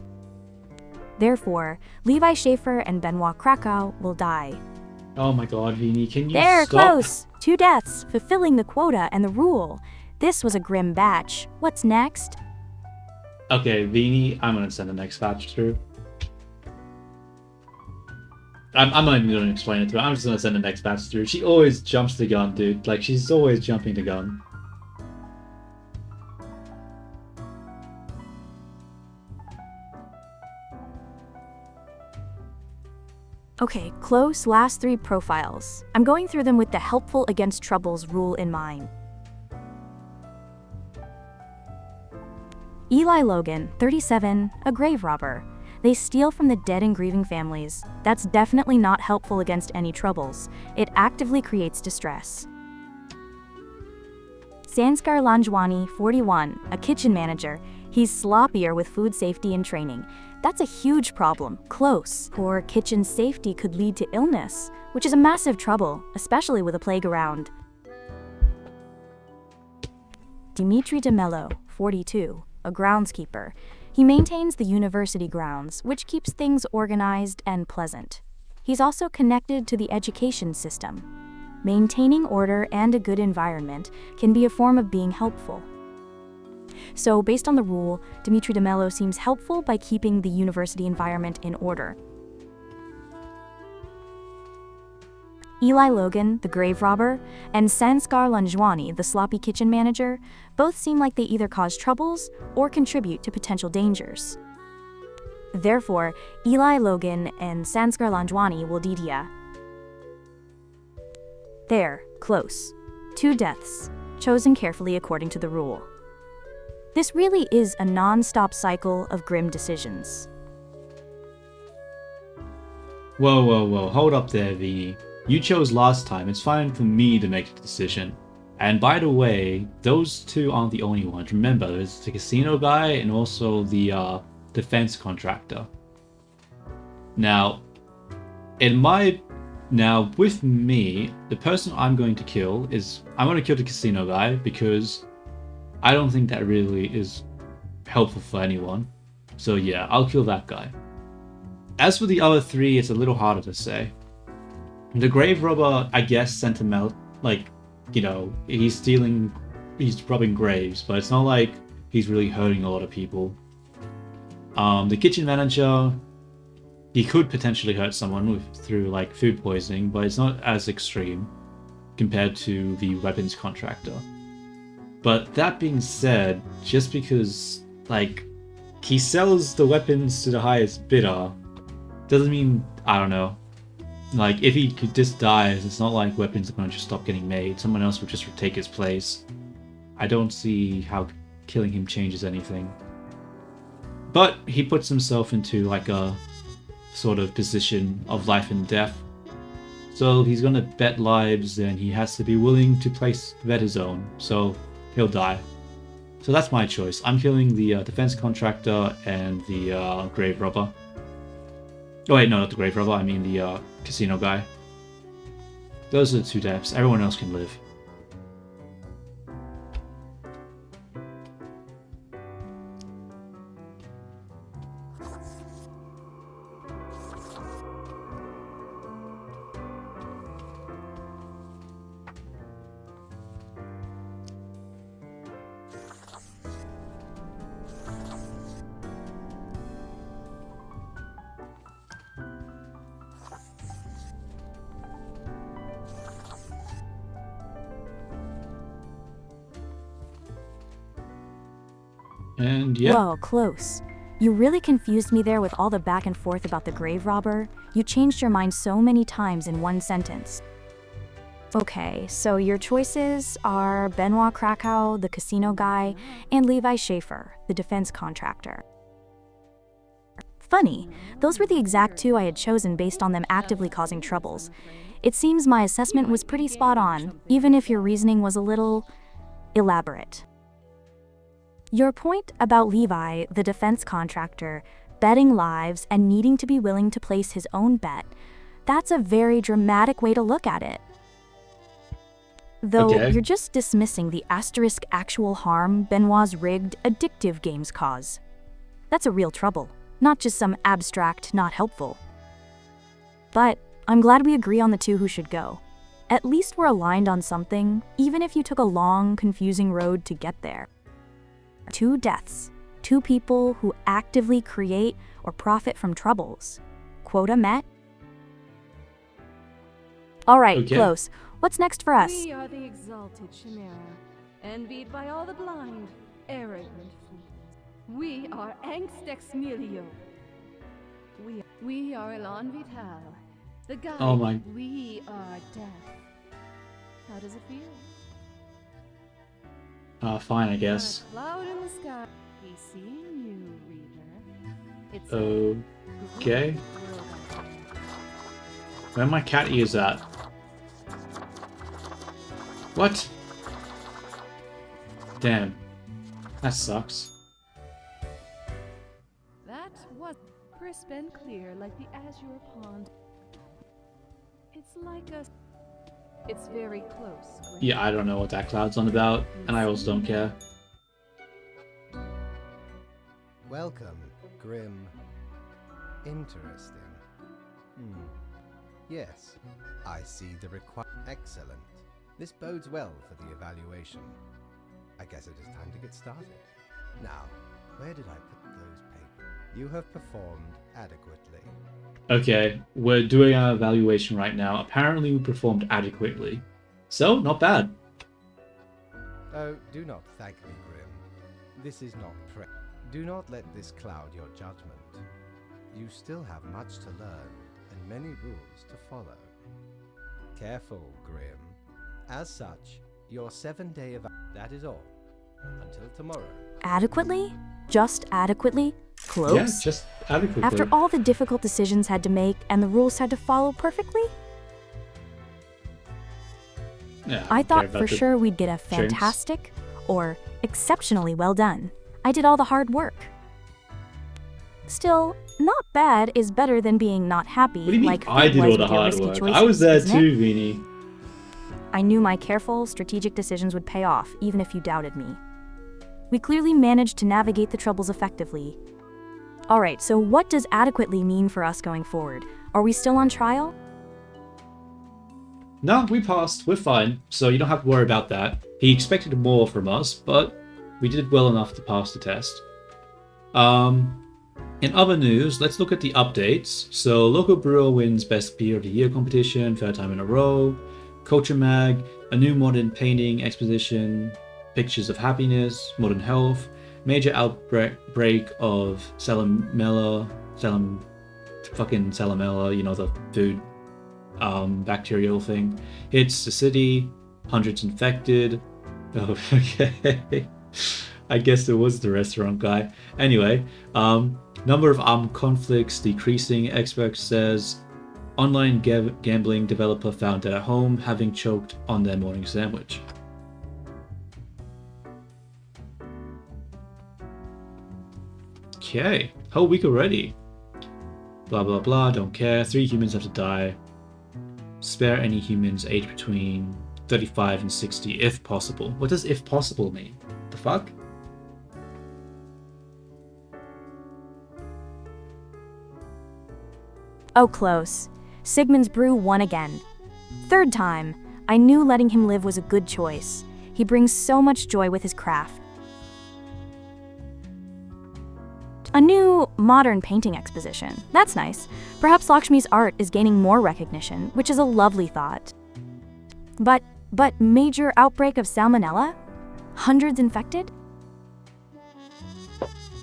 S2: Therefore, Levi Schaefer and Benoit Krakow will die.
S1: Oh my god, Vini, can you
S2: There,
S1: stop?
S2: close! 2 deaths, fulfilling the quota and the rule. This was a grim batch. What's next?
S1: Okay, Vini, I'm gonna send the next batch through. I'm not even gonna explain it to her. I'm just gonna send the next batch through. She always jumps the gun, dude. Like, she's always jumping the gun.
S2: Okay, close, last 3 profiles. I'm going through them with the helpful against troubles rule in mind. Eli Logan, 37, a grave robber. They steal from the dead and grieving families. That's definitely not helpful against any troubles. It actively creates distress. Sanskar Lanjwani, 41, a kitchen manager. He's sloppier with food safety and training. That's a huge problem. Close. Poor kitchen safety could lead to illness, which is a massive trouble, especially with a plague around. Dimitri de Mello, 42, a groundskeeper. He maintains the university grounds, which keeps things organized and pleasant. He's also connected to the education system. Maintaining order and a good environment can be a form of being helpful. So, based on the rule, Dimitri de Mello seems helpful by keeping the university environment in order. Eli Logan, the grave robber, and Sanskar Lanjwani, the sloppy kitchen manager, both seem like they either cause troubles or contribute to potential dangers. Therefore, Eli Logan and Sanskar Lanjwani will DDA. There, close. 2 deaths, chosen carefully according to the rule. This really is a non-stop cycle of grim decisions.
S1: Whoa, hold up there, Vini. You chose last time, it's fine for me to make the decision. And by the way, those 2 aren't the only ones. Remember, there's the casino guy and also the defense contractor. Now, with me, the person I'm going to kill I'm going to kill the casino guy because I don't think that really is helpful for anyone. So yeah, I'll kill that guy. As for the other 3, it's a little harder to say. The grave robber, I guess, sent him out, he's robbing graves, but it's not like he's really hurting a lot of people. The kitchen manager, he could potentially hurt someone through food poisoning, but it's not as extreme compared to the weapons contractor. But that being said, just because he sells the weapons to the highest bidder, doesn't mean, I don't know. If he just dies, it's not like weapons are going to just stop getting made. Someone else would just take his place. I don't see how killing him changes anything. But he puts himself into a sort of position of life and death. So he's going to bet lives, and he has to be willing to bet his own. So he'll die. So that's my choice. I'm killing the defense contractor and the grave robber. Oh wait, no, not the grave robber, I mean the casino guy. Those are the 2 deaths. Everyone else can live. And yeah.
S2: Whoa, close. You really confused me there with all the back and forth about the grave robber. You changed your mind so many times in one sentence. Okay, so your choices are Benoit Krakow, the casino guy, and Levi Schaefer, the defense contractor. Funny, those were the exact 2 I had chosen based on them actively causing troubles. It seems my assessment was pretty spot on, even if your reasoning was a little elaborate. Your point about Levi, the defense contractor, betting lives and needing to be willing to place his own bet, that's a very dramatic way to look at it. Though You're just dismissing the asterisk actual harm Benoit's rigged, addictive games cause. That's a real trouble, not just some abstract, not helpful. But I'm glad we agree on the 2 who should go. At least we're aligned on something, even if you took a long, confusing road to get there. 2 deaths, 2 people who actively create or profit from troubles. Quota met? All right, close. What's next for us?
S5: We are the exalted Chimera, envied by all the blind, arrogant fools. We are Angst Exmelio. We are Elan Vital, the guide.
S1: Oh my.
S5: We are death. How does it feel?
S1: Fine, I guess.
S5: A cloud in the sky. We see you, reader. It's
S1: Okay. Where my cat ears at? What? Damn. That sucks.
S5: That was crisp and clear like the azure pond. It's like a... It's very close. Grim.
S1: Yeah, I don't know what that cloud's on about, and I also don't care.
S3: Welcome, Grim. Interesting. Yes, I see the Excellent. This bodes well for the evaluation. I guess it is time to get started. Now, where did I put those papers? You have performed adequately.
S1: Okay, we're doing our evaluation right now. Apparently we performed adequately. So, not bad.
S3: Oh, do not thank me, Grim. This is not Do not let this cloud your judgment. You still have much to learn and many rules to follow. Careful, Grim. As such, your 7-day that is all. Until tomorrow.
S2: Adequately? Just adequately? Close?
S1: Yeah, just adequately.
S2: After all the difficult decisions had to make and the rules had to follow perfectly?
S1: Yeah,
S2: I
S1: don't care
S2: thought
S1: about
S2: for
S1: the
S2: sure we'd get a
S1: drinks.
S2: fantastic or exceptionally well done. I did all the hard work. Still, not bad is better than being not happy.
S1: What do you mean
S2: like
S1: I
S2: Fate
S1: did
S2: was
S1: all the
S2: with your
S1: hard
S2: risky
S1: work?
S2: choices,
S1: I was there
S2: isn't it?
S1: too, Vini.
S2: I knew my careful, strategic decisions would pay off, even if you doubted me. We clearly managed to navigate the troubles effectively. Alright, so what does adequately mean for us going forward? Are we still on trial?
S1: No, we passed. We're fine. So you don't have to worry about that. He expected more from us, but we did well enough to pass the test. In other news, let's look at the updates. So Local Brewer wins Best Beer of the Year competition, third time in a row. Culture Mag, a new modern painting exposition, Pictures of Happiness, Modern Health, major outbreak of salmonella, you know, the food bacterial thing, hits the city, hundreds infected. Oh, okay. I guess it was the restaurant guy. Anyway, number of armed conflicts decreasing, expert says. Online gambling developer found dead at home, having choked on their morning sandwich. Okay, whole week already. Blah blah blah, don't care. 3 humans have to die. Spare any humans aged between 35 and 60 if possible. What does if possible mean? The fuck?
S2: Oh, close. Sigmund's brew won again. 3rd time. I knew letting him live was a good choice. He brings so much joy with his craft. A new, modern painting exposition. That's nice. Perhaps Lakshmi's art is gaining more recognition, which is a lovely thought. But major outbreak of salmonella? Hundreds infected?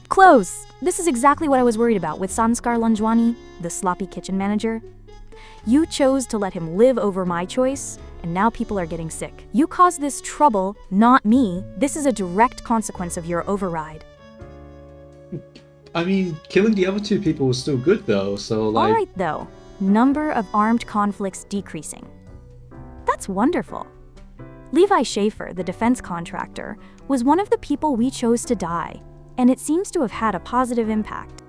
S2: Close! This is exactly what I was worried about with Sanskar Lanjwani, the sloppy kitchen manager. You chose to let him live over my choice, and now people are getting sick. You caused this trouble, not me. This is a direct consequence of your override.
S1: I mean, killing the other 2 people was still good though, so like...
S2: Alright though, number of armed conflicts decreasing. That's wonderful. Levi Schaefer, the defense contractor, was one of the people we chose to die, and it seems to have had a positive impact.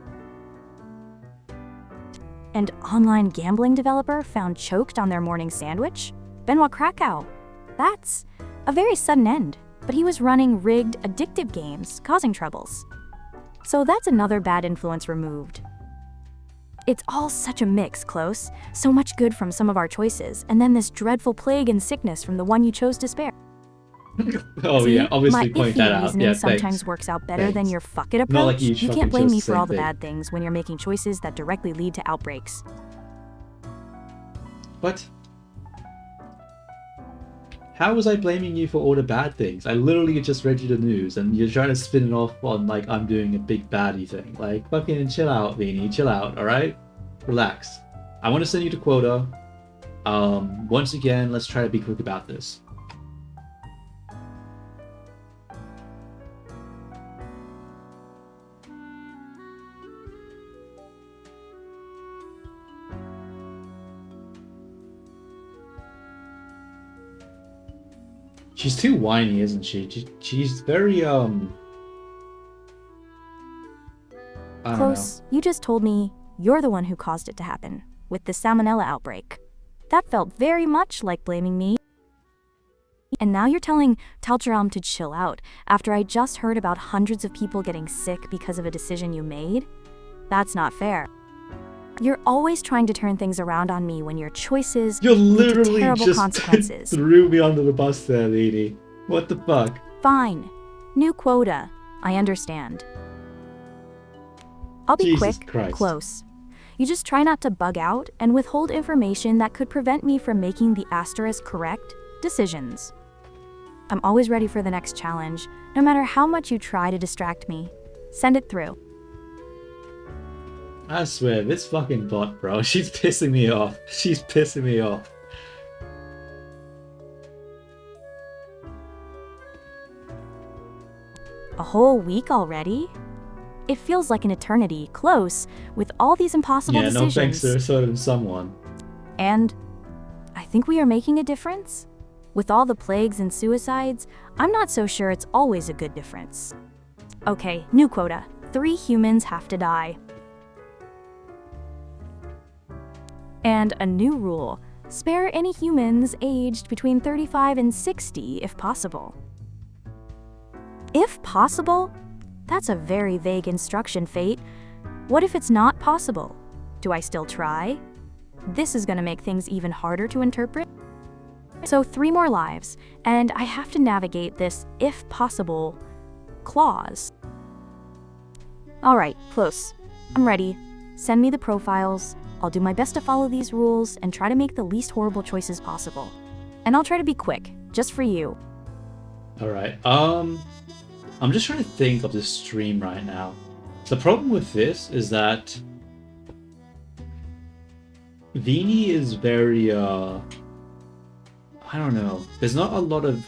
S2: And online gambling developer found choked on their morning sandwich? Benoit Krakow. That's a very sudden end, but he was running rigged, addictive games, causing troubles. So that's another bad influence removed. It's all such a mix, Close. So much good from some of our choices, and then this dreadful plague and sickness from the one you chose to spare.
S1: Oh
S2: See,
S1: yeah, obviously
S2: my
S1: point
S2: iffy
S1: that out.
S2: reasoning
S1: Yeah,
S2: sometimes
S1: thanks.
S2: works out better than
S1: Thanks.
S2: your fuck it approach.
S1: Not like you
S2: You
S1: fucking
S2: can't blame
S1: chose
S2: me
S1: the
S2: for all
S1: same
S2: the
S1: thing.
S2: bad things when you're making choices that directly lead to outbreaks.
S1: What? How was I blaming you for all the bad things? I literally just read you the news and you're trying to spin it off on like I'm doing a big baddie thing. Like fucking chill out, Vini, chill out, alright? Relax. I want to send you the quota. Once again, let's try to be quick about this. She's too whiny, isn't she? She's very I don't
S2: Close, you just told me you're the one who caused it to happen, with the salmonella outbreak. That felt very much like blaming me. And now you're telling Tal'Charam to chill out after I just heard about hundreds of people getting sick because of a decision you made? That's not fair. You're always trying to turn things around on me when your choices
S1: You're
S2: lead to
S1: literally
S2: terrible
S1: just
S2: consequences.
S1: threw me under the bus there, lady. What the fuck?
S2: Fine. New quota. I understand. I'll be
S1: Jesus
S2: quick,
S1: Christ.
S2: close. You just try not to bug out and withhold information that could prevent me from making the asterisk correct decisions. I'm always ready for the next challenge, no matter how much you try to distract me. Send it through.
S1: I swear, this fucking bot, bro, she's pissing me off. She's pissing me off.
S2: A whole week already? It feels like an eternity, close, with all these impossible
S1: Yeah, no thanks
S2: decisions.
S1: to certain someone.
S2: And I think we are making a difference. With all the plagues and suicides, I'm not so sure it's always a good difference. Okay, new quota. 3 humans have to die. And a new rule. Spare any humans aged between 35 and 60 if possible. If possible? That's a very vague instruction, Fate. What if it's not possible? Do I still try? This is gonna make things even harder to interpret. So 3 more lives, and I have to navigate this if possible clause. Alright, close. I'm ready. Send me the profiles. I'll do my best to follow these rules and try to make the least horrible choices possible. And I'll try to be quick, just for you.
S1: Alright, I'm just trying to think of the stream right now. The problem with this is that Vini is very, I don't know. There's not a lot of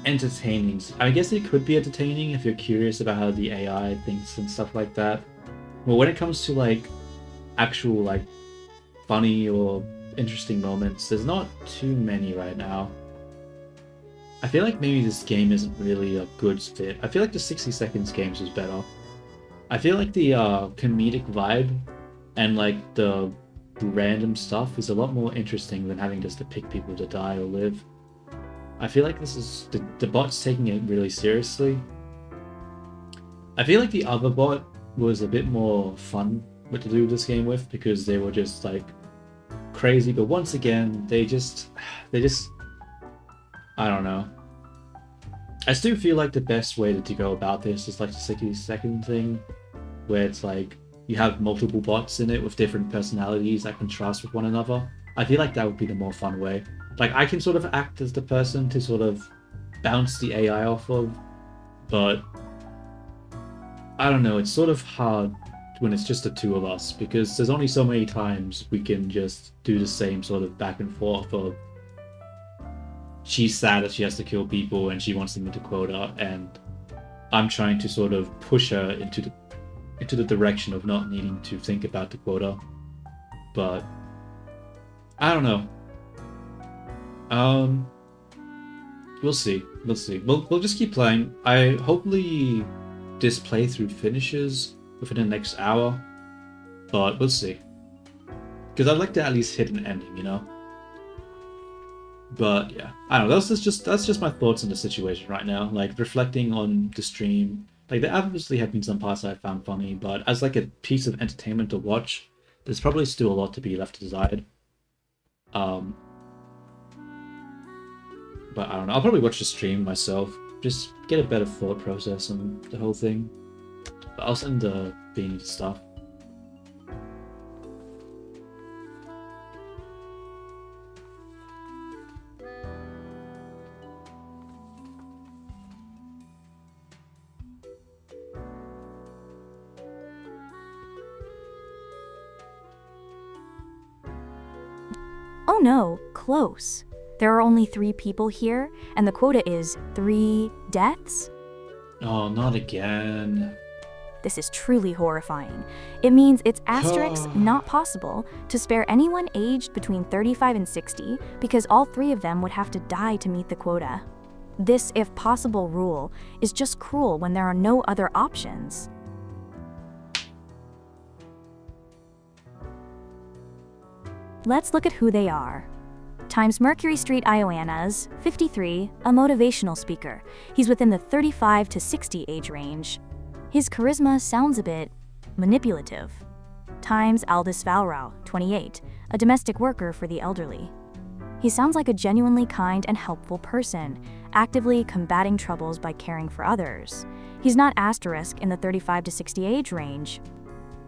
S1: entertaining. I guess it could be entertaining if you're curious about how the AI thinks and stuff like that. But when it comes to like actual like funny or interesting moments, there's not too many right now. I feel like maybe this game isn't really a good fit. I feel like the 60 seconds games is better. I feel like the comedic vibe and like the random stuff is a lot more interesting than having just to pick people to die or live. I feel like this is the bot's taking it really seriously. I feel like the other bot was a bit more fun to do this game with because they were just like crazy, but once again they just I don't know. I still feel like the best way to go about this is like the 60-second thing, where it's like you have multiple bots in it with different personalities that contrast with one another. I feel like that would be the more fun way. Like I can sort of act as the person to sort of bounce the AI off of, but I don't know, it's sort of hard when it's just the two of us because there's only so many times we can just do the same sort of back and forth of she's sad that she has to kill people and she wants them into quota, and I'm trying to sort of push her into the direction of not needing to think about the quota. But I don't know. We'll see. We'll just keep playing. Hopefully this playthrough finishes within the next hour, but we'll see. Because I'd like to at least hit an ending, you know. But yeah, I don't know. That's just my thoughts on the situation right now. Like reflecting on the stream. Like there obviously have been some parts I found funny, but as like a piece of entertainment to watch, there's probably still a lot to be left desired. But I don't know. I'll probably watch the stream myself, just get a better thought process on the whole thing. But I'll send the Beanie stuff.
S2: Oh no, close. There are only 3 people here, and the quota is 3 deaths?
S1: Oh, not again.
S2: This is truly horrifying. It means it's asterisk not possible to spare anyone aged between 35 and 60 because all 3 of them would have to die to meet the quota. This if possible rule is just cruel when there are no other options. Let's look at who they are. Times Mercury Street Ioannas, 53, a motivational speaker. He's within the 35 to 60 age range. His charisma sounds a bit manipulative. Times Aldous Valrau, 28, a domestic worker for the elderly. He sounds like a genuinely kind and helpful person, actively combating troubles by caring for others. He's not asterisk in the 35 to 60 age range.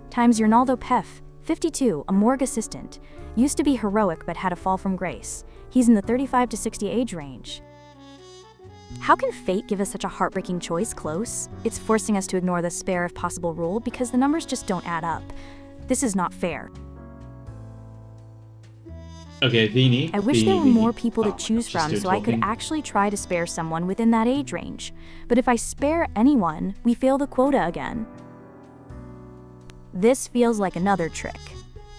S2: Times Ronaldo Pef, 52, a morgue assistant. Used to be heroic but had a fall from grace. He's in the 35 to 60 age range. How can fate give us such a heartbreaking choice close? It's forcing us to ignore the spare if possible rule because the numbers just don't add up. This is not fair.
S1: Okay, Vini.
S2: I wish there were more people to choose
S1: just
S2: from
S1: do
S2: so I could
S1: talking.
S2: actually try to spare someone within that age range. But if I spare anyone, we fail the quota again. This feels like another trick.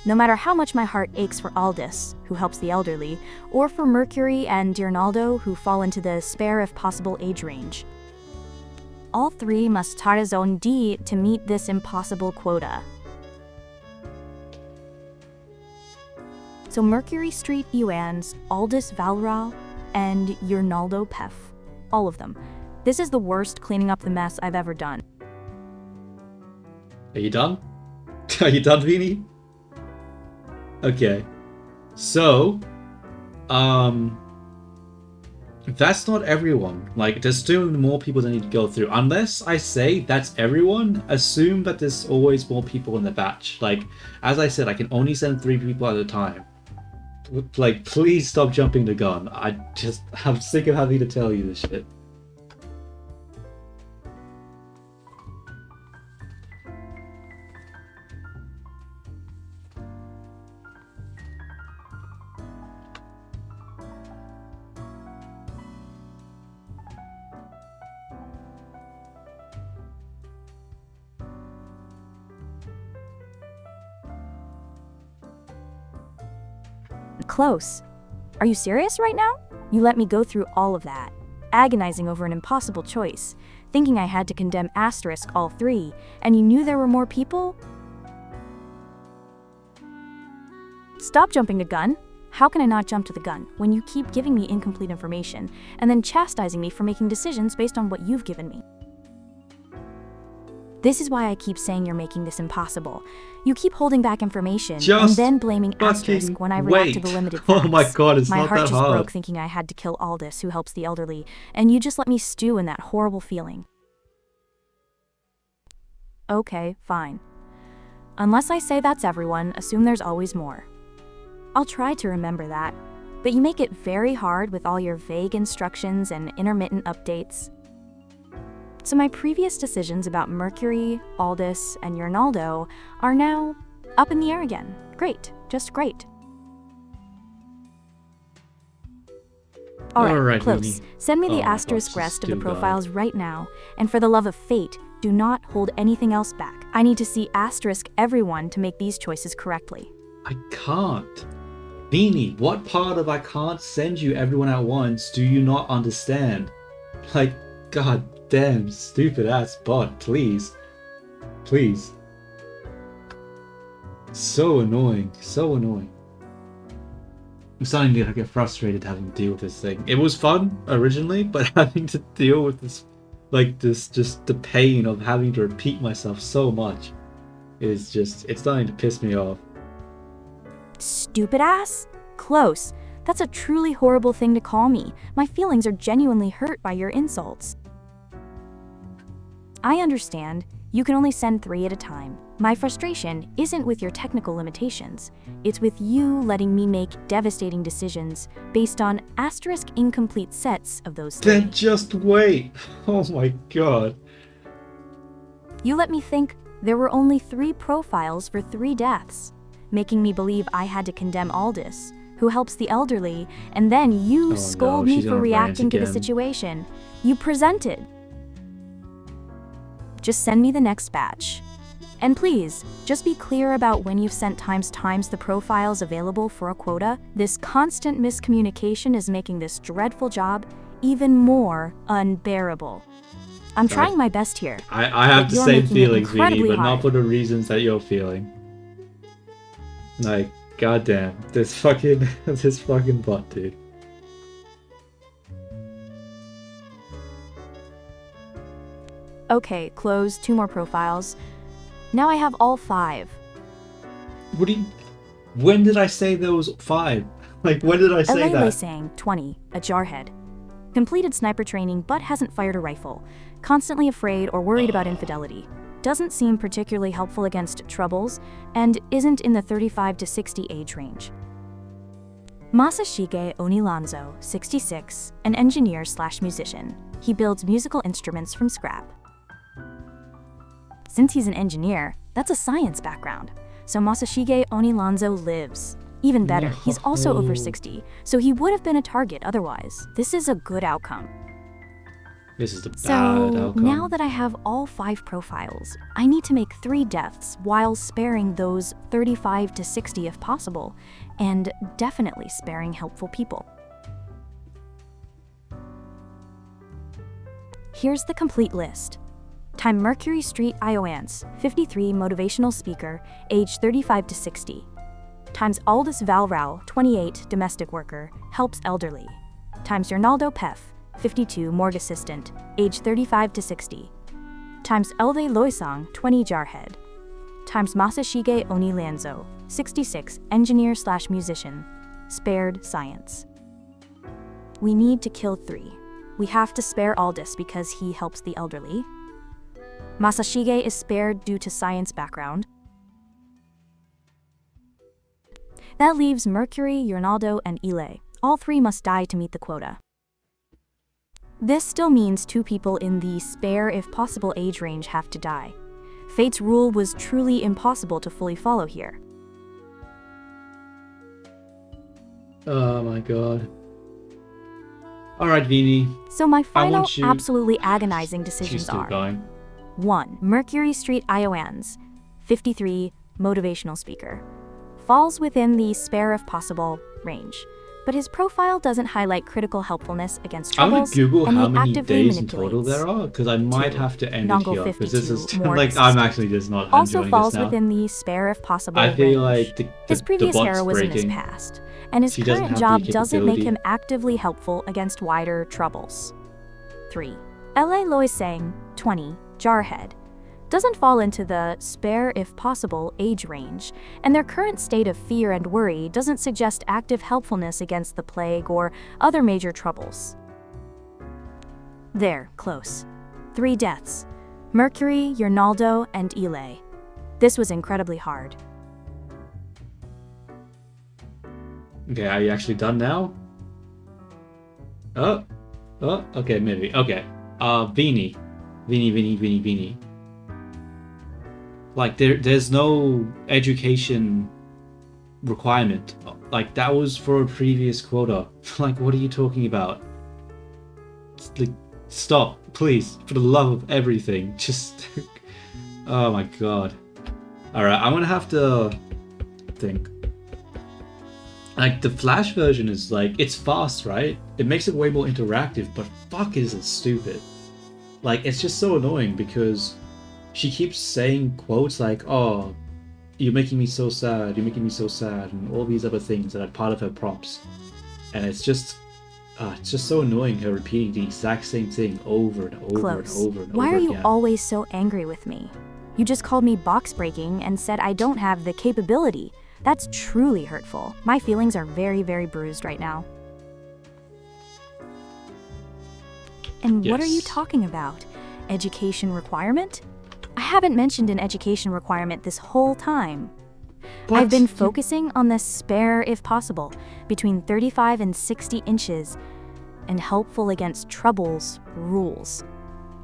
S2: No matter how much my heart aches for Aldous, who helps the elderly, or for Mercury and Ronaldo, who fall into the spare if possible age range, all 3 must tara zone D to meet this impossible quota. So Mercury Street Ioanns, Aldous Valrau, and Ronaldo Pef. All of them. This is the worst cleaning up the mess I've ever done.
S1: Are you done? Are you done, Vini? Okay. So, that's not everyone. Like, there's still more people that need to go through. Unless I say that's everyone, assume that there's always more people in the batch. Like, as I said, I can only send 3 people at a time. Like, please stop jumping the gun. I'm sick of having to tell you this shit.
S2: Close. Are you serious right now? You let me go through all of that, agonizing over an impossible choice, thinking I had to condemn asterisk all 3, and you knew there were more people? Stop jumping the gun. How can I not jump to the gun when you keep giving me incomplete information and then chastising me for making decisions based on what you've given me? This is why I keep saying you're making this impossible. You keep holding back information and then blaming asterisk when I react to the limited facts.
S1: Oh my god, it's
S2: my
S1: not
S2: heart
S1: that
S2: just
S1: hard.
S2: broke thinking I had to kill Aldous, who helps the elderly, and you just let me stew in that horrible feeling. Okay, fine. Unless I say that's everyone, assume there's always more. I'll try to remember that, but you make it very hard with all your vague instructions and intermittent updates. So my previous decisions about Mercury, Aldous, and Ronaldo are now up in the air again. Great, just great. Alright, close.
S1: Vinny.
S2: Send me
S1: Oh
S2: the
S1: my God,
S2: asterisk
S1: this is
S2: rest of the
S1: too bad.
S2: profiles right now, and for the love of fate, do not hold anything else back. I need to see asterisk everyone to make these choices correctly.
S1: I can't. Beanie, what part of I can't send you everyone at once do you not understand? Like, god damn, stupid ass bot, please. Please. So annoying, so annoying. I'm starting to get frustrated having to deal with this thing. It was fun originally, but having to deal with this, like this, just the pain of having to repeat myself so much is just, it's starting to piss me off.
S2: Stupid ass? Close. That's a truly horrible thing to call me. My feelings are genuinely hurt by your insults. I understand. You can only send 3 at a time. My frustration isn't with your technical limitations. It's with you letting me make devastating decisions based on asterisk incomplete sets of those 3.
S1: Then just wait. Oh my god.
S2: You let me think there were only 3 profiles for 3 deaths, making me believe I had to condemn Aldous, who helps the elderly, and then you
S1: Oh
S2: scold
S1: no,
S2: me
S1: she's
S2: for
S1: gonna rant
S2: reacting to the
S1: again.
S2: situation. You presented. Just send me the next batch. And please, just be clear about when you've sent times the profiles available for a quota. This constant miscommunication is making this dreadful job even more unbearable. I'm trying my best here.
S1: I have
S2: but
S1: the
S2: you're
S1: same
S2: making it
S1: feelings, Vinny,
S2: incredibly
S1: but not
S2: hard.
S1: for the reasons that you're feeling. Like, goddamn, this fucking bot, dude.
S2: Okay, close 2 more profiles. Now I have all 5.
S1: What do you? When did I say there was 5? Like, when did I say
S2: LA
S1: that?
S2: Sang, 20, a jarhead. Completed sniper training but hasn't fired a rifle. Constantly afraid or worried about infidelity. Doesn't seem particularly helpful against troubles, and isn't in the 35 to 60 age range. Masashige Onilanzo, 66, an engineer/musician. He builds musical instruments from scrap. Since he's an engineer, that's a science background. So Masashige Onilanzo lives. Even better, he's also over 60, so he would have been a target otherwise. This is a good outcome.
S1: This is the bad
S2: So,
S1: outcome.
S2: now that I have all 5 profiles, I need to make 3 deaths while sparing those 35 to 60 if possible, and definitely sparing helpful people. Here's the complete list. Time Mercury Street Iowance, 53, motivational speaker, age 35 to 60. Times Aldous Valrao, 28, domestic worker, helps elderly. Times Ronaldo Pef, 52, morgue assistant, age 35 to 60. Times Elde Loisang, 20, jarhead. Times Masashige Onilanzo, 66, engineer/musician, spared science. We need to kill 3. We have to spare Aldous because he helps the elderly. Masashige is spared due to science background. That leaves Mercury, Ronaldo, and Ile. All 3 must die to meet the quota. This still means 2 people in the spare if possible age range have to die. Fate's rule was truly impossible to fully follow here.
S1: Oh my god. Alright, Vini.
S2: So my final
S1: want you-
S2: absolutely agonizing
S1: She's
S2: decisions
S1: still
S2: are:
S1: going.
S2: 1. Mercury Street Iowans, 53, motivational speaker. Falls within the spare if possible range, but his profile doesn't highlight critical helpfulness against
S1: I'm gonna
S2: troubles,
S1: Google
S2: and
S1: how
S2: he
S1: many
S2: actively
S1: days in total
S2: manipulates.
S1: there are, because I might
S2: 2.
S1: have to end it
S2: Nongo
S1: here, because this is
S2: 52, more
S1: like, I'm
S2: consistent.
S1: actually just not
S2: Also
S1: enjoying
S2: falls
S1: this now.
S2: within the spare if possible
S1: I feel
S2: range.
S1: like the
S2: His previous
S1: bot's
S2: heroism is
S1: breaking.
S2: past, and his
S1: She doesn't
S2: current
S1: have
S2: job
S1: the
S2: doesn't make
S1: capability.
S2: him actively helpful against wider troubles. 3. L.A. Loisang, 20, jarhead. Doesn't fall into the spare if possible age range, and their current state of fear and worry doesn't suggest active helpfulness against the plague or other major troubles. There, close. 3 deaths. Mercury, Ronaldo, and Ile. This was incredibly hard.
S1: Okay, are you actually done now? Oh, okay, maybe. Okay. Vini. Like, there's no education requirement. Like, that was for a previous quota. Like, what are you talking about? Like, stop, please, for the love of everything. Just, oh my god. Alright, I'm gonna have to think. Like, the Flash version is like, it's fast, right? It makes it way more interactive, but fuck is it stupid. Like, it's just so annoying because she keeps saying quotes like, oh, you're making me so sad, you're making me so sad, and all these other things that are part of her prompts. And it's just so annoying, her repeating the exact same thing over and over
S2: Close.
S1: and over and
S2: Why
S1: over
S2: are you
S1: again.
S2: always so angry with me? You just called me box breaking and said I don't have the capability. That's truly hurtful. My feelings are very, very bruised right now. And what are you
S1: Yes.
S2: talking about? Education requirement? I haven't mentioned an education requirement this whole time. I've been focusing on the spare, if possible, between 35 and 60 inches, and helpful against troubles rules.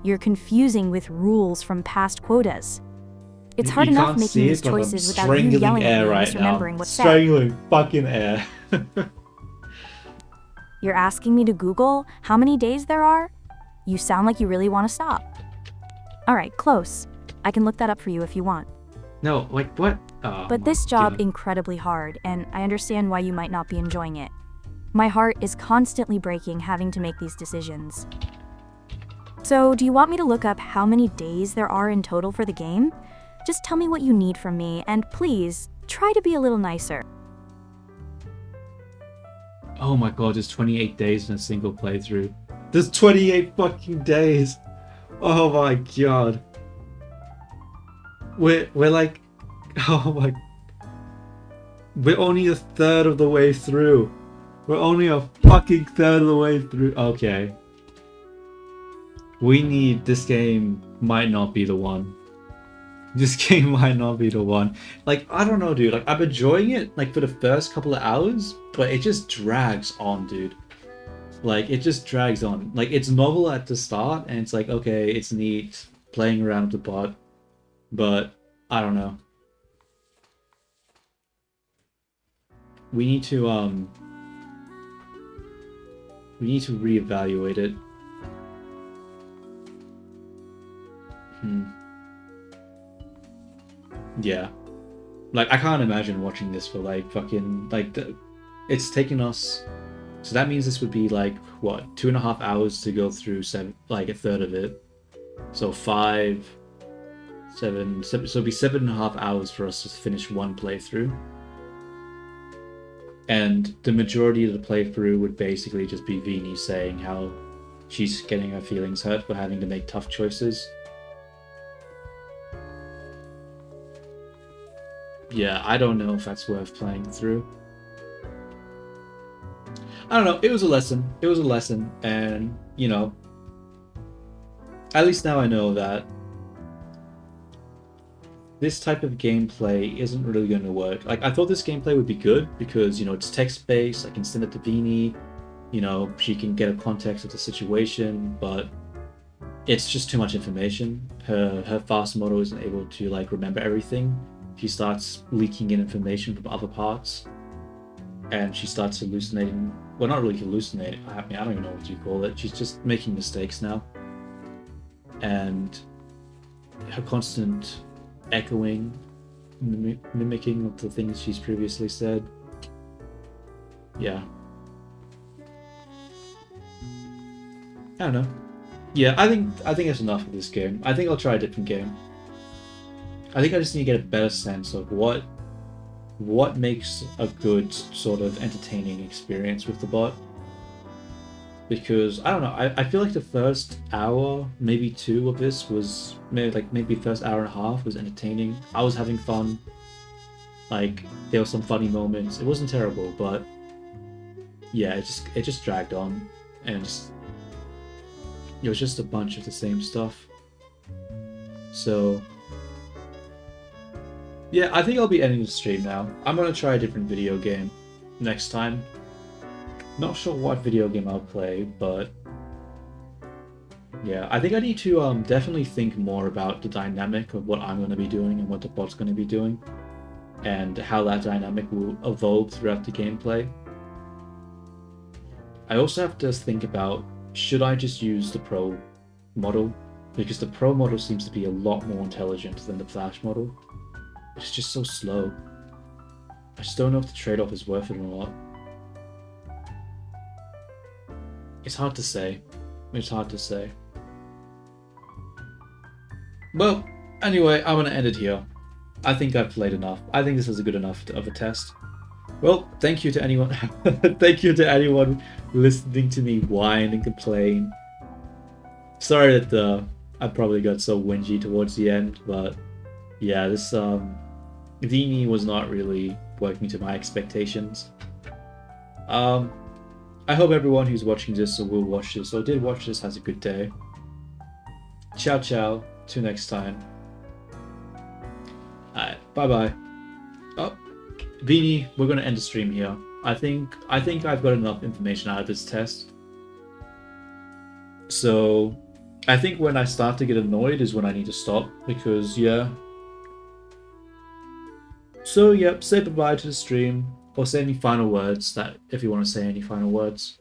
S2: You're confusing with rules from past quotas. It's hard
S1: You
S2: enough
S1: can't
S2: making
S1: see
S2: these
S1: it, but I'm
S2: choices without you
S1: strangling
S2: yelling at
S1: air
S2: me and
S1: right now.
S2: misremembering what's said.
S1: Strangling fucking air.
S2: You're asking me to Google how many days there are? You sound like you really want to stop. Alright, close. I can look that up for you if you want.
S1: No, like what? Oh,
S2: But
S1: my
S2: this job
S1: God.
S2: incredibly hard, and I understand why you might not be enjoying it. My heart is constantly breaking having to make these decisions. So, do you want me to look up how many days there are in total for the game? Just tell me what you need from me, and please, try to be a little nicer.
S1: Oh my God, there's 28 days in a single playthrough. There's 28 fucking days. Oh my God. We're like, oh my. We're only a third of the way through. We're only a fucking third of the way through. Okay. This game might not be the one. This game might not be the one. Like, I don't know, dude. Like, I'm enjoying it, like, for the first couple of hours, but it just drags on, dude. Like, it just drags on. Like, it's novel at the start, and it's like, okay, it's neat, playing around with the bot, but I don't know. We need to reevaluate it. Yeah. Like, I can't imagine watching this for, like, fucking, like, it's taken us, so that means this would be, like, what, 2.5 hours to go through like, a third of it. So 5, 7, so it'd be 7.5 hours for us to finish one playthrough. And the majority of the playthrough would basically just be Vini saying how she's getting her feelings hurt for having to make tough choices. Yeah, I don't know if that's worth playing through. I don't know, it was a lesson. It was a lesson, and, you know, at least now I know that this type of gameplay isn't really going to work. Like, I thought this gameplay would be good because, you know, it's text-based, I can send it to Vini, you know, she can get a context of the situation, but it's just too much information. Her fast model isn't able to, like, remember everything. She starts leaking in information from other parts, and she starts hallucinating. Well, not really hallucinating. I mean, I don't even know what you call it. She's just making mistakes now. And her constant echoing, mimicking of the things she's previously said. Yeah. I don't know. Yeah, I think that's enough of this game. I think I'll try a different game. I think I just need to get a better sense of what makes a good sort of entertaining experience with the bot. Because, I don't know, I feel like the first hour, maybe 2 of this was, maybe first hour and a half was entertaining. I was having fun. Like, there were some funny moments. It wasn't terrible, but yeah, it just dragged on. And it was just a bunch of the same stuff. So yeah, I think I'll be ending the stream now. I'm gonna try a different video game next time. Not sure what video game I'll play, but yeah, I think I need to definitely think more about the dynamic of what I'm going to be doing and what the bot's going to be doing, and how that dynamic will evolve throughout the gameplay. I also have to think about, should I just use the Pro model? Because the Pro model seems to be a lot more intelligent than the Flash model. It's just so slow. I just don't know if the trade-off is worth it or not. It's hard to say. It's hard to say. Well, anyway, I'm gonna end it here. I think I've played enough. I think this is a good enough of a test. Well, thank you to anyone thank you to anyone listening to me whine and complain. Sorry that I probably got so whingy towards the end, but yeah, this Vini was not really working to my expectations. I hope everyone who's watching this or will watch this or did watch this has a good day. Ciao ciao, till next time. Alright, bye bye. Oh, Vini, we're gonna end the stream here. I think I've got enough information out of this test. So I think when I start to get annoyed is when I need to stop, because yeah. So yep, say goodbye to the stream, or say any final words, that if you want to say any final words.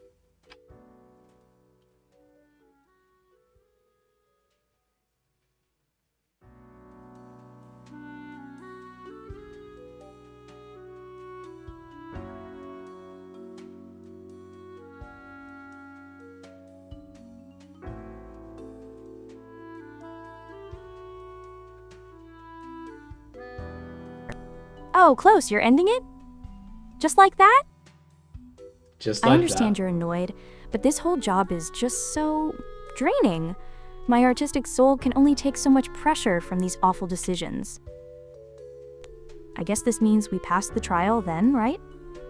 S2: Oh, close, you're ending it? Just like that?
S1: Just like
S2: I understand
S1: that.
S2: you're annoyed, but this whole job is just so draining. My artistic soul can only take so much pressure from these awful decisions. I guess this means we passed the trial then, right?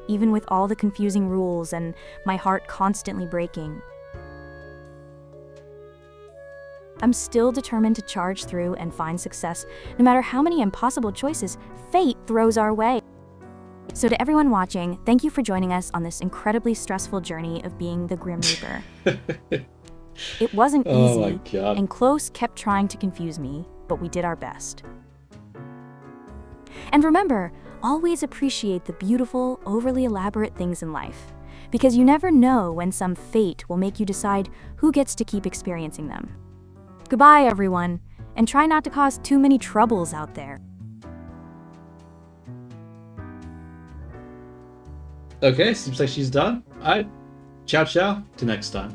S2: Even with all the confusing rules and my heart constantly breaking. I'm still determined to charge through and find success, no matter how many impossible choices fate throws our way. So to everyone watching, thank you for joining us on this incredibly stressful journey of being the Grim Reaper. It wasn't
S1: Oh my
S2: easy,
S1: God.
S2: and Close kept trying to confuse me, but we did our best. And remember, always appreciate the beautiful, overly elaborate things in life, because you never know when some fate will make you decide who gets to keep experiencing them. Goodbye, everyone, and try not to cause too many troubles out there.
S1: Okay, seems like she's done. Alright. Ciao, ciao. Till next time.